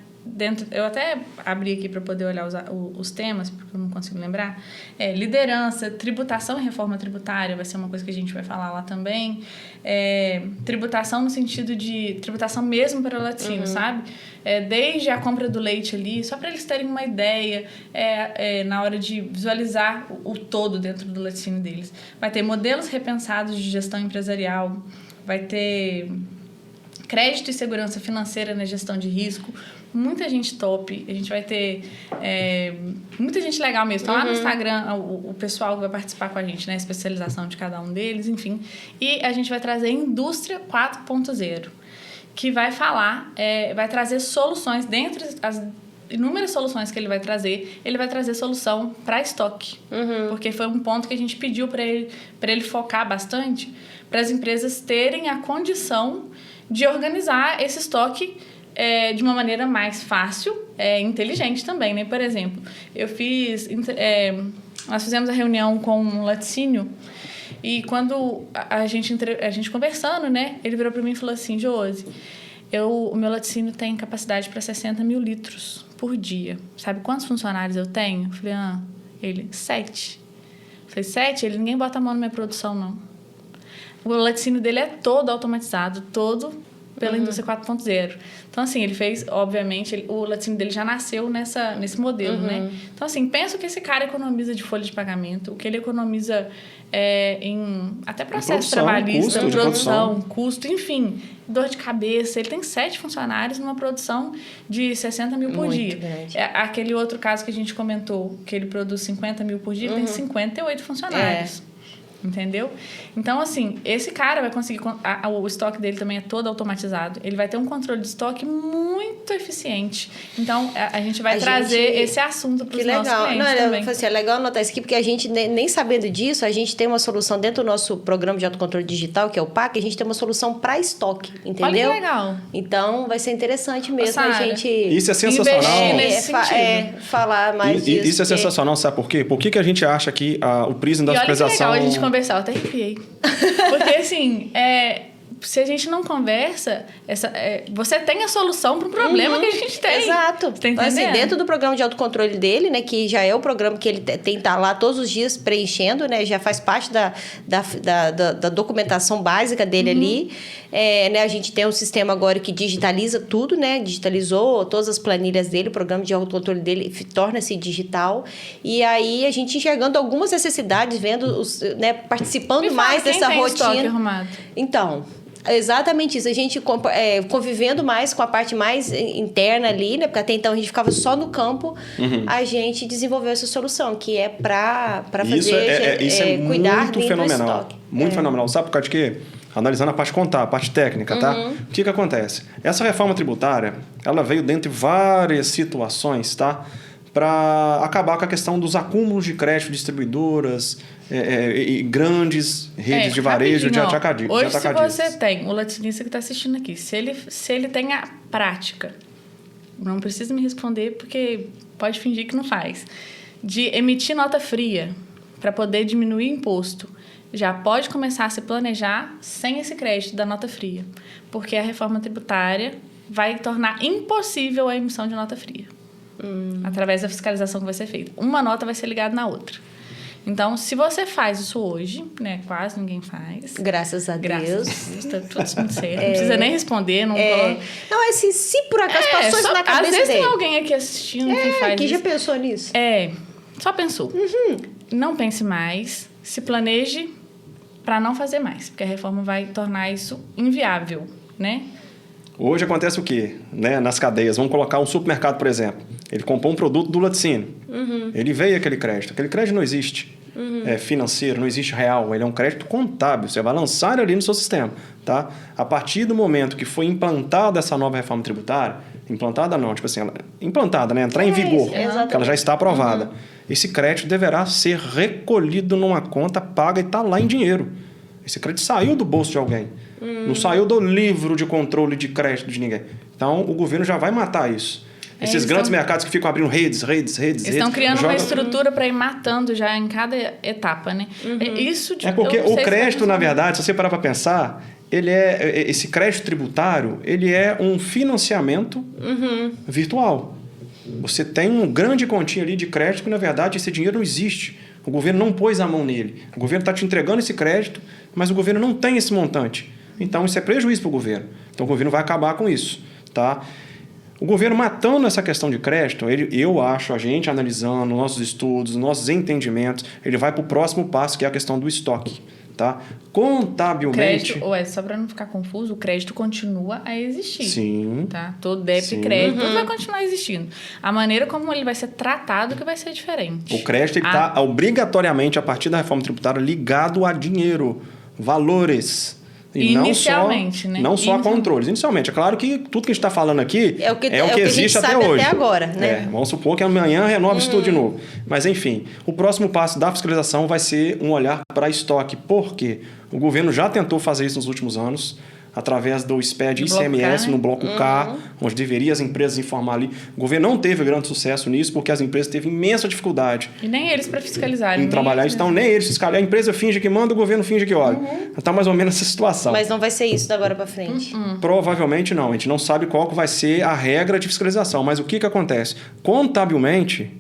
eu até abri aqui para poder olhar os temas, porque eu não consigo lembrar. Liderança, tributação e reforma tributária vai ser uma coisa que a gente vai falar lá também. Tributação no sentido de tributação mesmo para o laticínio, sabe? Desde a compra do leite ali, só para eles terem uma ideia, na hora de visualizar o todo dentro do laticínio deles. Vai ter modelos repensados de gestão empresarial, vai ter crédito e segurança financeira na gestão de risco. Muita gente top, a gente vai ter muita gente legal mesmo. Tá lá no Instagram o pessoal que vai participar com a gente, né? A especialização de cada um deles, enfim. E a gente vai trazer Indústria 4.0, que vai falar, vai trazer soluções, dentre as inúmeras soluções que ele vai trazer solução para estoque. Porque foi um ponto que a gente pediu para ele focar bastante, para as empresas terem a condição de organizar esse estoque de uma maneira mais fácil, inteligente também, né? Por exemplo, nós fizemos a reunião com um laticínio e quando a gente conversando, né? Ele virou para mim e falou assim, Josi, o meu laticínio tem capacidade para 60 mil litros por dia. Sabe quantos funcionários eu tenho? Eu falei, ele, 7. Eu falei, 7? Ele, ninguém bota a mão na minha produção, não. O laticínio dele é todo automatizado, todo pela Indústria 4.0. Então, assim, ele fez, obviamente, o laticínio dele já nasceu nesse modelo, né? Então, assim, penso que esse cara economiza de folha de pagamento, o que ele economiza em até processo trabalhista, produção, custo, enfim, dor de cabeça. Ele tem 7 funcionários numa produção de 60 mil por dia. Aquele outro caso que a gente comentou, que ele produz 50 mil por dia, ele tem 58 funcionários. Entendeu? Então, assim, esse cara vai conseguir... o estoque dele também é todo automatizado. Ele vai ter um controle de estoque muito eficiente. Então, a gente vai trazer esse assunto para os nossos clientes também. Assim, é legal anotar isso aqui, porque a gente, nem sabendo disso, a gente tem uma solução dentro do nosso programa de autocontrole digital, que é o PAC, a gente tem uma solução para estoque, entendeu? Olha que legal. Então, vai ser interessante mesmo Sara, a gente... Isso é sensacional. Falar mais disso. Isso é sensacional, sabe por quê? Por que a gente acha que o PRIS industrialização... E olha que legal a gente conversar, eu até arrepiei. Porque, assim, se a gente não conversa, você tem a solução para o problema que a gente tem. Exato. Você tá entendendo? Assim, dentro do programa de autocontrole dele, né, que já é o programa que ele tem que estar lá todos os dias preenchendo, né, já faz parte da documentação básica dele ali. Né, a gente tem um sistema agora que digitaliza tudo, né, digitalizou todas as planilhas dele, o programa de autocontrole dele torna-se digital. E aí a gente enxergando algumas necessidades, vendo, né, participando mais dessa rotina. Estoque arrumado? Então... Exatamente isso. A gente convivendo mais com a parte mais interna ali, né? Porque até então a gente ficava só no campo, a gente desenvolveu essa solução, que é para fazer isso é cuidar muito fenomenal. do estoque. Muito fenomenal. Sabe por causa de quê? analisando a parte contábil, a parte técnica, tá? O que acontece? Essa reforma tributária, ela veio dentre várias situações, tá? Para acabar com a questão dos acúmulos de crédito, distribuidoras e grandes redes de varejo de atacadismo. Hoje, se você tem, o laticínio que está assistindo aqui, se ele tem a prática, não precisa me responder porque pode fingir que não faz, de emitir nota fria para poder diminuir imposto, já pode começar a se planejar sem esse crédito da nota fria, porque a reforma tributária vai tornar impossível a emissão de nota fria, através da fiscalização que vai ser feita. Uma nota vai ser ligada na outra. Então, se você faz isso hoje, né, quase ninguém faz. Graças a Deus. Tá tudo muito certo. Não precisa nem responder. Não, não, é assim, se por acaso passou isso na cabeça às vezes dele. Tem alguém aqui assistindo que faz que isso. já pensou nisso. Só pensou. Não pense mais, se planeje para não fazer mais, porque a reforma vai tornar isso inviável, né? Hoje acontece o quê? Né? Nas cadeias, vamos colocar um supermercado, por exemplo. Ele comprou um produto do laticínio. Ele veio aquele crédito. Aquele crédito não existe financeiro, não existe real. Ele é um crédito contábil. Você vai lançar ele ali no seu sistema. Tá? A partir do momento que foi implantada essa nova reforma tributária, implantada não, tipo assim, implantada, né? Entrar em vigor, que ela já está aprovada. Esse crédito deverá ser recolhido numa conta paga e está lá em dinheiro. Esse crédito saiu do bolso de alguém. Não saiu do livro de controle de crédito de ninguém. Então, o governo já vai matar isso. Esses grandes mercados que ficam abrindo redes. Eles estão criando uma estrutura para ir matando já em cada etapa, né? Isso porque o crédito, na verdade, se você parar para pensar, esse crédito tributário, ele é um financiamento virtual. Você tem um grande continho ali de crédito que, na verdade, esse dinheiro não existe. O governo não pôs a mão nele. O governo está te entregando esse crédito, mas o governo não tem esse montante. Então, isso é prejuízo para o governo. Então, o governo vai acabar com isso. Tá? O governo matando essa questão de crédito, eu acho, a gente analisando nossos estudos, nossos entendimentos, ele vai para o próximo passo, que é a questão do estoque. Tá? Contabilmente... Só para não ficar confuso, o crédito continua a existir. Sim. Tá? Todo débito e crédito tudo vai continuar existindo. A maneira como ele vai ser tratado que vai ser diferente. O crédito está obrigatoriamente, a partir da reforma tributária, ligado a dinheiro, valores... E inicialmente, não só a controles. Inicialmente, é claro que tudo que a gente está falando aqui é o que existe até hoje. Até agora, né? Vamos supor que amanhã renova isso tudo de novo. Mas, enfim, o próximo passo da fiscalização vai ser um olhar para estoque. Por quê? O governo já tentou fazer isso nos últimos anos, através do SPED ICMS no bloco K, onde deveria as empresas informar ali. O governo não teve grande sucesso nisso, porque as empresas teve imensa dificuldade. E nem eles para fiscalizarem. Em trabalhar isso. Então, nem eles fiscalizam. A empresa finge que manda, o governo finge que olha. Está mais ou menos essa situação. Mas não vai ser isso da agora para frente? Provavelmente não. A gente não sabe qual vai ser a regra de fiscalização. Mas o que acontece? Contabilmente,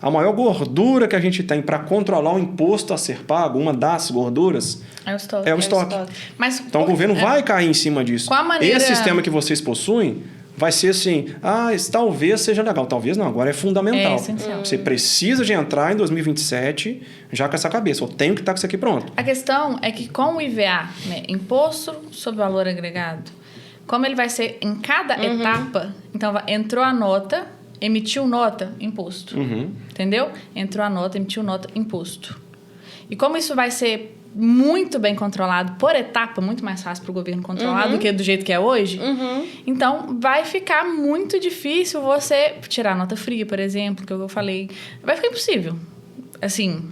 a maior gordura que a gente tem para controlar o imposto a ser pago, uma das gorduras, é o estoque. Mas, então, o governo vai cair em cima disso. Qual a maneira... Esse sistema que vocês possuem vai ser assim, isso talvez seja legal. Talvez não, agora é fundamental. É essencial. Você precisa de entrar em 2027 já com essa cabeça. Eu tenho que estar com isso aqui pronto. A questão é que com o IVA, né, Imposto sobre Valor Agregado, como ele vai ser em cada etapa, então entrou a nota, emitiu nota, imposto. Entendeu? Entrou a nota, emitiu nota, imposto. E como isso vai ser muito bem controlado por etapa, muito mais fácil para o governo controlar do que do jeito que é hoje, então vai ficar muito difícil você tirar nota fria, por exemplo, que eu falei. Vai ficar impossível. Assim...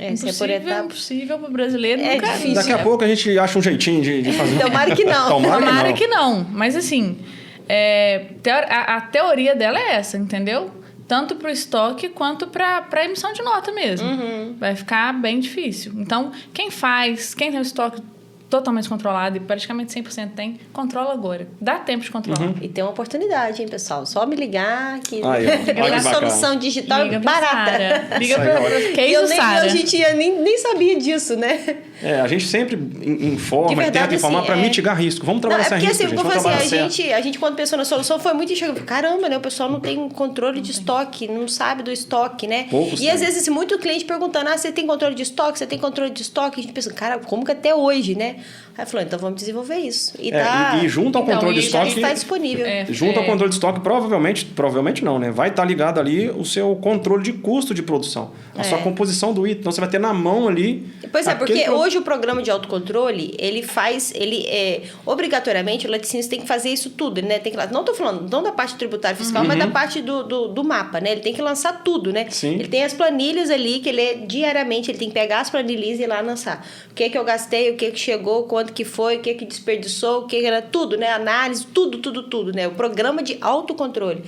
impossível para o brasileiro. É nunca difícil. Daqui a pouco a gente acha um jeitinho de fazer. Tomara que não. Tomara que não. Mas assim, a teoria dela é essa, entendeu? Tanto para o estoque quanto para a emissão de nota mesmo. Vai ficar bem difícil. Então, quem tem o estoque totalmente controlado e praticamente 100% tem, controla agora. Dá tempo de controlar. E tem uma oportunidade, hein, pessoal? Só me ligar que é uma solução digital barata. Liga para o Case Sara. A gente nem sabia disso, né? A gente sempre informa e tenta informar para mitigar risco. Vamos trabalhar sem risco, gente. Vamos trabalhar a gente, quando pensou na solução, foi muito enxergado. Caramba, né? O pessoal não tem controle de estoque, não sabe do estoque, né? Às vezes, muito cliente perguntando, você tem controle de estoque? Você tem controle de estoque? A gente pensa, cara, como que até hoje, né? Aí falou, então vamos desenvolver isso. E junto ao controle de estoque... está disponível. Junto ao controle de estoque, provavelmente não, né? Vai estar ligado ali o seu controle de custo de produção. A sua composição do item. Então, você vai ter na mão ali... Pois é, porque hoje o programa de autocontrole, obrigatoriamente, o laticínios tem que fazer isso tudo, né? Tem que, não estou falando, não da parte tributária fiscal, mas da parte do mapa, né? Ele tem que lançar tudo, né? Sim. Ele tem as planilhas ali, que ele diariamente, ele tem que pegar as planilhas e ir lá lançar. O que eu gastei, o que chegou, quanto que foi, o que desperdiçou, o que era tudo, né? Análise, tudo, né? O programa de autocontrole.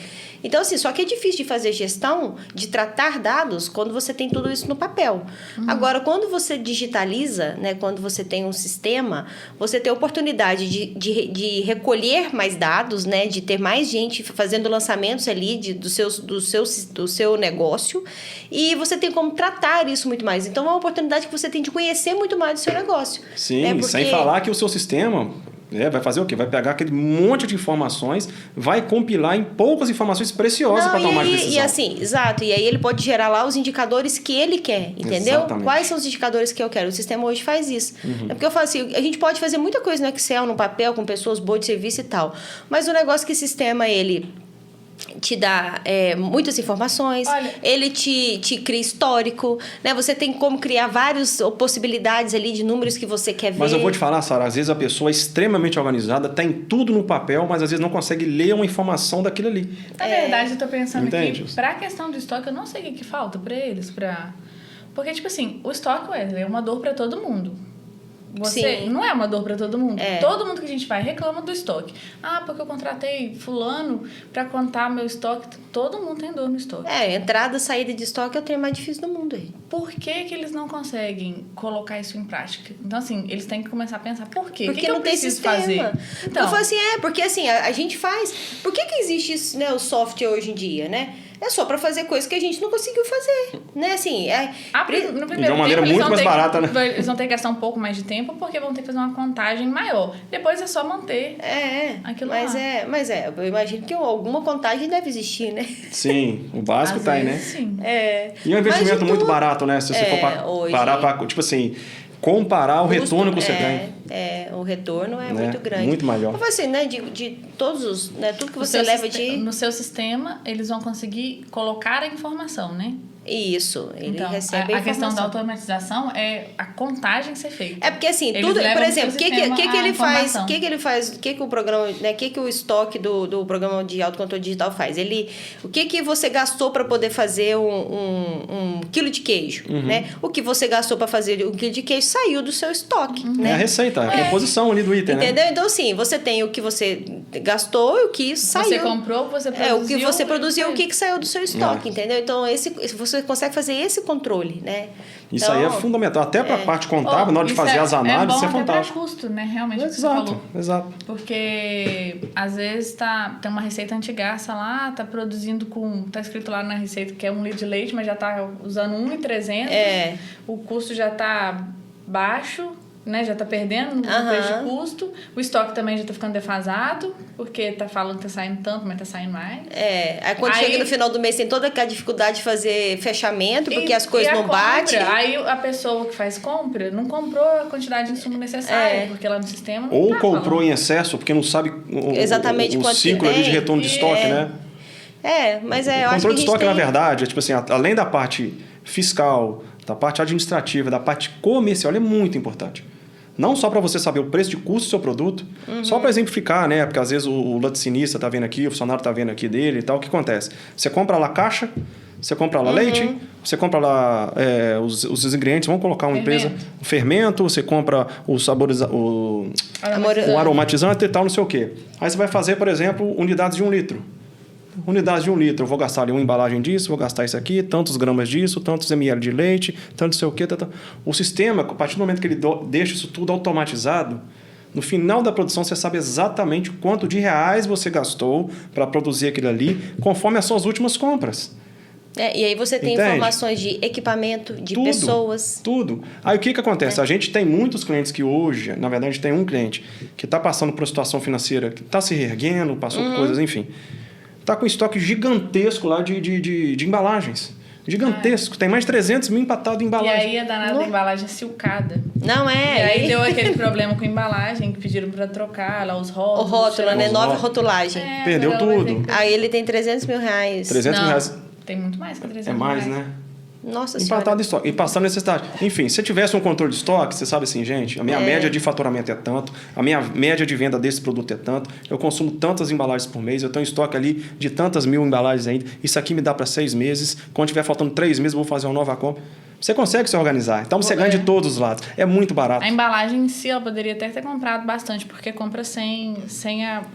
Então, assim, só que é difícil de fazer gestão, de tratar dados, quando você tem tudo isso no papel. Agora, quando você digitaliza, né, quando você tem um sistema, você tem a oportunidade de recolher mais dados, né, de ter mais gente fazendo lançamentos ali do seu negócio, e você tem como tratar isso muito mais. Então, é uma oportunidade que você tem de conhecer muito mais do seu negócio. Sim, sem falar que o seu sistema... vai fazer o quê? Vai pegar aquele monte de informações, vai compilar em poucas informações preciosas para tomar decisão. E assim, exato. E aí ele pode gerar lá os indicadores que ele quer, entendeu? Exatamente. Quais são os indicadores que eu quero? O sistema hoje faz isso. É porque eu falo assim, a gente pode fazer muita coisa no Excel, no papel, com pessoas boas de serviço e tal. Mas o negócio é que o sistema, ele... te dá muitas informações, ele te cria histórico, né? Você tem como criar várias possibilidades ali de números que você quer ver. Mas eu vou te falar, Sara, às vezes a pessoa é extremamente organizada, tem tudo no papel, mas às vezes não consegue ler uma informação daquilo ali. Na verdade, eu tô pensando Entende? aqui, pra questão do estoque, eu não sei o que falta pra eles, porque, tipo assim, o estoque, Wesley, é uma dor pra todo mundo. Sim. Não é uma dor para todo mundo. Todo mundo que a gente vai reclama do estoque. Porque eu contratei fulano para contar meu estoque. Todo mundo tem dor no estoque. Entrada e saída de estoque é o trem mais difícil do mundo aí. Por que eles não conseguem colocar isso em prática? Então, assim, eles têm que começar a pensar, por quê? Porque o que não eu tem preciso sistema. fazer? Então, eu falo assim, porque assim, a gente faz... Por que existe isso, né, o software hoje em dia, né? É só para fazer coisas que a gente não conseguiu fazer, né? Assim, no primeiro de uma maneira muito mais barata, né? Eles vão ter que gastar um pouco mais de tempo porque vão ter que fazer uma contagem maior. Depois é só manter aquilo mas lá. Eu imagino que alguma contagem deve existir, né? Sim, o básico Às tá aí, né? vezes, sim. E é um investimento muito barato, né? Se você for hoje, parar para, tipo assim, comparar o retorno que você ganha. O retorno é muito grande. Muito maior. Eu falo assim, né? De todos os... Né, tudo que você leva No seu sistema, eles vão conseguir colocar a informação, né? Isso, ele então, recebe a informação. Questão da automatização é a contagem ser feita. Porque assim, eles tudo, por exemplo, o que ele faz, o que o programa, né, o que o estoque do programa de autocontrole digital faz? O que você gastou para poder fazer um quilo de queijo, né? O que você gastou para fazer um quilo de queijo saiu do seu estoque, né? É a receita, a composição ali do item, entendeu? né? Então, assim, você tem o que você gastou e o que saiu. Você comprou, você produziu. O que você produziu, o que saiu do seu estoque, entendeu? Então, você consegue fazer esse controle, né? Isso aí é fundamental. Até para a parte contábil, na hora de fazer as análises, isso é fantástico. Para custo, né? Realmente, o que você falou. Exato. Porque, às vezes, tem uma receita antigaça lá, tá produzindo tá escrito lá na receita que é 1 litro de leite, mas já tá usando 1.300. O custo já tá baixo, né? Já tá perdendo no preço de custo. O estoque também já tá ficando defasado, porque tá falando que tá saindo tanto, mas tá saindo mais. Aí quando chega no final do mês tem toda aquela dificuldade de fazer fechamento, porque as coisas não batem. Aí a pessoa que faz compra não comprou a quantidade de insumo necessária, porque lá no sistema não ou comprou em excesso, porque não sabe exatamente o ciclo ali de retorno de estoque, né? Mas o controle de estoque, na verdade, é tipo assim, além da parte fiscal, da parte administrativa, da parte comercial, ele é muito importante. Não só para você saber o preço de custo do seu produto, só para exemplificar, né? Porque às vezes o laticinista está vendo aqui, o funcionário está vendo aqui dele e tal. O que acontece? Você compra lá caixa, você compra lá leite, você compra lá os ingredientes, vamos colocar uma empresa, o fermento, você compra o aromatizante e tal, não sei o quê. Aí você vai fazer, por exemplo, unidades de 1 litro. Unidades de 1 litro, eu vou gastar ali uma embalagem disso, vou gastar isso aqui, tantos gramas disso, tantos ml de leite, tanto sei o quê. O sistema, a partir do momento que ele deixa isso tudo automatizado, no final da produção você sabe exatamente quanto de reais você gastou para produzir aquilo ali, conforme as suas últimas compras. E aí você tem informações de equipamento, de pessoas. Tudo. Aí o que acontece? A gente tem muitos clientes que hoje, na verdade, tem um cliente que está passando por uma situação financeira, que está se reerguendo, passou por coisas, enfim. Está com estoque gigantesco lá de embalagens. Gigantesco. Tem mais de 300 mil empatados em E embalagem. aí a danada da embalagem silcada. Não E é? aí deu aquele problema com a embalagem, que pediram pra trocar lá os O rótulos. rótulo, né? Os Nova rótulos. rotulagem. Perdeu agora vai tudo. ter que- Aí ele tem 300 mil reais. 300 mil Não, reais. tem muito mais que 300 É mais, reais. né? Nossa senhora. Empatado em estoque. E passando necessidade. Enfim, se tivesse um controle de estoque, você sabe assim, gente, a minha média de faturamento é tanto, a minha média de venda desse produto é tanto, eu consumo tantas embalagens por mês, eu tenho estoque ali de tantas mil embalagens ainda, isso aqui me dá para 6 meses, quando tiver faltando 3 meses, eu vou fazer uma nova compra. Você consegue se organizar. Então você ganha de todos os lados. É muito barato. A embalagem em si, ela poderia até ter comprado bastante, porque compra sem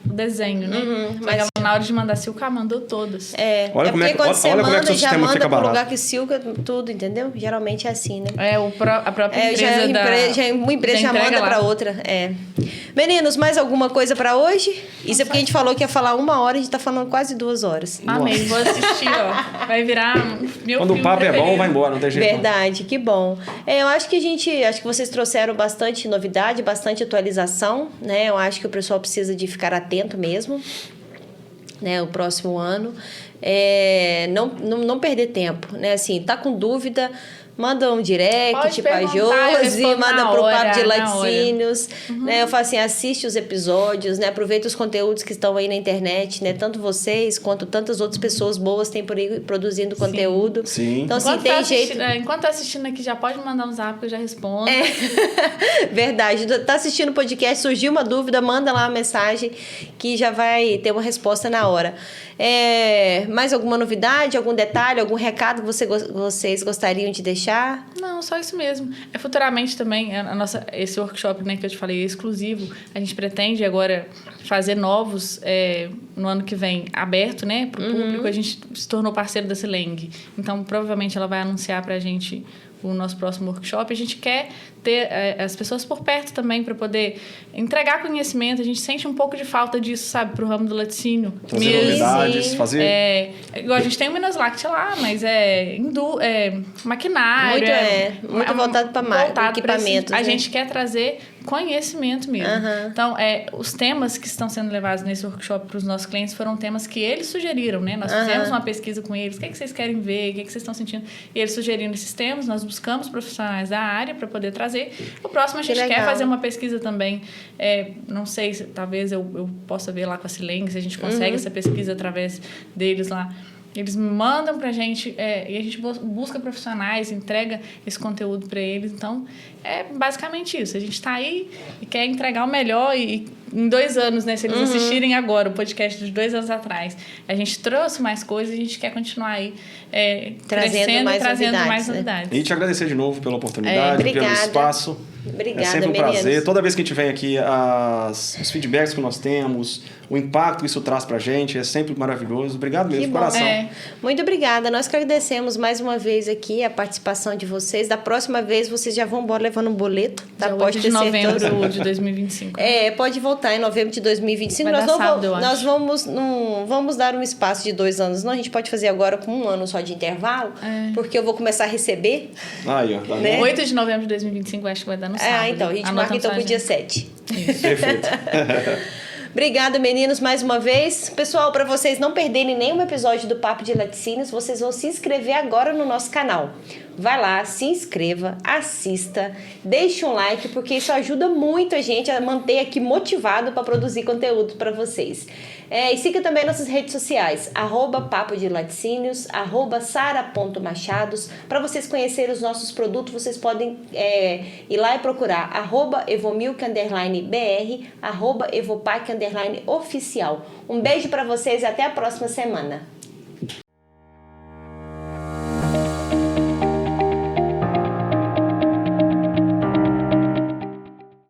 o desenho, né? Mas ela, na hora de mandar silcar, mandou todas. É, Olha é como é porque que- quando olha você como é que manda, seu já sistema manda fica pro barato. lugar que silca tudo, entendeu? Geralmente é assim, né? É, a própria empresa Uma empresa já entrega manda lá. pra outra. É. Meninos, mais alguma coisa pra hoje? Isso é porque a gente falou que ia falar 1 hora, a gente tá falando quase 2 horas. Amei, vou assistir, ó. Vai virar meu Quando o filme papo é bom, preferido. vai embora, não tem jeito. não. Verdade, que bom. Eu acho que acho que vocês trouxeram bastante novidade, bastante atualização, né? Eu acho que o pessoal precisa de ficar atento mesmo, né? O próximo ano. Não perder tempo, né? Assim, tá com dúvida, manda um direct Pode pra perguntar, eu Josi, respondo manda na pro hora, Papo de na hora. Laticínios, né? Eu falo assim, assiste os episódios, né? Aproveita os conteúdos que estão aí na internet, né? Tanto vocês quanto tantas outras pessoas boas têm por aí produzindo conteúdo. Sim. Então, assim, Enquanto tem tá jeito... assistindo, enquanto tá assistindo aqui, já pode mandar um zap que eu já respondo. Verdade. Tá assistindo o podcast, surgiu uma dúvida, manda lá uma mensagem que já vai ter uma resposta na hora. Mais alguma novidade, algum detalhe, algum recado que vocês gostariam de deixar? Não, só isso mesmo. Futuramente também, esse workshop, né, que eu te falei, é exclusivo. A gente pretende agora fazer novos no ano que vem, aberto, né, para o público. A gente se tornou parceiro da Sileng. Então, provavelmente, ela vai anunciar para a gente o nosso próximo workshop. A gente quer ter as pessoas por perto também para poder entregar conhecimento. A gente sente um pouco de falta disso, sabe, para o ramo do laticínio. Fazer novidades, fazer... Igual a gente tem o Minas Láctea lá, mas maquinário. Muito voltado para equipamento. A gente quer trazer conhecimento mesmo. Uhum. Então, os temas que estão sendo levados nesse workshop para os nossos clientes foram temas que eles sugeriram, né? Nós fizemos uma pesquisa com eles, o que é que vocês querem ver, o que é que vocês estão sentindo. E eles sugeriram esses temas, nós buscamos profissionais da área para poder trazer. O próximo a gente quer fazer uma pesquisa também, não sei, talvez eu possa ver lá com a Sileng, se a gente consegue essa pesquisa através deles lá. Eles mandam pra gente e a gente busca profissionais, entrega esse conteúdo para eles. Então, é basicamente isso. A gente está aí e quer entregar o melhor. E em 2 anos, né? Se eles assistirem agora o podcast de 2 anos atrás, a gente trouxe mais coisas e a gente quer continuar aí trazendo mais novidades. E te agradecer de novo pela oportunidade, pelo espaço. Obrigada, é sempre um meninos. prazer. Toda vez que a gente vem aqui, os feedbacks que nós temos, o impacto que isso traz pra gente é sempre maravilhoso. Obrigado mesmo, de coração. Muito obrigada. Nós que agradecemos mais uma vez aqui a participação de vocês. Da próxima vez, vocês já vão embora levando um boleto. Tá? Pode de novembro de 2025. Pode voltar em novembro de 2025. Nós não vamos dar um espaço de 2 anos, não. A gente pode fazer agora com 1 ano só de intervalo, porque eu vou começar a receber. Aí, ó. Tá né? 8 de novembro de 2025, acho que vai dar no sábado. Então, a gente marca então pro dia 7. Isso. Perfeito. Obrigada, meninos, mais uma vez. Pessoal, para vocês não perderem nenhum episódio do Papo de Laticínios, vocês vão se inscrever agora no nosso canal. Vai lá, se inscreva, assista, deixe um like, porque isso ajuda muito a gente a manter aqui motivado para produzir conteúdo para vocês. E siga também nossas redes sociais, @Papo de Laticínios, @sara.machados. Para vocês conhecerem os nossos produtos, vocês podem ir lá e procurar @evomilk_br, @evopac_oficial. Um beijo para vocês e até a próxima semana.